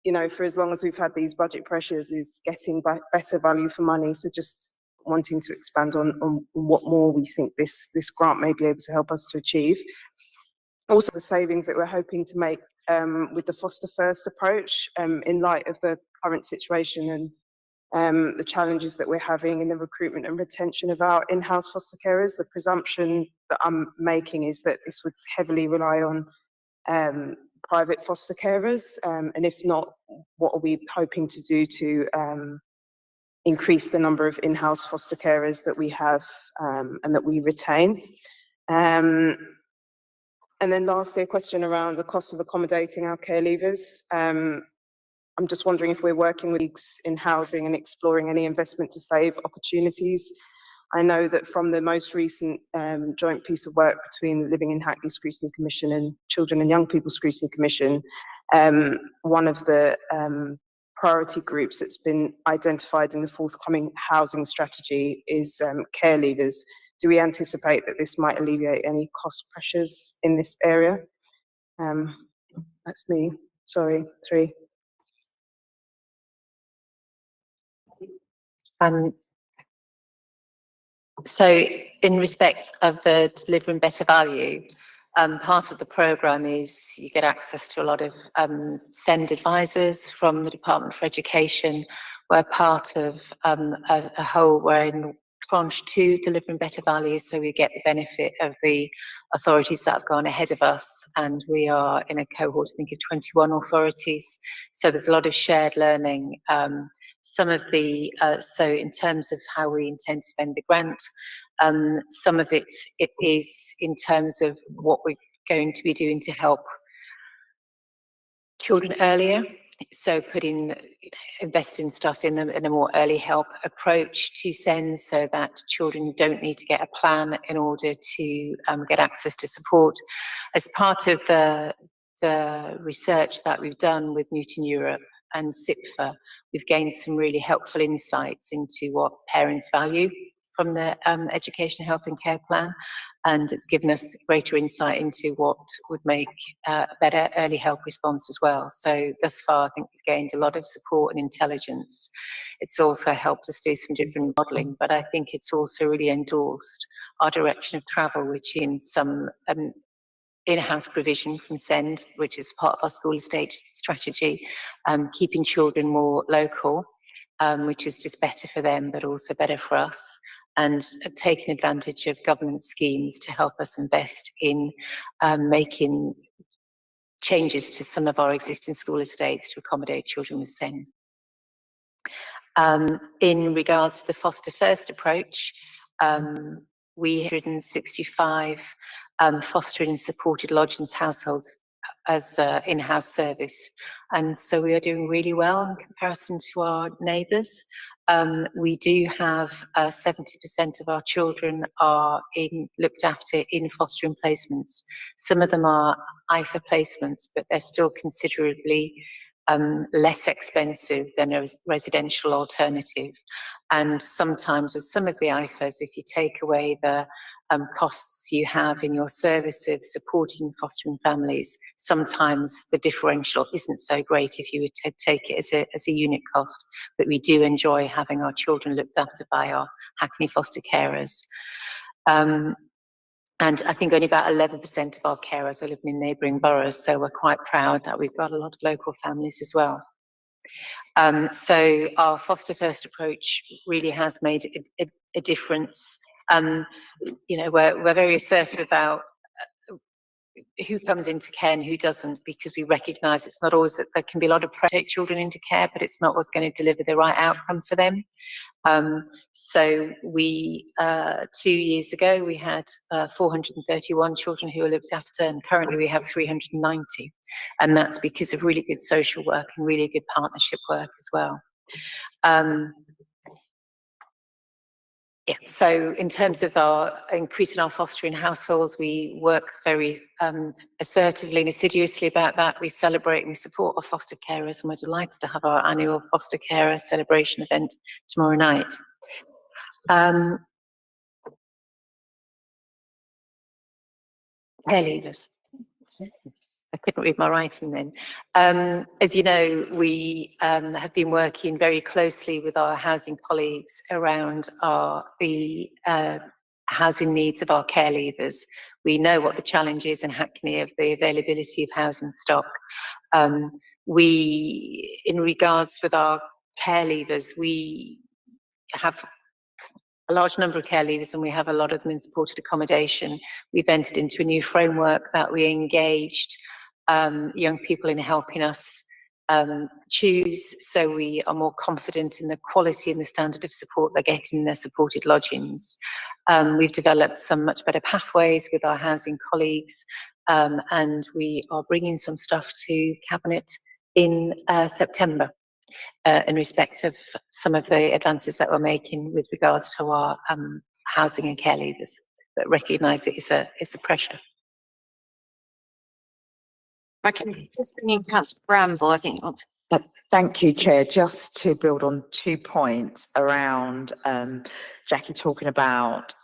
you know, for as long as we've had these budget pressures, is getting better value for money. So just wanting to expand on what more we think this grant may be able to help us to achieve. Also, the savings that we're hoping to make with the foster first approach in light of the current situation and the challenges that we're having in the recruitment and retention of our in-house foster carers. The presumption that I'm making is that this would heavily rely on private foster carers, and if not, what are we hoping to do to increase the number of in-house foster carers that we have and that we retain? And then lastly, a question around the cost of accommodating our care leavers. I'm just wondering if we're working with leagues in housing and exploring any investment to save opportunities. I know that from the most recent joint piece of work between the Living in Hackney Scrutiny Commission and Children and Young People Scrutiny Commission, one of the priority groups that's been identified in the forthcoming housing strategy is care leavers. Do we anticipate that this might alleviate any cost pressures in this area? That's me. Sorry, three. So in respect of the delivering better value, part of the programme is you get access to a lot of SEND advisors from the Department for Education. We're part of a whole, we're in tranche 2, delivering better value, so we get the benefit of the authorities that have gone ahead of us, and we are in a cohort, I think, of 21 authorities. So there's a lot of shared learning. Some of the, so in terms of how we intend to spend the grant, some of it is in terms of what we're going to be doing to help children earlier. So investing stuff in a more early help approach to SEND, so that children don't need to get a plan in order to get access to support. As part of the research that we've done with Newton Europe and SIPFA, we've gained some really helpful insights into what parents value from the education, health and care plan, and it's given us greater insight into what would make a better early help response as well. So thus far, I think we've gained a lot of support and intelligence. It's also helped us do some different modelling, but I think it's also really endorsed our direction of travel, which in some in-house provision from SEND, which is part of our school estate strategy, keeping children more local, which is just better for them, but also better for us, and taking advantage of government schemes to help us invest in making changes to some of our existing school estates to accommodate children with SEND. In regards to the foster first approach, we had 165 fostering and supported lodgings households as in-house service, and so we are doing really well in comparison to our neighbours. We do have 70% of our children are looked after in fostering placements. Some of them are IFA placements, but they're still considerably less expensive than a residential alternative. And sometimes with some of the IFAs, if you take away the costs you have in your service of supporting fostering families, sometimes the differential isn't so great if you would take it as a unit cost. But we do enjoy having our children looked after by our Hackney foster carers. And I think only about 11% of our carers are living in neighbouring boroughs, so we're quite proud that we've got a lot of local families as well. So our foster first approach really has made a difference You know, we're very assertive about who comes into care and who doesn't, because we recognise it's not always that there can be a lot of pressure to take children into care, but it's not what's going to deliver the right outcome for them. So we, 2 years ago, we had 431 children who were looked after, and currently we have 390. And that's because of really good social work and really good partnership work as well. Yeah, so in terms of our increasing our fostering households, we work very assertively and assiduously about that. We celebrate and we support our foster carers, and we're delighted to have our annual foster carer celebration event tomorrow night. Care leavers. I couldn't read my writing then. As you know, we have been working very closely with our housing colleagues around the housing needs of our care leavers. We know what the challenge is in Hackney of the availability of housing stock. We, in regards with our care leavers, we have a large number of care leavers, and we have a lot of them in supported accommodation. We've entered into a new framework that we engaged young people in helping us choose, so we are more confident in the quality and the standard of support they're getting in their supported lodgings. We've developed some much better pathways with our housing colleagues, and we are bringing some stuff to Cabinet in September. In respect of some of the advances that we're making with regards to our housing and care leavers, but recognise it's a pressure. I can just bring in Councillor Bramble, I think. Thank you, Chair. Just to build on 2 points around Jackie talking about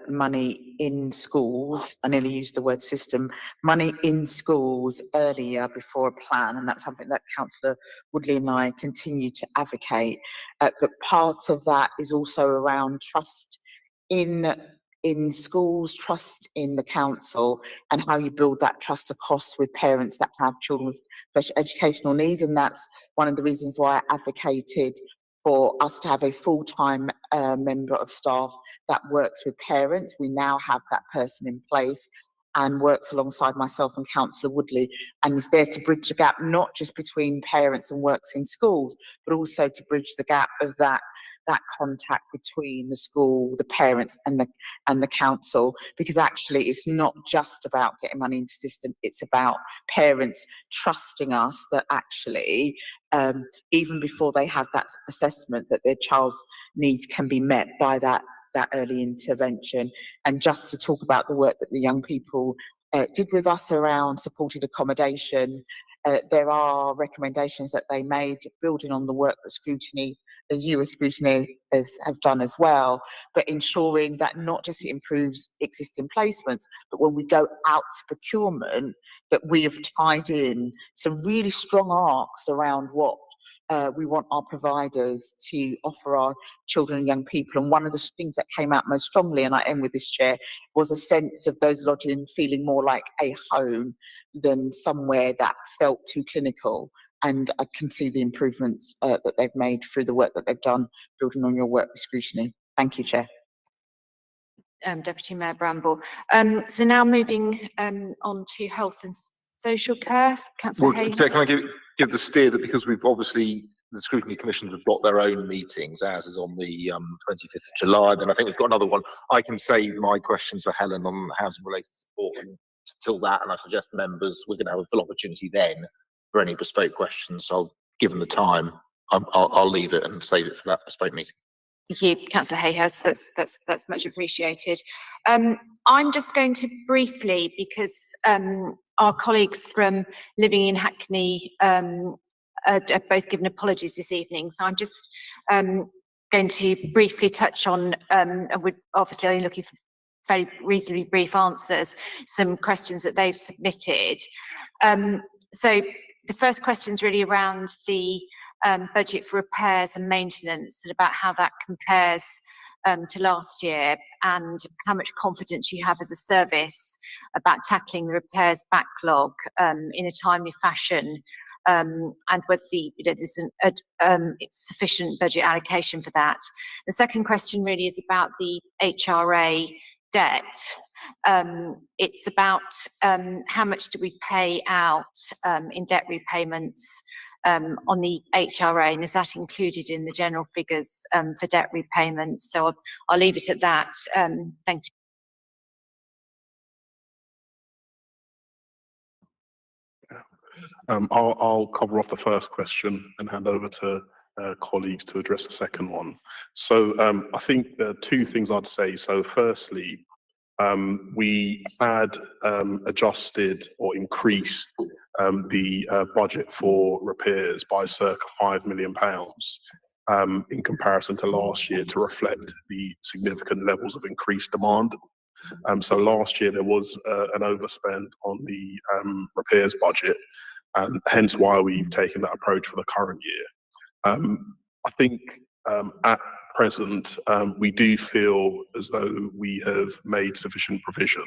money in schools. I nearly used the word system. Money in schools earlier before a plan, and that's something that Councillor Woodley and I continue to advocate. But part of that is also around trust in schools, trust in the council, and how you build that trust across with parents that have children with special educational needs. And that's one of the reasons why I advocated for us to have a full-time member of staff that works with parents. We now have that person in place and works alongside myself and Councillor Woodley, and is there to bridge the gap, not just between parents and works in schools, but also to bridge the gap of that contact between the school, the parents and the council, because actually it's not just about getting money into the system, it's about parents trusting us that actually even before they have that assessment, that their child's needs can be met by that early intervention. And just to talk about the work that the young people did with us around supported accommodation, there are recommendations that they made building on the work that Scrutiny, the US Scrutiny have done as well, but ensuring that not just it improves existing placements, but when we go out to procurement, that we have tied in some really strong arcs around what we want our providers to offer our children and young people. And one of the things that came out most strongly, and I end with this, Chair, was a sense of those lodging feeling more like a home than somewhere that felt too clinical. And I can see the improvements that they've made through the work that they've done, building on your work with Scrutiny. Thank you, Chair. Deputy Mayor Bramble. So now moving on to health and social care. Councillor Hayes. Chair, can I give the steer that because we've obviously, the Scrutiny Commission have got their own meetings, ours is on the 25th of July, then I think we've got another one. I can save my questions for Helen on housing related support until that, and I suggest members, we're going to have a full opportunity then for any bespoke questions. So given the time, I'll leave it and save it for that bespoke meeting. Thank you, Councillor Hayes. That's much appreciated. I'm just going to briefly, because our colleagues from Living in Hackney have both given apologies this evening, so I'm just going to briefly touch on, and we're obviously only looking for very reasonably brief answers, some questions that they've submitted. So the first question is really around the budget for repairs and maintenance, and about how that compares to last year, and how much confidence you have as a service about tackling the repairs backlog in a timely fashion, and whether there's it's sufficient budget allocation for that. The second question really is about the HRA debt. It's about how much do we pay out in debt repayments on the HRA, and is that included in the general figures for debt repayment? So I'll leave it at that. Thank you. I'll cover off the first question and hand over to colleagues to address the second one. So I think there are two things I'd say. So firstly, we had adjusted or increased the budget for repairs by circa £5 million in comparison to last year to reflect the significant levels of increased demand. So last year there was an overspend on the repairs budget, and hence why we've taken that approach for the current year. I think at present we do feel as though we have made sufficient provision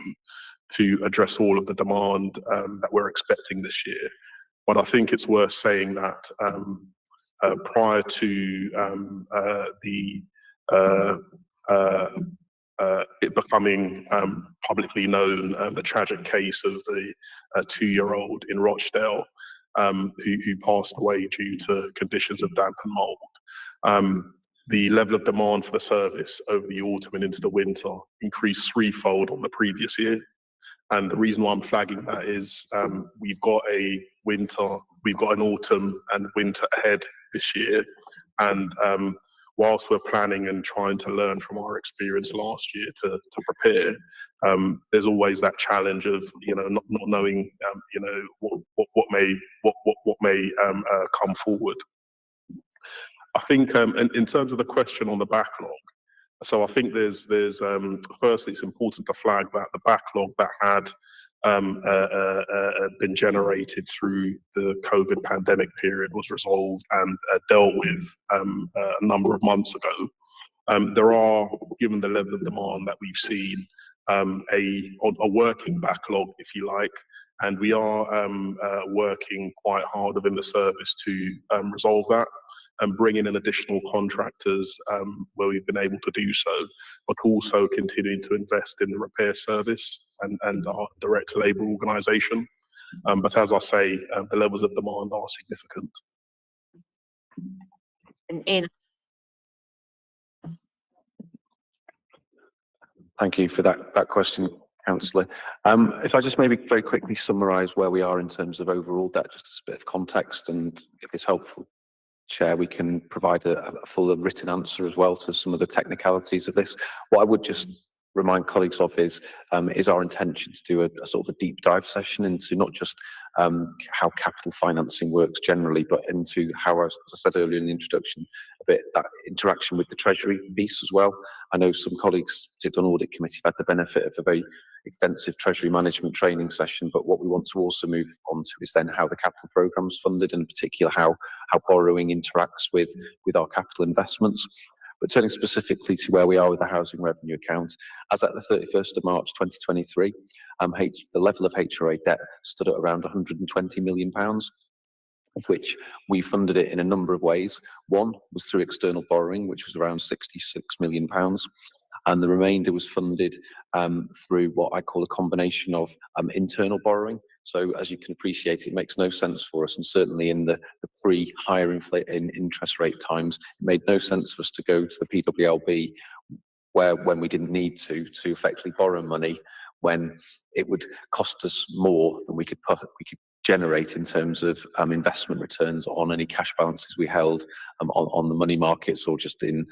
to address all of the demand that we're expecting this year. But I think it's worth saying that prior to it becoming publicly known, the tragic case of the 2-year-old in Rochdale who passed away due to conditions of damp and mould. The level of demand for the service over the autumn and into the winter increased threefold on the previous year. And the reason why I'm flagging that is we've got an autumn and winter ahead this year. And whilst we're planning and trying to learn from our experience last year to prepare, there's always that challenge of not knowing what may come forward. I think in terms of the question on the backlog, so I think there's firstly it's important to flag that the backlog that had been generated through the COVID pandemic period was resolved and dealt with a number of months ago. There are, given the level of demand that we've seen, a working backlog, if you like, and we are working quite hard within the service to resolve that and bring in additional contractors where we've been able to do so, but also continuing to invest in the repair service and our direct labour organisation. But as I say, the levels of demand are significant. Thank you for that question, Councillor. If I just maybe very quickly summarise where we are in terms of overall debt, just as a bit of context, and if it's helpful, Chair, we can provide a full written answer as well to some of the technicalities of this. What I would just remind colleagues of is our intention to do a sort of a deep dive session into not just how capital financing works generally, but into how, as I said earlier in the introduction, a bit that interaction with the Treasury piece as well. I know some colleagues, particularly on audit committee, have had the benefit of a very extensive Treasury management training session, but what we want to also move on to is then how the capital programme is funded, and in particular how borrowing interacts with our capital investments. But turning specifically to where we are with the housing revenue account, as at the 31st of March 2023, the level of HRA debt stood at around £120 million, of which we funded it in a number of ways. One was through external borrowing, which was around £66 million. And the remainder was funded through what I call a combination of internal borrowing. So as you can appreciate, it makes no sense for us, and certainly in the pre-higher interest rate times, it made no sense for us to go to the PWLB when we didn't need to effectively borrow money when it would cost us more than we could generate in terms of investment returns on any cash balances we held on the money markets or just in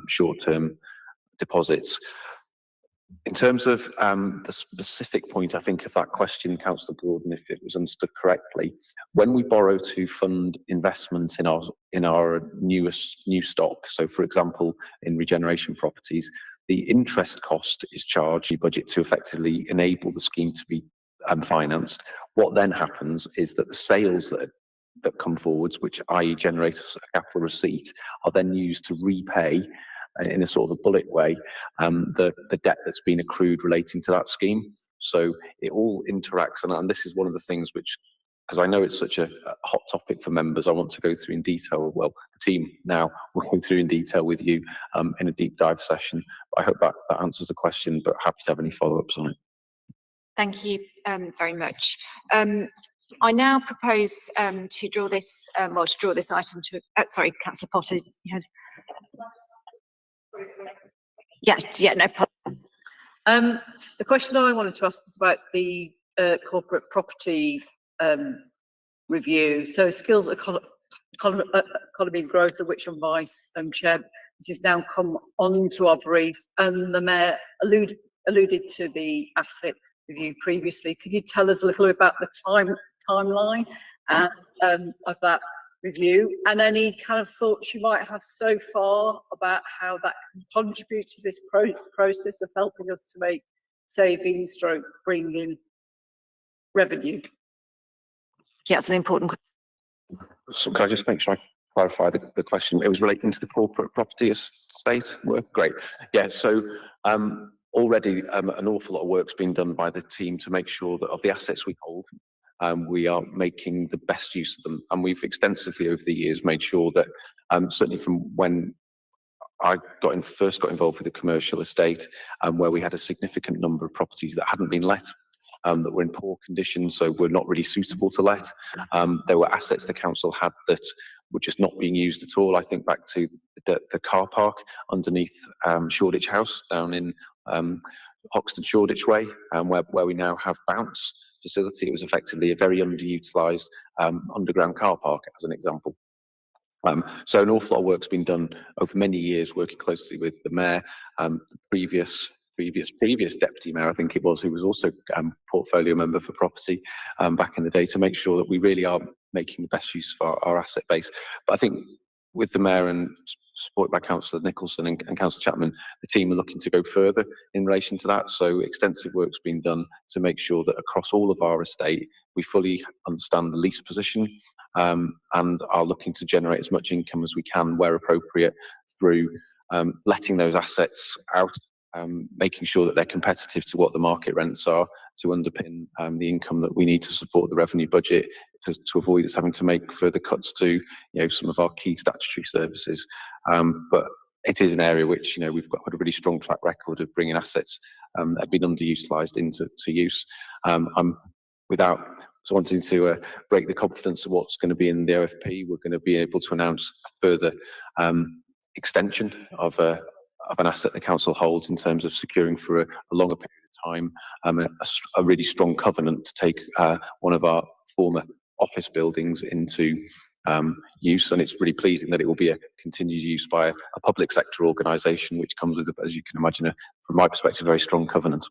short-term deposits. In terms of the specific point, I think, of that question, Councillor Gordon, if it was understood correctly, when we borrow to fund investment in our new stock, so for example, in regeneration properties, the interest cost is charged in budget to effectively enable the scheme to be financed. What then happens is that the sales that come forwards, which i.e. generate a capital receipt, are then used to repay in a sort of a bullet way the debt that's been accrued relating to that scheme. So it all interacts, and this is one of the things which because I know it's such a hot topic for members, I want to go through in detail. Well, the team now will go through in detail with you in a deep dive session. I hope that answers the question, but happy to have any follow-ups on it. Thank you very much. I now propose to draw this item to, sorry, Councillor Potter, you had. Yeah, no problem. The question I wanted to ask is about the corporate property review. So skills economy and growth, of which I'm vice chair, this has now come onto our brief, and the mayor alluded to the asset review previously. Could you tell us a little bit about the timeline of that review, and any kind of thoughts you might have so far about how that can contribute to this process of helping us to make savings, stroke, bring in revenue? Yeah, it's an important question. So can I just make sure I clarify the question? It was relating to the corporate property estate work. Great. Yeah. So already an awful lot of work's been done by the team to make sure that of the assets we hold, we are making the best use of them, and we've extensively over the years made sure that certainly from when I first got involved with the commercial estate, where we had a significant number of properties that hadn't been let, that were in poor condition, so were not really suitable to let. There were assets the council had that were just not being used at all. I think back to the car park underneath Shoreditch House down in Hoxton Shoreditch Way, where we now have Bounce facility. It was effectively a very underutilised underground car park, as an example. So an awful lot of work's been done over many years, working closely with the mayor, the previous deputy mayor, I think it was, who was also portfolio member for property back in the day, to make sure that we really are making the best use of our asset base. But I think with the mayor and supported by Councillor Nicholson and Councillor Chapman, the team are looking to go further in relation to that. So extensive work's been done to make sure that across all of our estate, we fully understand the lease position and are looking to generate as much income as we can where appropriate through letting those assets out, making sure that they're competitive to what the market rents are to underpin the income that we need to support the revenue budget, to avoid us having to make further cuts to some of our key statutory services. But it is an area which we've got a really strong track record of bringing assets that have been underutilised into use. I'm without wanting to break the confidence of what's going to be in the OFP. We're going to be able to announce a further extension of an asset the council holds in terms of securing for a longer period of time a really strong covenant to take one of our former office buildings into use, and it's really pleasing that it will be a continued use by a public sector organisation, which comes with, as you can imagine, from my perspective, a very strong covenant.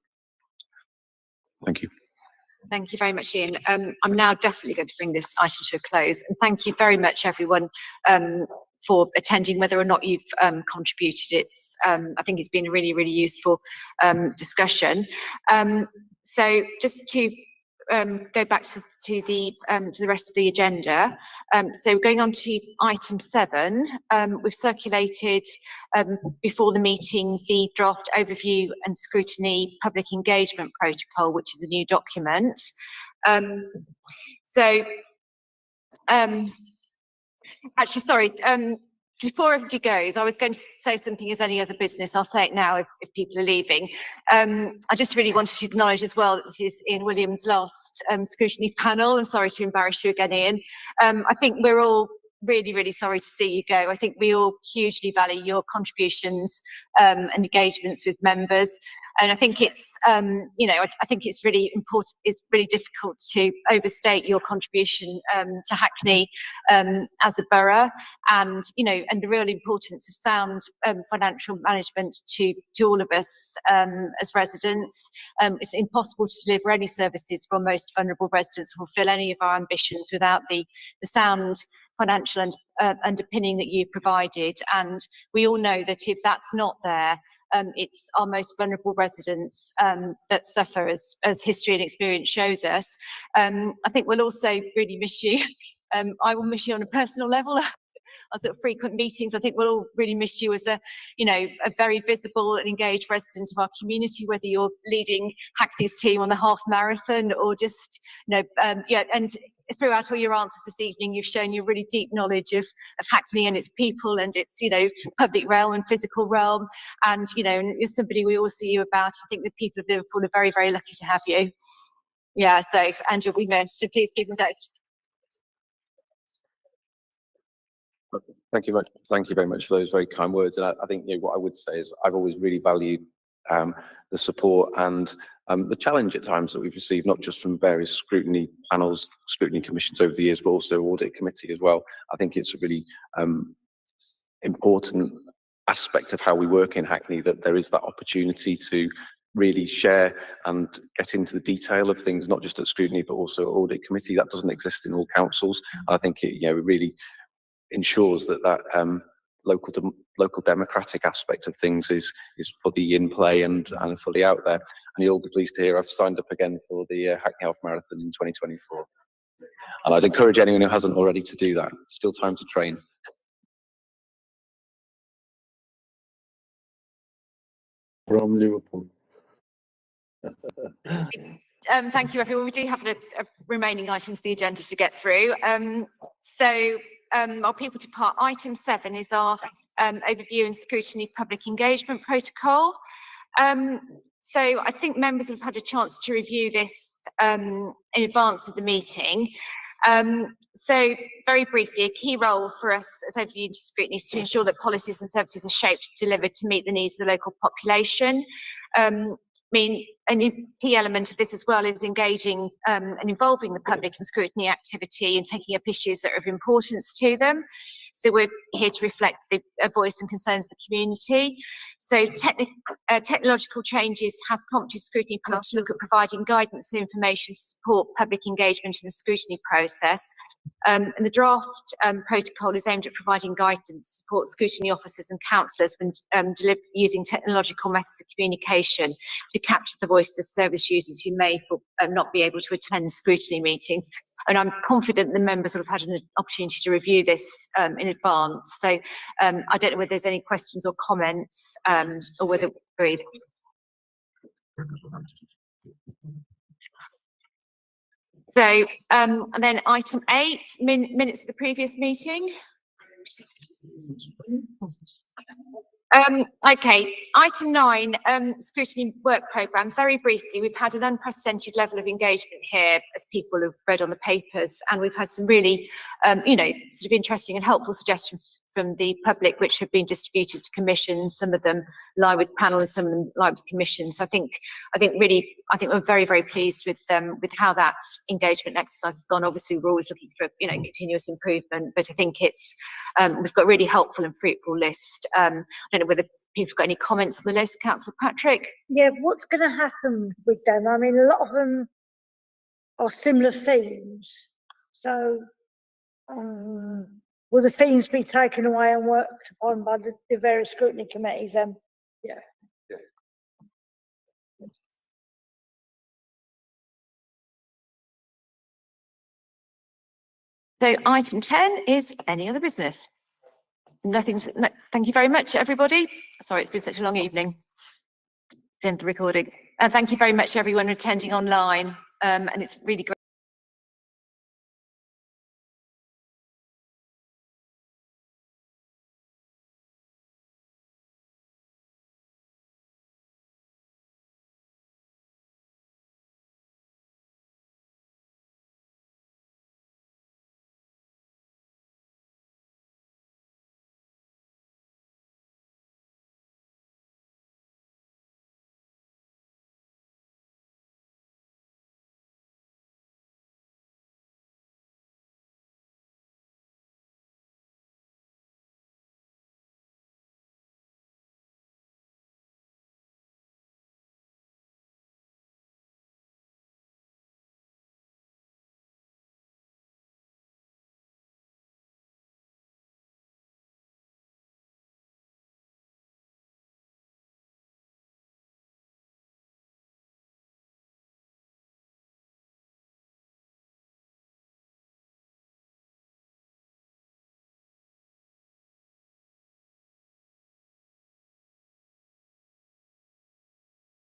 Thank you. Thank you very much, Ian. I'm now definitely going to bring this item to a close, and thank you very much, everyone, for attending, whether or not you've contributed. I think it's been a really, really useful discussion. So just to go back to the rest of the agenda. So going on to item 7, we've circulated before the meeting the draft overview and scrutiny public engagement protocol, which is a new document. Actually, sorry. Before everybody goes, I was going to say something as any other business. I'll say it now if people are leaving. I just really wanted to acknowledge as well that this is Ian Williams' last scrutiny panel. I'm sorry to embarrass you again, Ian. I think we're all really, really sorry to see you go. I think we all hugely value your contributions and engagements with members. And I think it's, I think it's really important, it's really difficult to overstate your contribution to Hackney as a borough, and, and the real importance of sound financial management to all of us as residents. It's impossible to deliver any services for most vulnerable residents, fulfil any of our ambitions without the sound financial and underpinning that you provided. And we all know that if that's not there, it's our most vulnerable residents that suffer, as history and experience shows us. I think we'll also really miss you. I will miss you on a personal level our sort of frequent meetings. I think we'll all really miss you as a, you know, a very visible and engaged resident of our community, whether you're leading Hackney's team on the half marathon or just, you know, yeah, and throughout all your answers this evening, you've shown your really deep knowledge of Hackney and its people and its, you know, public realm and physical realm. And, you know, and you're somebody we all see you about. I think the people of Liverpool are very, very lucky to have you. Yeah, so, and you'll be missed, so please keep in touch. Thank you much. Thank you very much for those very kind words. And I think, you know, what I would say is I've always really valued the support and the challenge at times that we've received, not just from various scrutiny panels, scrutiny commissions over the years, but also audit committee as well. I think it's a really important aspect of how we work in Hackney, that there is that opportunity to really share and get into the detail of things, not just at scrutiny, but also audit committee. That doesn't exist in all councils. I think it, you know, it really ensures that local democratic aspect of things is fully in play and fully out there. And you'll be pleased to hear I've signed up again for the Hackney Half Marathon in 2024. And I'd encourage anyone who hasn't already to do that. It's still time to train. From Liverpool. Thank you, everyone. We do have a remaining items of the agenda to get through. Our people depart. Item 7 is our overview and scrutiny public engagement protocol. So I think members have had a chance to review this in advance of the meeting. So very briefly, a key role for us as overview and scrutiny is to ensure that policies and services are shaped to deliver to meet the needs of the local population. I mean, a key element of this as well is engaging and involving the public in scrutiny activity and taking up issues that are of importance to them. So we're here to reflect the voice and concerns of the community. So technological changes have prompted Scrutiny Panel to look at providing guidance and information to support public engagement in the scrutiny process. And the draft protocol is aimed at providing guidance to support scrutiny officers and councillors when using technological methods of communication to capture the voices of service users who may not be able to attend scrutiny meetings. And I'm confident the members will have had an opportunity to review this in advance. So I don't know whether there's any questions or comments or whether agreed. So and then item 8, minutes of the previous meeting. Okay, item 9, scrutiny work programme. Very briefly, we've had an unprecedented level of engagement here, as people have read on the papers, and we've had some really, you know, sort of interesting and helpful suggestions from the public, which have been distributed to commissions. Some of them lie with panel, and some of them lie with commissions. I think we're very, very pleased with how that engagement exercise has gone. Obviously, we're always looking for, you know, continuous improvement, but I think it's we've got a really helpful and fruitful list. I don't know whether people have got any comments on the list. Councillor Patrick. Yeah, what's going to happen with them? I mean, a lot of them are similar themes. So, will the themes be taken away and worked upon by the various scrutiny committees then? Yeah. So item 10 is any other business. Thank you very much, everybody. Sorry, it's been such a long evening. End the recording. And thank you very much, everyone attending online. And it's really great.